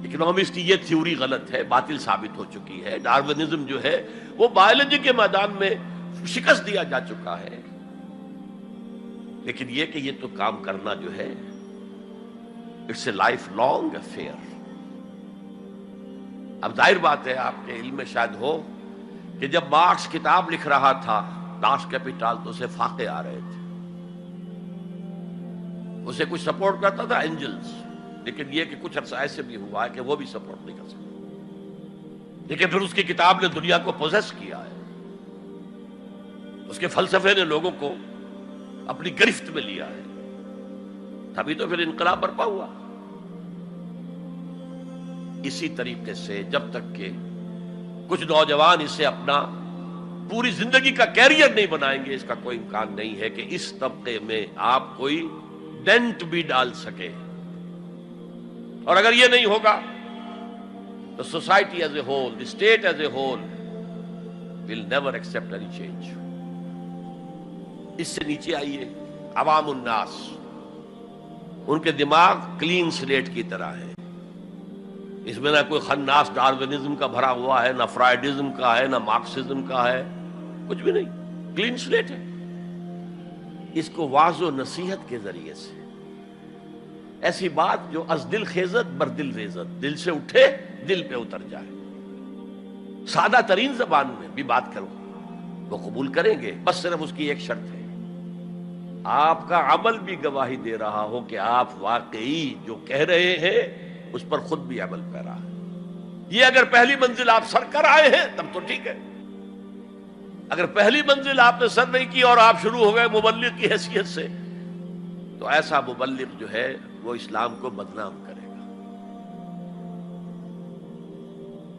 اکنامکس کی یہ تھیوری غلط ہے، باطل ثابت ہو چکی ہے، ڈارونزم جو ہے وہ بایولوجی کے میدان میں شکست دیا جا چکا ہے۔ لیکن یہ کہ یہ تو کام کرنا جو ہے it's a lifelong affair. اب ظاہر بات ہے آپ کے علم میں شاید ہو کہ جب مارکس کتاب لکھ رہا تھا داس کیپیٹال تو اسے فاقے آ رہے تھے، اسے کچھ سپورٹ کرتا تھا اینجلز، لیکن یہ کہ کچھ عرصہ ایسے بھی ہوا ہے کہ وہ بھی سپورٹ نہیں کر سکتا، لیکن پھر اس کی کتاب نے دنیا کو پوزیس کیا ہے، اس کے فلسفے نے لوگوں کو اپنی گرفت میں لیا ہے، تبھی تو پھر انقلاب برپا ہوا۔ اسی طریقے سے جب تک کہ کچھ نوجوان اسے اپنا پوری زندگی کا کیریئر نہیں بنائیں گے، اس کا کوئی امکان نہیں ہے کہ اس طبقے میں آپ کوئی ڈینٹ بھی ڈال سکے۔ اور اگر یہ نہیں ہوگا تو society as a whole, the state as a whole will never accept any change. اس سے نیچے آئیے، عوام الناس، ان کے دماغ کلین سلیٹ کی طرح ہے، اس میں نہ کوئی خناس ڈارونزم کا بھرا ہوا ہے، نہ فرائیڈزم کا ہے، نہ مارکسزم کا ہے، کچھ بھی نہیں، کلین سلیٹ ہے۔ اس کو واعظ و نصیحت کے ذریعے سے ایسی بات جو از دل خیزت بر دل ریزت، دل سے اٹھے دل پہ اتر جائے، سادہ ترین زبان میں بھی بات کرو وہ قبول کریں گے، بس صرف اس کی ایک شرط ہے، آپ کا عمل بھی گواہی دے رہا ہو کہ آپ واقعی جو کہہ رہے ہیں اس پر خود بھی عمل پیرا ہے۔ یہ اگر پہلی منزل آپ سر کر آئے ہیں تب تو ٹھیک ہے، اگر پہلی منزل آپ نے سر نہیں کی اور آپ شروع ہو گئے مبلغ کی حیثیت سے، تو ایسا مبلغ جو ہے وہ اسلام کو بدنام کرے گا۔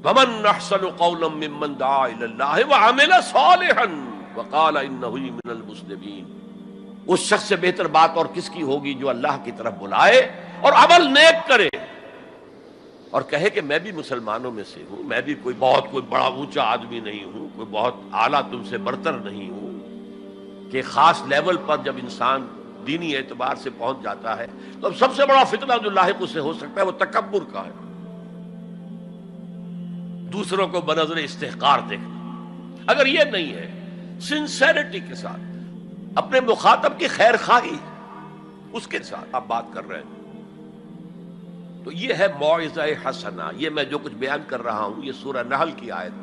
وَمَنْ أَحْسَنُ قَوْلًا مِّمَّنْ دَعَا إِلَى اللَّهِ وَعَمِلَ صَالِحًا وَقَالَ إِنَّهُ مِنَ الْمُسْلِمِينَ۔ اس شخص سے بہتر بات اور کس کی ہوگی جو اللہ کی طرف بلائے اور عمل نیک کرے اور کہے کہ میں بھی مسلمانوں میں سے ہوں، میں بھی کوئی بڑا اونچا آدمی نہیں ہوں، کوئی بہت اعلیٰ تم سے برتر نہیں ہوں، کہ خاص لیول پر جب انسان دینی اعتبار سے پہنچ جاتا ہے تو اب سب سے بڑا فتنہ جو لاحق اسے ہو سکتا ہے وہ تکبر کا ہے، دوسروں کو بنظر استحقار دیکھنا۔ اگر یہ نہیں ہے، سنسیریٹی کے ساتھ اپنے مخاطب کی خیر خواہی اس کے ساتھ آپ بات کر رہے ہیں، تو یہ ہے موعظہ حسنہ۔ یہ میں جو کچھ بیان کر رہا ہوں یہ سورہ نحل کی آیت،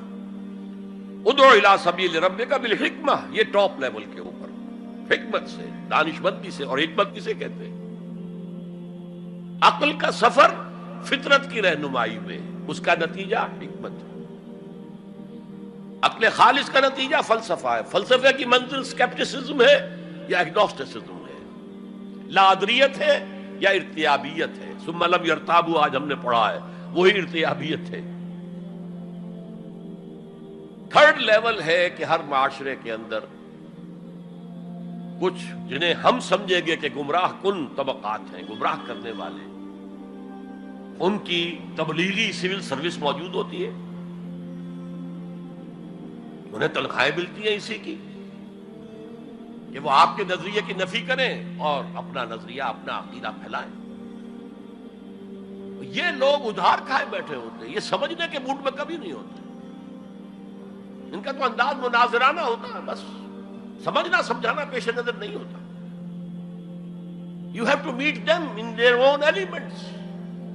ادعو الی سبیل ربک بالحکمہ، یہ ٹاپ لیول کے اوپر حکمت سے، دانشمندی سے، اور حکمت کسے کہتے ہیں؟ عقل کا سفر فطرت کی رہنمائی میں، اس کا نتیجہ حکمت ہے۔ عقل خالص کا نتیجہ فلسفہ ہے، فلسفے کی منزل سکیپٹسزم ہے یا ایگنوسٹسزم ہے، لادریت ہے یا ارتیابیت ہے، ثم لم یرتابوا آج ہم نے پڑھا ہے، وہی ارتیابیت ہے۔ تھرڈ لیول ہے کہ ہر معاشرے کے اندر کچھ جنہیں ہم سمجھیں گے کہ گمراہ کن طبقات ہیں، گمراہ کرنے والے، ان کی تبلیغی سول سروس موجود ہوتی ہے، انہیں تنخواہیں ملتی ہیں اسی کی کہ وہ آپ کے نظریے کی نفی کریں اور اپنا نظریہ، اپنا عقیدہ پھیلائیں۔ یہ لوگ ادھار کھائے بیٹھے ہوتے ہیں، یہ سمجھنے کے موڈ میں کبھی نہیں ہوتے، ان کا تو انداز مناظرانہ ہوتا ہے، بس سمجھنا سمجھانا پیش نظر نہیں ہوتا۔ You have to meet them in their own elements۔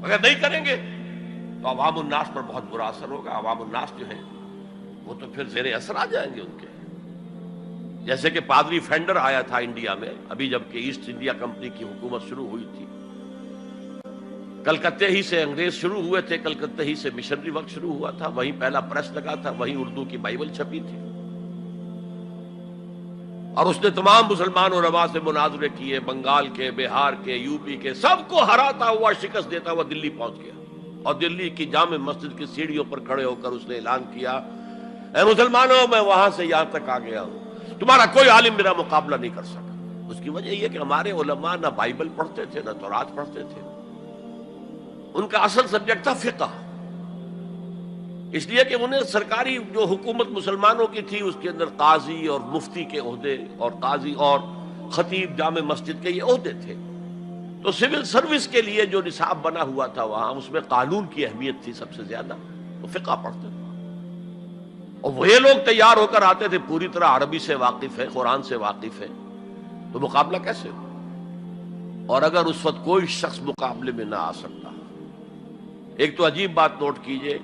اگر نہیں کریں گے تو عوام الناس پر بہت برا اثر ہوگا، عوام الناس جو ہیں وہ تو پھر زیر اثر آ جائیں گے ان کے، جیسے کہ پادری فینڈر آیا تھا انڈیا میں، ابھی جب کہ ایسٹ انڈیا کمپنی کی حکومت شروع ہوئی تھی، کلکتے ہی سے انگریز شروع ہوئے تھے، کلکتے ہی سے مشنری ورک شروع ہوا تھا، وہیں پہلا پریس لگا تھا، وہیں اردو کی بائبل چھپی تھی، اور اس نے تمام مسلمان علماء سے مناظرے کیے، بنگال کے، بہار کے، یو پی کے، سب کو ہراتا ہوا، شکست دیتا ہوا دلی پہنچ گیا، اور دلی کی جامع مسجد کی سیڑھیوں پر کھڑے ہو کر اس نے اعلان کیا، اے مسلمانوں، میں وہاں سے یہاں تک آ گیا ہوں، تمہارا کوئی عالم میرا مقابلہ نہیں کر سکا۔ اس کی وجہ یہ کہ ہمارے علماء نہ بائبل پڑھتے تھے نہ تورات پڑھتے تھے. ان کا اصل سبجیکٹ تھا فقہ، اس لیے کہ انہیں سرکاری جو حکومت مسلمانوں کی تھی اس کے اندر قاضی اور مفتی کے عہدے اور قاضی اور خطیب جامع مسجد کے یہ عہدے تھے. تو سول سروس کے لیے جو نصاب بنا ہوا تھا وہاں، اس میں قانون کی اہمیت تھی سب سے زیادہ، تو فقہ پڑھتے تھے. اور وہ لوگ تیار ہو کر آتے تھے پوری طرح عربی سے واقف ہے، قرآن سے واقف ہے، تو مقابلہ کیسے ہو؟ اور اگر اس وقت کوئی شخص مقابلے میں نہ آ سکتا. ایک تو عجیب بات نوٹ کیجئے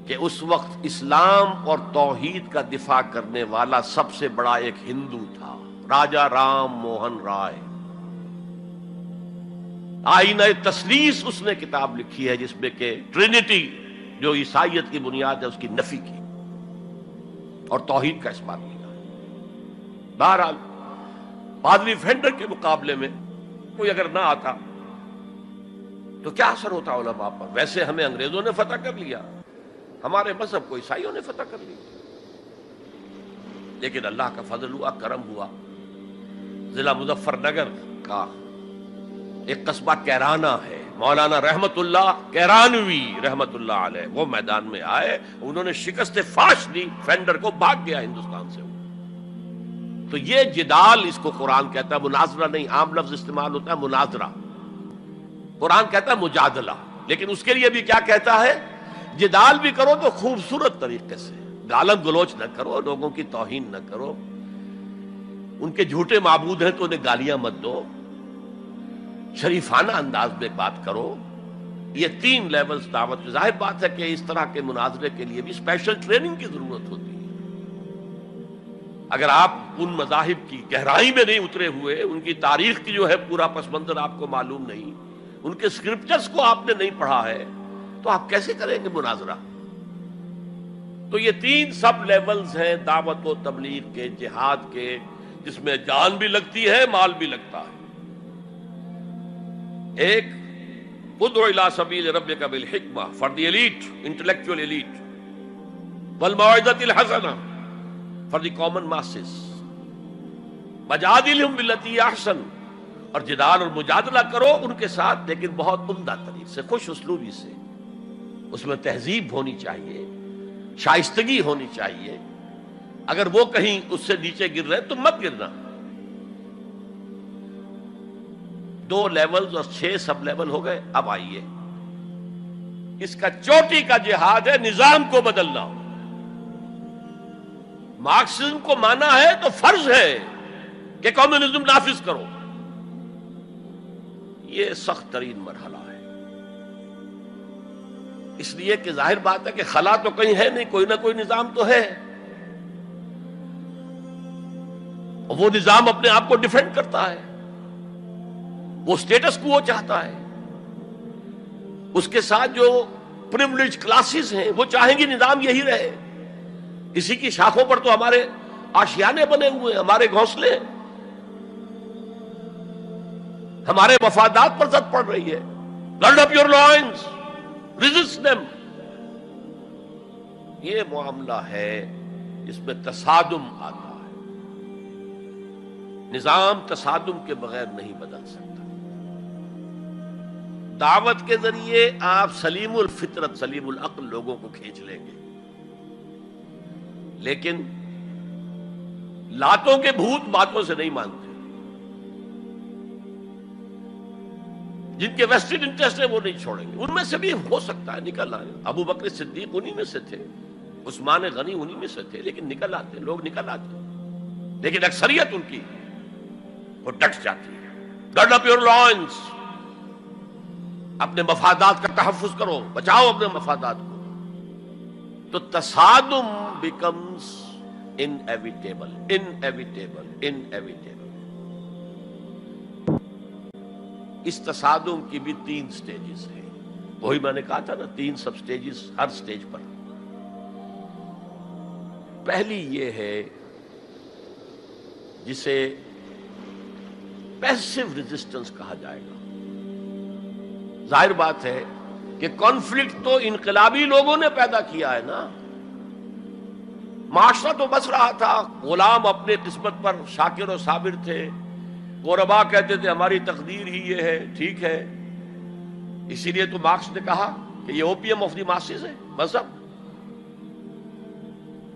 کہ اس وقت اسلام اور توحید کا دفاع کرنے والا سب سے بڑا ایک ہندو تھا، راجا رام موہن رائے. آئینہ تثلیث اس نے کتاب لکھی ہے جس میں کہ ٹرینٹی جو عیسائیت کی بنیاد ہے اس کی نفی کی اور توحید کا اثبات کیا. بہرحال پادری فینڈر کے مقابلے میں کوئی اگر نہ آتا تو کیا اثر ہوتا علماء پر؟ ویسے ہمیں انگریزوں نے فتح کر لیا، ہمارے مذہب کو عیسائیوں نے فتح کر لیا، لیکن اللہ کا فضل ہوا، کرم ہوا. ضلع مظفر نگر کا ایک قصبہ کیرانہ ہے، مولانا رحمت اللہ کیرانوی رحمت اللہ علیہ وہ میدان میں آئے، انہوں نے شکست فاش دی فینڈر کو، بھاگ گیا ہندوستان سے. تو یہ جدال اس کو قرآن کہتا ہے، مناظرہ نہیں، عام لفظ استعمال ہوتا ہے مناظرہ، قرآن کہتا ہے مجادلہ. لیکن اس کے لیے بھی کیا کہتا ہے؟ جدال بھی کرو تو خوبصورت طریقے سے، گالم گلوچ نہ کرو، لوگوں کی توہین نہ کرو، ان کے جھوٹے معبود ہیں تو انہیں گالیاں مت دو، شریفانہ انداز میں بات کرو. یہ 3 لیولز دعوت. ظاہر بات ہے کہ اس طرح کے مناظرے کے لیے بھی اسپیشل ٹریننگ کی ضرورت ہوتی ہے. اگر آپ ان مذاہب کی گہرائی میں نہیں اترے ہوئے، ان کی تاریخ کی جو ہے پورا پس منظر آپ کو معلوم نہیں، ان کے اسکرپچرز کو آپ نے نہیں پڑھا ہے، تو آپ کیسے کریں گے مناظرہ؟ تو یہ 3 سب لیولز ہیں دعوت و تبلیغ کے، جہاد کے، جس میں جان بھی لگتی ہے، مال بھی لگتا ہے. ایک ادعو الی سبیل ربک بالحکمہ for the elite, intellectual elite, والموعظۃ الحسنہ فار دی کامن ماسز، وجادلہم باللتی ہی احسن، اور جدال اور مجادلہ کرو ان کے ساتھ، لیکن بہت عمدہ طریقے سے، خوش اسلوبی سے. اس میں تہذیب ہونی چاہیے، شائستگی ہونی چاہیے. اگر وہ کہیں اس سے نیچے گر رہے تو مت گرنا. 2 لیولز اور 6 سب لیول ہو گئے. اب آئیے، اس کا چوٹی کا جہاد ہے نظام کو بدلنا. مارکسزم کو مانا ہے تو فرض ہے کہ کمیونزم نافذ کرو. یہ سخت ترین مرحلہ ہے، اس لیے کہ ظاہر بات ہے کہ خلا تو کہیں ہے نہیں، کوئی نہ کوئی نظام تو ہے، اور وہ نظام اپنے آپ کو ڈیفینڈ کرتا ہے، وہ سٹیٹس کو وہ چاہتا ہے. اس کے ساتھ جو پریولیج کلاسز ہیں وہ چاہیں گی نظام یہی رہے. اسی کی شاخوں پر تو ہمارے آشیانے بنے ہوئے ہیں، ہمارے گھونسلے، ہمارے مفادات پر زد پڑ رہی ہے. Grid up your lines, resist them. یہ معاملہ ہے جس میں تصادم آتا ہے. نظام تصادم کے بغیر نہیں بدل سکتا. دعوت کے ذریعے آپ سلیم الفطرت، سلیم العقل لوگوں کو کھینچ لیں گے، لیکن لاتوں کے بھوت باتوں سے نہیں مانتے. جن کے ویسٹڈ انٹرسٹ ہے وہ نہیں چھوڑیں گے. ان میں سے بھی ہو سکتا ہے نکل آئے. ابو بکر صدیق انہی میں سے تھے، عثمان غنی انہی میں سے تھے، لیکن نکل آتے، لوگ نکل آتے. لیکن اکثریت ان کی وہ ڈٹ جاتی ہے. گرڈ اپ یور لائنز، اپنے مفادات کا تحفظ کرو، بچاؤ اپنے مفادات کو. تو تصادم بیکمز انیویٹیبل، انیویٹیبل، انیویٹیبل. اس تصادم کی بھی 3 سٹیجز ہیں. وہی میں نے کہا تھا نا، 3 سب سٹیجز ہر سٹیج پر. پہلی یہ ہے جسے پیسو ریزسٹنس کہا جائے گا. ظاہر بات ہے کہ کانفلکٹ تو انقلابی لوگوں نے پیدا کیا ہے نا. معاشرہ تو بس رہا تھا، غلام اپنے قسمت پر شاکر و صابر تھے، قربا کہتے تھے ہماری تقدیر ہی یہ ہے، ٹھیک ہے، اسی لیے تو مارکس نے کہا کہ یہ اوپیم آف دی ماسز ہے مذہب۔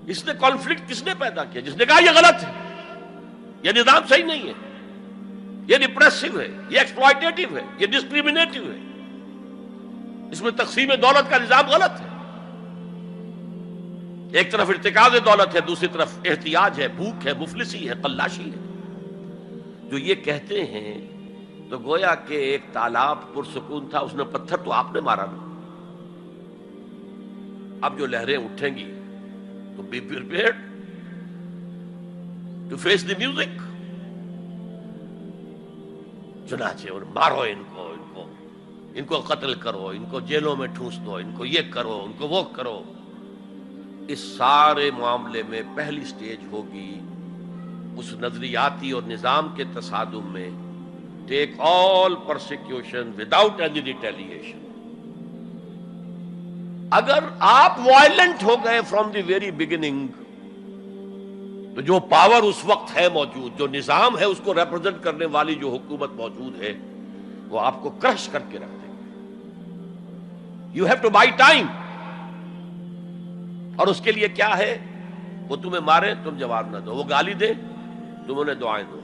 اس نے کانفلکٹ کس نے پیدا کیا؟ جس نے کہا یہ غلط ہے، یہ نظام صحیح نہیں ہے، یہ ریپریسو ہے، یہ ایکسپلائٹیٹو ہے، یہ ڈسکریمنیٹو ہے، اس میں تقسیم دولت کا نظام غلط ہے۔ ایک طرف ارتکاز دولت ہے، دوسری طرف احتیاج ہے، بھوک ہے، مفلسی ہے، قلاشی ہے۔ جو یہ کہتے ہیں تو گویا کہ ایک تالاب پرسکون تھا، اس نے پتھر تو آپ نے مارا نا، اب جو لہریں اٹھیں گی تو be prepared to face the music. چنانچہ اور مارو ان کو قتل کرو، ان کو جیلوں میں ٹھونس دو، ان کو یہ کرو، ان کو وہ کرو۔ اس سارے معاملے میں پہلی سٹیج ہوگی اس نظریاتی اور نظام کے تصادم میں ٹیک آل پرسیکیوشن وداؤٹ اینی ریٹیلیشن۔ اگر آپ وائلنٹ ہو گئے فرام دی ویری بگننگ تو جو پاور اس وقت ہے موجود، جو نظام ہے اس کو ریپرزینٹ کرنے والی جو حکومت موجود ہے، وہ آپ کو کرش کر کے رکھ دیں گے۔ You have to buy time. اور اس کے لیے کیا ہے؟ وہ تمہیں مارے تم جواب نہ دو، وہ گالی دے تم انہیں دعائیں دو،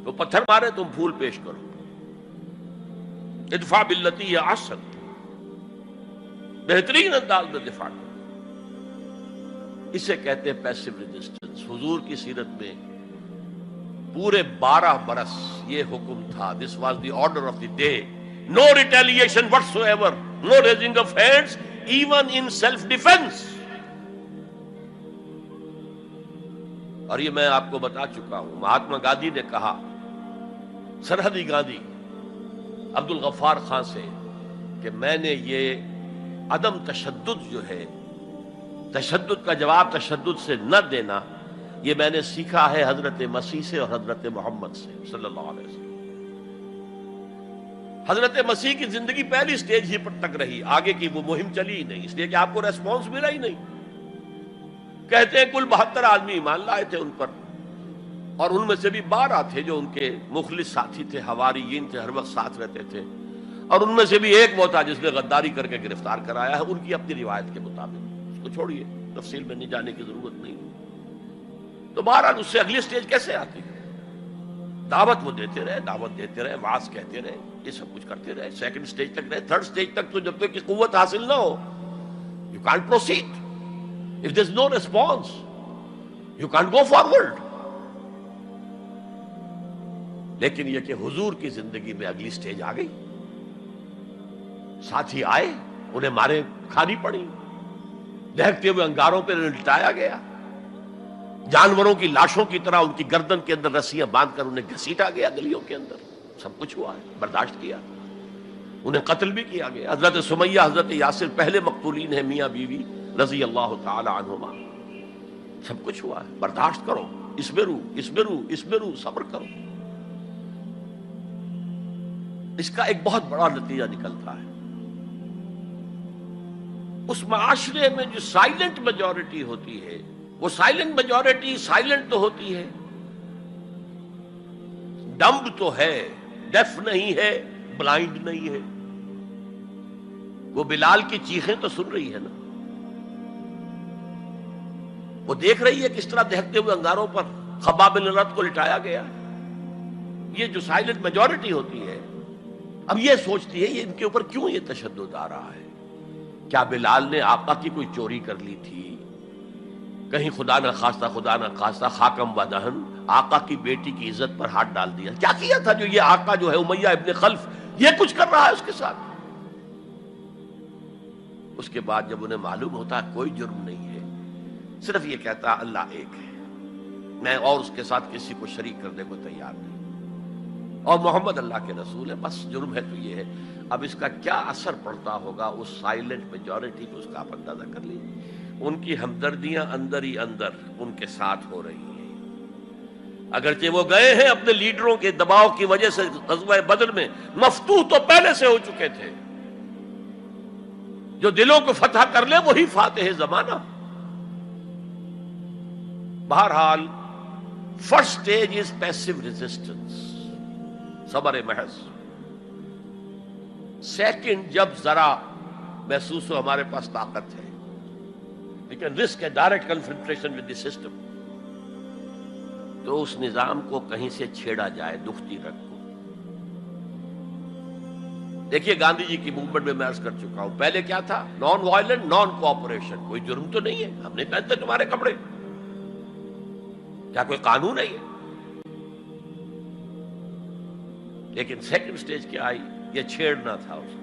وہ پتھر مارے تم پھول پیش کرو۔ ادفع باللتی ہی احسن، بہترین انداز میں دفاع کرو۔ اسے کہتے ہیں پیسو ریزسٹنس۔ حضور کی سیرت میں پورے 12 برس یہ حکم تھا، this was the order of the day, no retaliation whatsoever, no raising of hands even in self defence. اور یہ میں آپ کو بتا چکا ہوں، مہاتما گاندھی نے کہا سرحدی گاندھی عبد الغفار خان سے کہ میں نے یہ عدم تشدد جو ہے، تشدد کا جواب تشدد سے نہ دینا، یہ میں نے سیکھا ہے حضرت مسیح سے اور حضرت محمد سے صلی اللہ علیہ وسلم۔ حضرت مسیح کی زندگی پہلی سٹیج ہی پر تک رہی، آگے کی وہ مہم چلی ہی نہیں، اس لیے کہ آپ کو ریسپانس ملا ہی نہیں۔ کہتے ہیں کل 72 آدمی ایمان لائے تھے ان پر، اور ان میں سے بھی 12 تھے جو ان کے مخلص ساتھی تھے، حواریین تھے، ہر وقت ساتھ رہتے تھے، اور ان میں سے بھی ایک وہ تھا جس نے غداری کر کے گرفتار کرایا ہے، ان کی اپنی روایت کے مطابق۔ اس کو چھوڑیے، تفصیل میں نہیں جانے کی ضرورت نہیں۔ تو بہرحال اس سے اگلی سٹیج کیسے آتی؟ دعوت وہ دیتے رہے، دعوت دیتے رہے، وعظ کہتے رہے، یہ سب کچھ کرتے رہے، سیکنڈ سٹیج تک رہے، تھرڈ سٹیج تک تو جب تک کہ قوت حاصل نہ ہو you can't proceed. If there's no response, you can't go forward۔ لیکن یہ کہ حضور کی زندگی میں اگلی سٹیج آ گئی، ساتھی آئے، انہیں مارے کھانی پڑی، دہکتے ہوئے انگاروں پہ لٹایا گیا، جانوروں کی لاشوں کی طرح ان کی گردن کے اندر رسیاں باندھ کر انہیں گھسیٹا گیا گلیوں کے اندر، سب کچھ ہوا ہے، برداشت کیا، انہیں قتل بھی کیا گیا۔ حضرت سمیہ، حضرت یاسر پہلے مقتولین ہیں، میاں بیوی رضی اللہ تعالی عنہما، سب کچھ ہوا ہے، برداشت کرو، اسبرو، صبر کرو۔ اس کا ایک بہت بڑا نتیجہ نکلتا ہے، اس معاشرے میں جو سائلنٹ میجورٹی ہوتی ہے، وہ سائلنٹ میجورٹی سائلنٹ تو ہوتی ہے، ڈمب تو ہے، ڈیف نہیں ہے، بلائنڈ نہیں ہے۔ وہ بلال کی چیخیں تو سن رہی ہے نا، وہ دیکھ رہی ہے کس طرح دہکتے ہوئے انگاروں پر خباب بن الارت کو لٹایا گیا۔ یہ جو سائلنٹ میجورٹی ہوتی ہے، اب یہ سوچتی ہے یہ ان کے اوپر کیوں یہ تشدد آ رہا ہے؟ کیا بلال نے آقا کی کوئی چوری کر لی تھی؟ کہیں خدا نہ خواستہ خاکم و دہن آقا کی بیٹی کی عزت پر ہاتھ ڈال دیا؟ کیا کیا تھا جو یہ آقا جو ہے امیہ ابن خلف یہ کچھ کر رہا ہے اس کے ساتھ؟ اس کے بعد جب انہیں معلوم ہوتا ہے کوئی جرم نہیں ہے، صرف یہ کہتا ہے اللہ ایک ہے، میں اور اس کے ساتھ کسی کو شریک کرنے کو تیار نہیں، اور محمد اللہ کے رسول ہے، بس جرم ہے تو یہ ہے۔ اب اس کا کیا اثر پڑتا ہوگا اس سائلنٹ میجورٹی کو، اس کا آپ اندازہ کر لیجیے۔ ان کی ہمدردیاں اندر ہی اندر ان کے ساتھ ہو رہی ہیں، اگرچہ وہ گئے ہیں اپنے لیڈروں کے دباؤ کی وجہ سے غزوہ بدر میں، مفتوح تو پہلے سے ہو چکے تھے، جو دلوں کو فتح کر لے وہی فاتح زمانہ۔ بہرحال first stage is passive resistance, صبر محض. سیکنڈ، جب ذرا محسوس ہو ہمارے پاس طاقت ہے، we can risk a direct confrontation with the system، تو اس نظام کو کہیں سے چھیڑا جائے دکھتی رکھ کو. دیکھیے گاندھی جی کی موومنٹ میں عرض کر چکا ہوں، پہلے کیا تھا؟ Non violent, naan cooperation. کوئی جرم تو نہیں ہے، ہم نہیں پہنتے تمہارے کپڑے، کیا کوئی قانون ہے یہ؟ لیکن سیکنڈ سٹیج کیا آئی؟ یہ چھیڑنا تھا اس کو.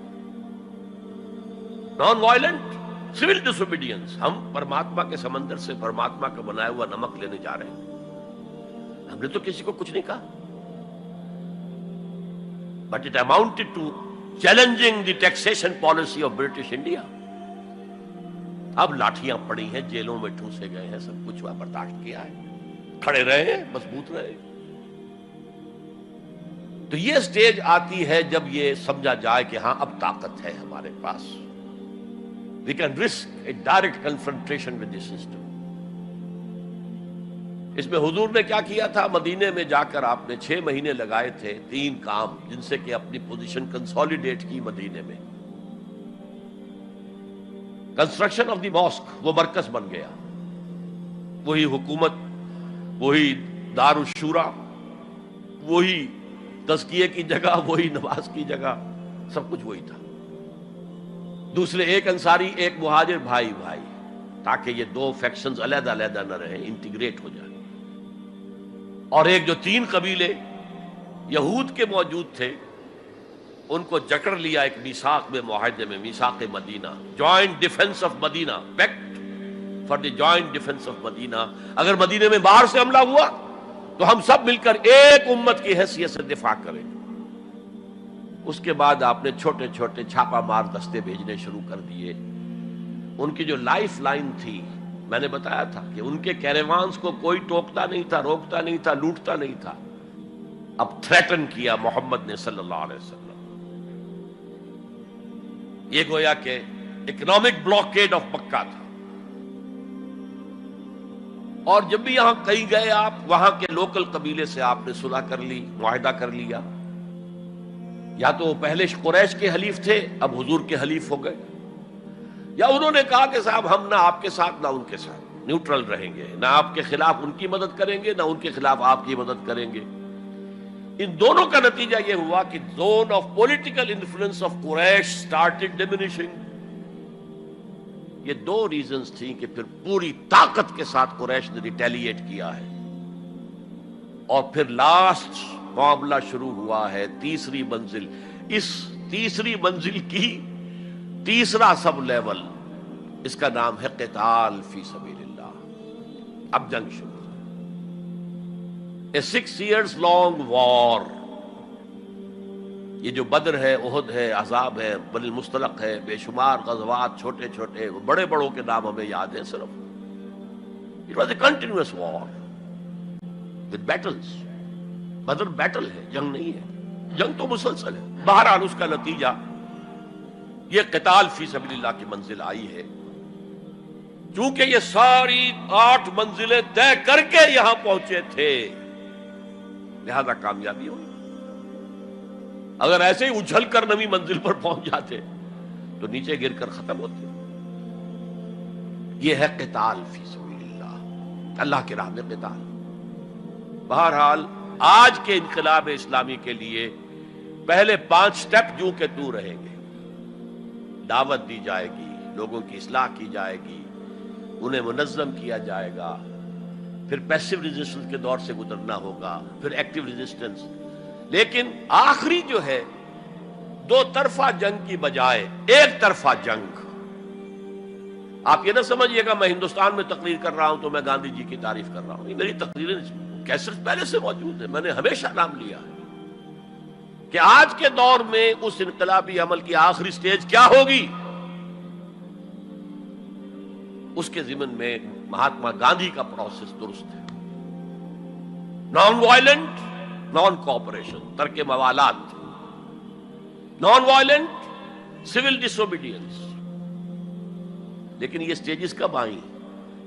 نان وائلنٹ سول ڈس اوبیڈینس. ہم پرماتما کے سمندر سے پرماتما کا بنایا ہوا نمک لینے جا رہے ہیں، ہم نے تو کسی کو کچھ نہیں کہا. But it amounted to challenging the taxation policy of British India. اب لاٹھیاں پڑی ہیں، جیلوں میں ٹھوسے گئے ہیں، سب کچھ ہوا، برداشت کیا ہے، کھڑے رہے ہیں، مضبوط رہے. تو یہ سٹیج آتی ہے جب یہ سمجھا جائے کہ ہاں اب طاقت ہے ہمارے پاس. We can risk a direct confrontation with the system. اس میں حضور نے کیا کیا تھا؟ مدینے میں جا کر آپ نے 6 مہینے لگائے تھے، 3 کام جن سے کہ اپنی پوزیشن کنسالیڈیٹ کی مدینے میں. کنسٹرکشن آف دی ماسک، وہ مرکز بن گیا، وہی حکومت، وہی دار الشورا، وہی تزکیے کی جگہ، وہی نماز کی جگہ، سب کچھ وہی تھا. دوسرے، ایک انصاری ایک مہاجر، بھائی بھائی، تاکہ یہ 2 فیکشنز علیحدہ علیحدہ نہ رہیں، انٹیگریٹ ہو جائیں. اور ایک جو 3 قبیلے یہود کے موجود تھے، ان کو جکڑ لیا ایک میثاق میں، معاہدے میں، میثاق Madina, joint defence of Madina, pact for the joint defence of Madina. اگر مدینے میں باہر سے حملہ ہوا تو ہم سب مل کر ایک امت کی حیثیت سے دفاع کریں. اس کے بعد آپ نے چھوٹے چھوٹے چھاپا مار دستے بھیجنے شروع کر دیے. ان کی جو لائف لائن تھی، میں نے بتایا تھا کہ ان کے کیریوانز کو کوئی ٹوکتا نہیں تھا، روکتا نہیں تھا، لوٹتا نہیں تھا. اب تھریٹن کیا محمد نے صلی اللہ علیہ وسلم. یہ گویا کہ اکنامک بلاکیڈ آف مکہ تھا. اور جب بھی یہاں کہیں گئے آپ، وہاں کے لوکل قبیلے سے آپ نے صلح کر لی، معاہدہ کر لیا. یا تو وہ پہلے قریش کے حلیف تھے، اب حضور کے حلیف ہو گئے، یا انہوں نے کہا کہ صاحب ہم نہ آپ کے ساتھ نہ ان کے ساتھ، نیوٹرل رہیں گے، نہ آپ کے خلاف ان کی مدد کریں گے، نہ ان کے خلاف آپ کی مدد کریں گے. ان دونوں کا نتیجہ یہ ہوا کہ zone of political influence of Quraysh started diminishing. یہ 2 ریزنز تھیں کہ پھر پوری طاقت کے ساتھ قریش نے ریٹیلیٹ کیا ہے. اور پھر لاسٹ معاملہ شروع ہوا ہے، تیسری منزل. اس تیسری منزل کی تیسرا سب لیول، اس کا نام ہے قتال فی سبیل اللہ. اب جنگ شروع، اے 6 years long وار. یہ جو بدر ہے، احد ہے، احزاب ہے، بنی المصطلق ہے، بے شمار غزوات، چھوٹے چھوٹے بڑے بڑوں کے نام ہمیں یاد ہیں صرف. It was a continuous war with battles. Badr battle ہے، جنگ نہیں ہے، جنگ تو مسلسل ہے. بہرحال اس کا نتیجہ یہ قتال فی سبیل اللہ کی منزل آئی ہے. چونکہ یہ ساری 8 منزلیں طے کر کے یہاں پہنچے تھے، لہذا کامیابی ہوئی. اگر ایسے ہی اچھل کر نویں منزل پر پہنچ جاتے تو نیچے گر کر ختم ہوتے. یہ ہے قتال فی سبیل اللہ، اللہ کی راہ میں قتال. بہرحال آج کے انقلاب اسلامی کے لیے پہلے 5 سٹیپ جو کہ تو رہیں گے. دعوت دی جائے گی، لوگوں کی اصلاح کی جائے گی، انہیں منظم کیا جائے گا، پھر پیسو ریزسٹنس کے دور سے گزرنا ہوگا، پھر ایکٹیو ریزسٹنس. لیکن آخری جو ہے 2 طرفہ جنگ کی بجائے 1 طرفہ جنگ. آپ یہ نہ سمجھیے گا میں ہندوستان میں تقریر کر رہا ہوں تو میں گاندھی جی کی تعریف کر رہا ہوں. یہ میری تقریریں کیسٹ پہلے سے موجود ہے، میں نے ہمیشہ نام لیا ہے کہ آج کے دور میں اس انقلابی عمل کی آخری سٹیج کیا ہوگی. اس کے ضمن میں مہاتما گاندھی کا پروسیس درست ہے. نان وائلنٹ، نان کوآپریشن، ترک موالات، نان وائلنٹ، سول ڈس اوبیڈینس. لیکن یہ سٹیجز کب آئیں؟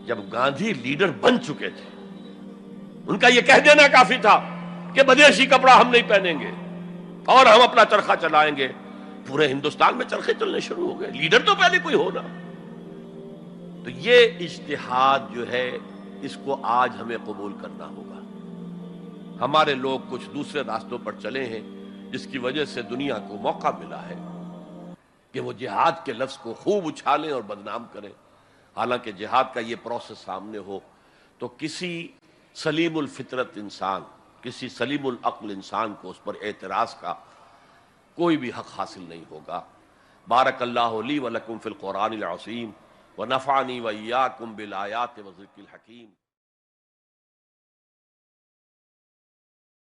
جب گاندھی لیڈر بن چکے تھے. ان کا یہ کہہ دینا کافی تھا کہ بدیشی کپڑا ہم نہیں پہنیں گے اور ہم اپنا چرخہ چلائیں گے. پورے ہندوستان میں چرخے چلنے شروع ہو گئے. لیڈر تو پہلے کوئی ہونا. تو یہ اجتہاد جو ہے اس کو آج ہمیں قبول کرنا ہوگا. ہمارے لوگ کچھ دوسرے راستوں پر چلے ہیں جس کی وجہ سے دنیا کو موقع ملا ہے کہ وہ جہاد کے لفظ کو خوب اچھالیں اور بدنام کریں. حالانکہ جہاد کا یہ پروسیس سامنے ہو تو کسی سلیم الفطرت انسان، کسی سلیم العقل انسان کو اس پر اعتراض کا کوئی بھی حق حاصل نہیں ہوگا. بارک اللہ لی و لکم فی القرآن العظیم ونفعنی و ایاکم بالآیات و ذکر الحکیم.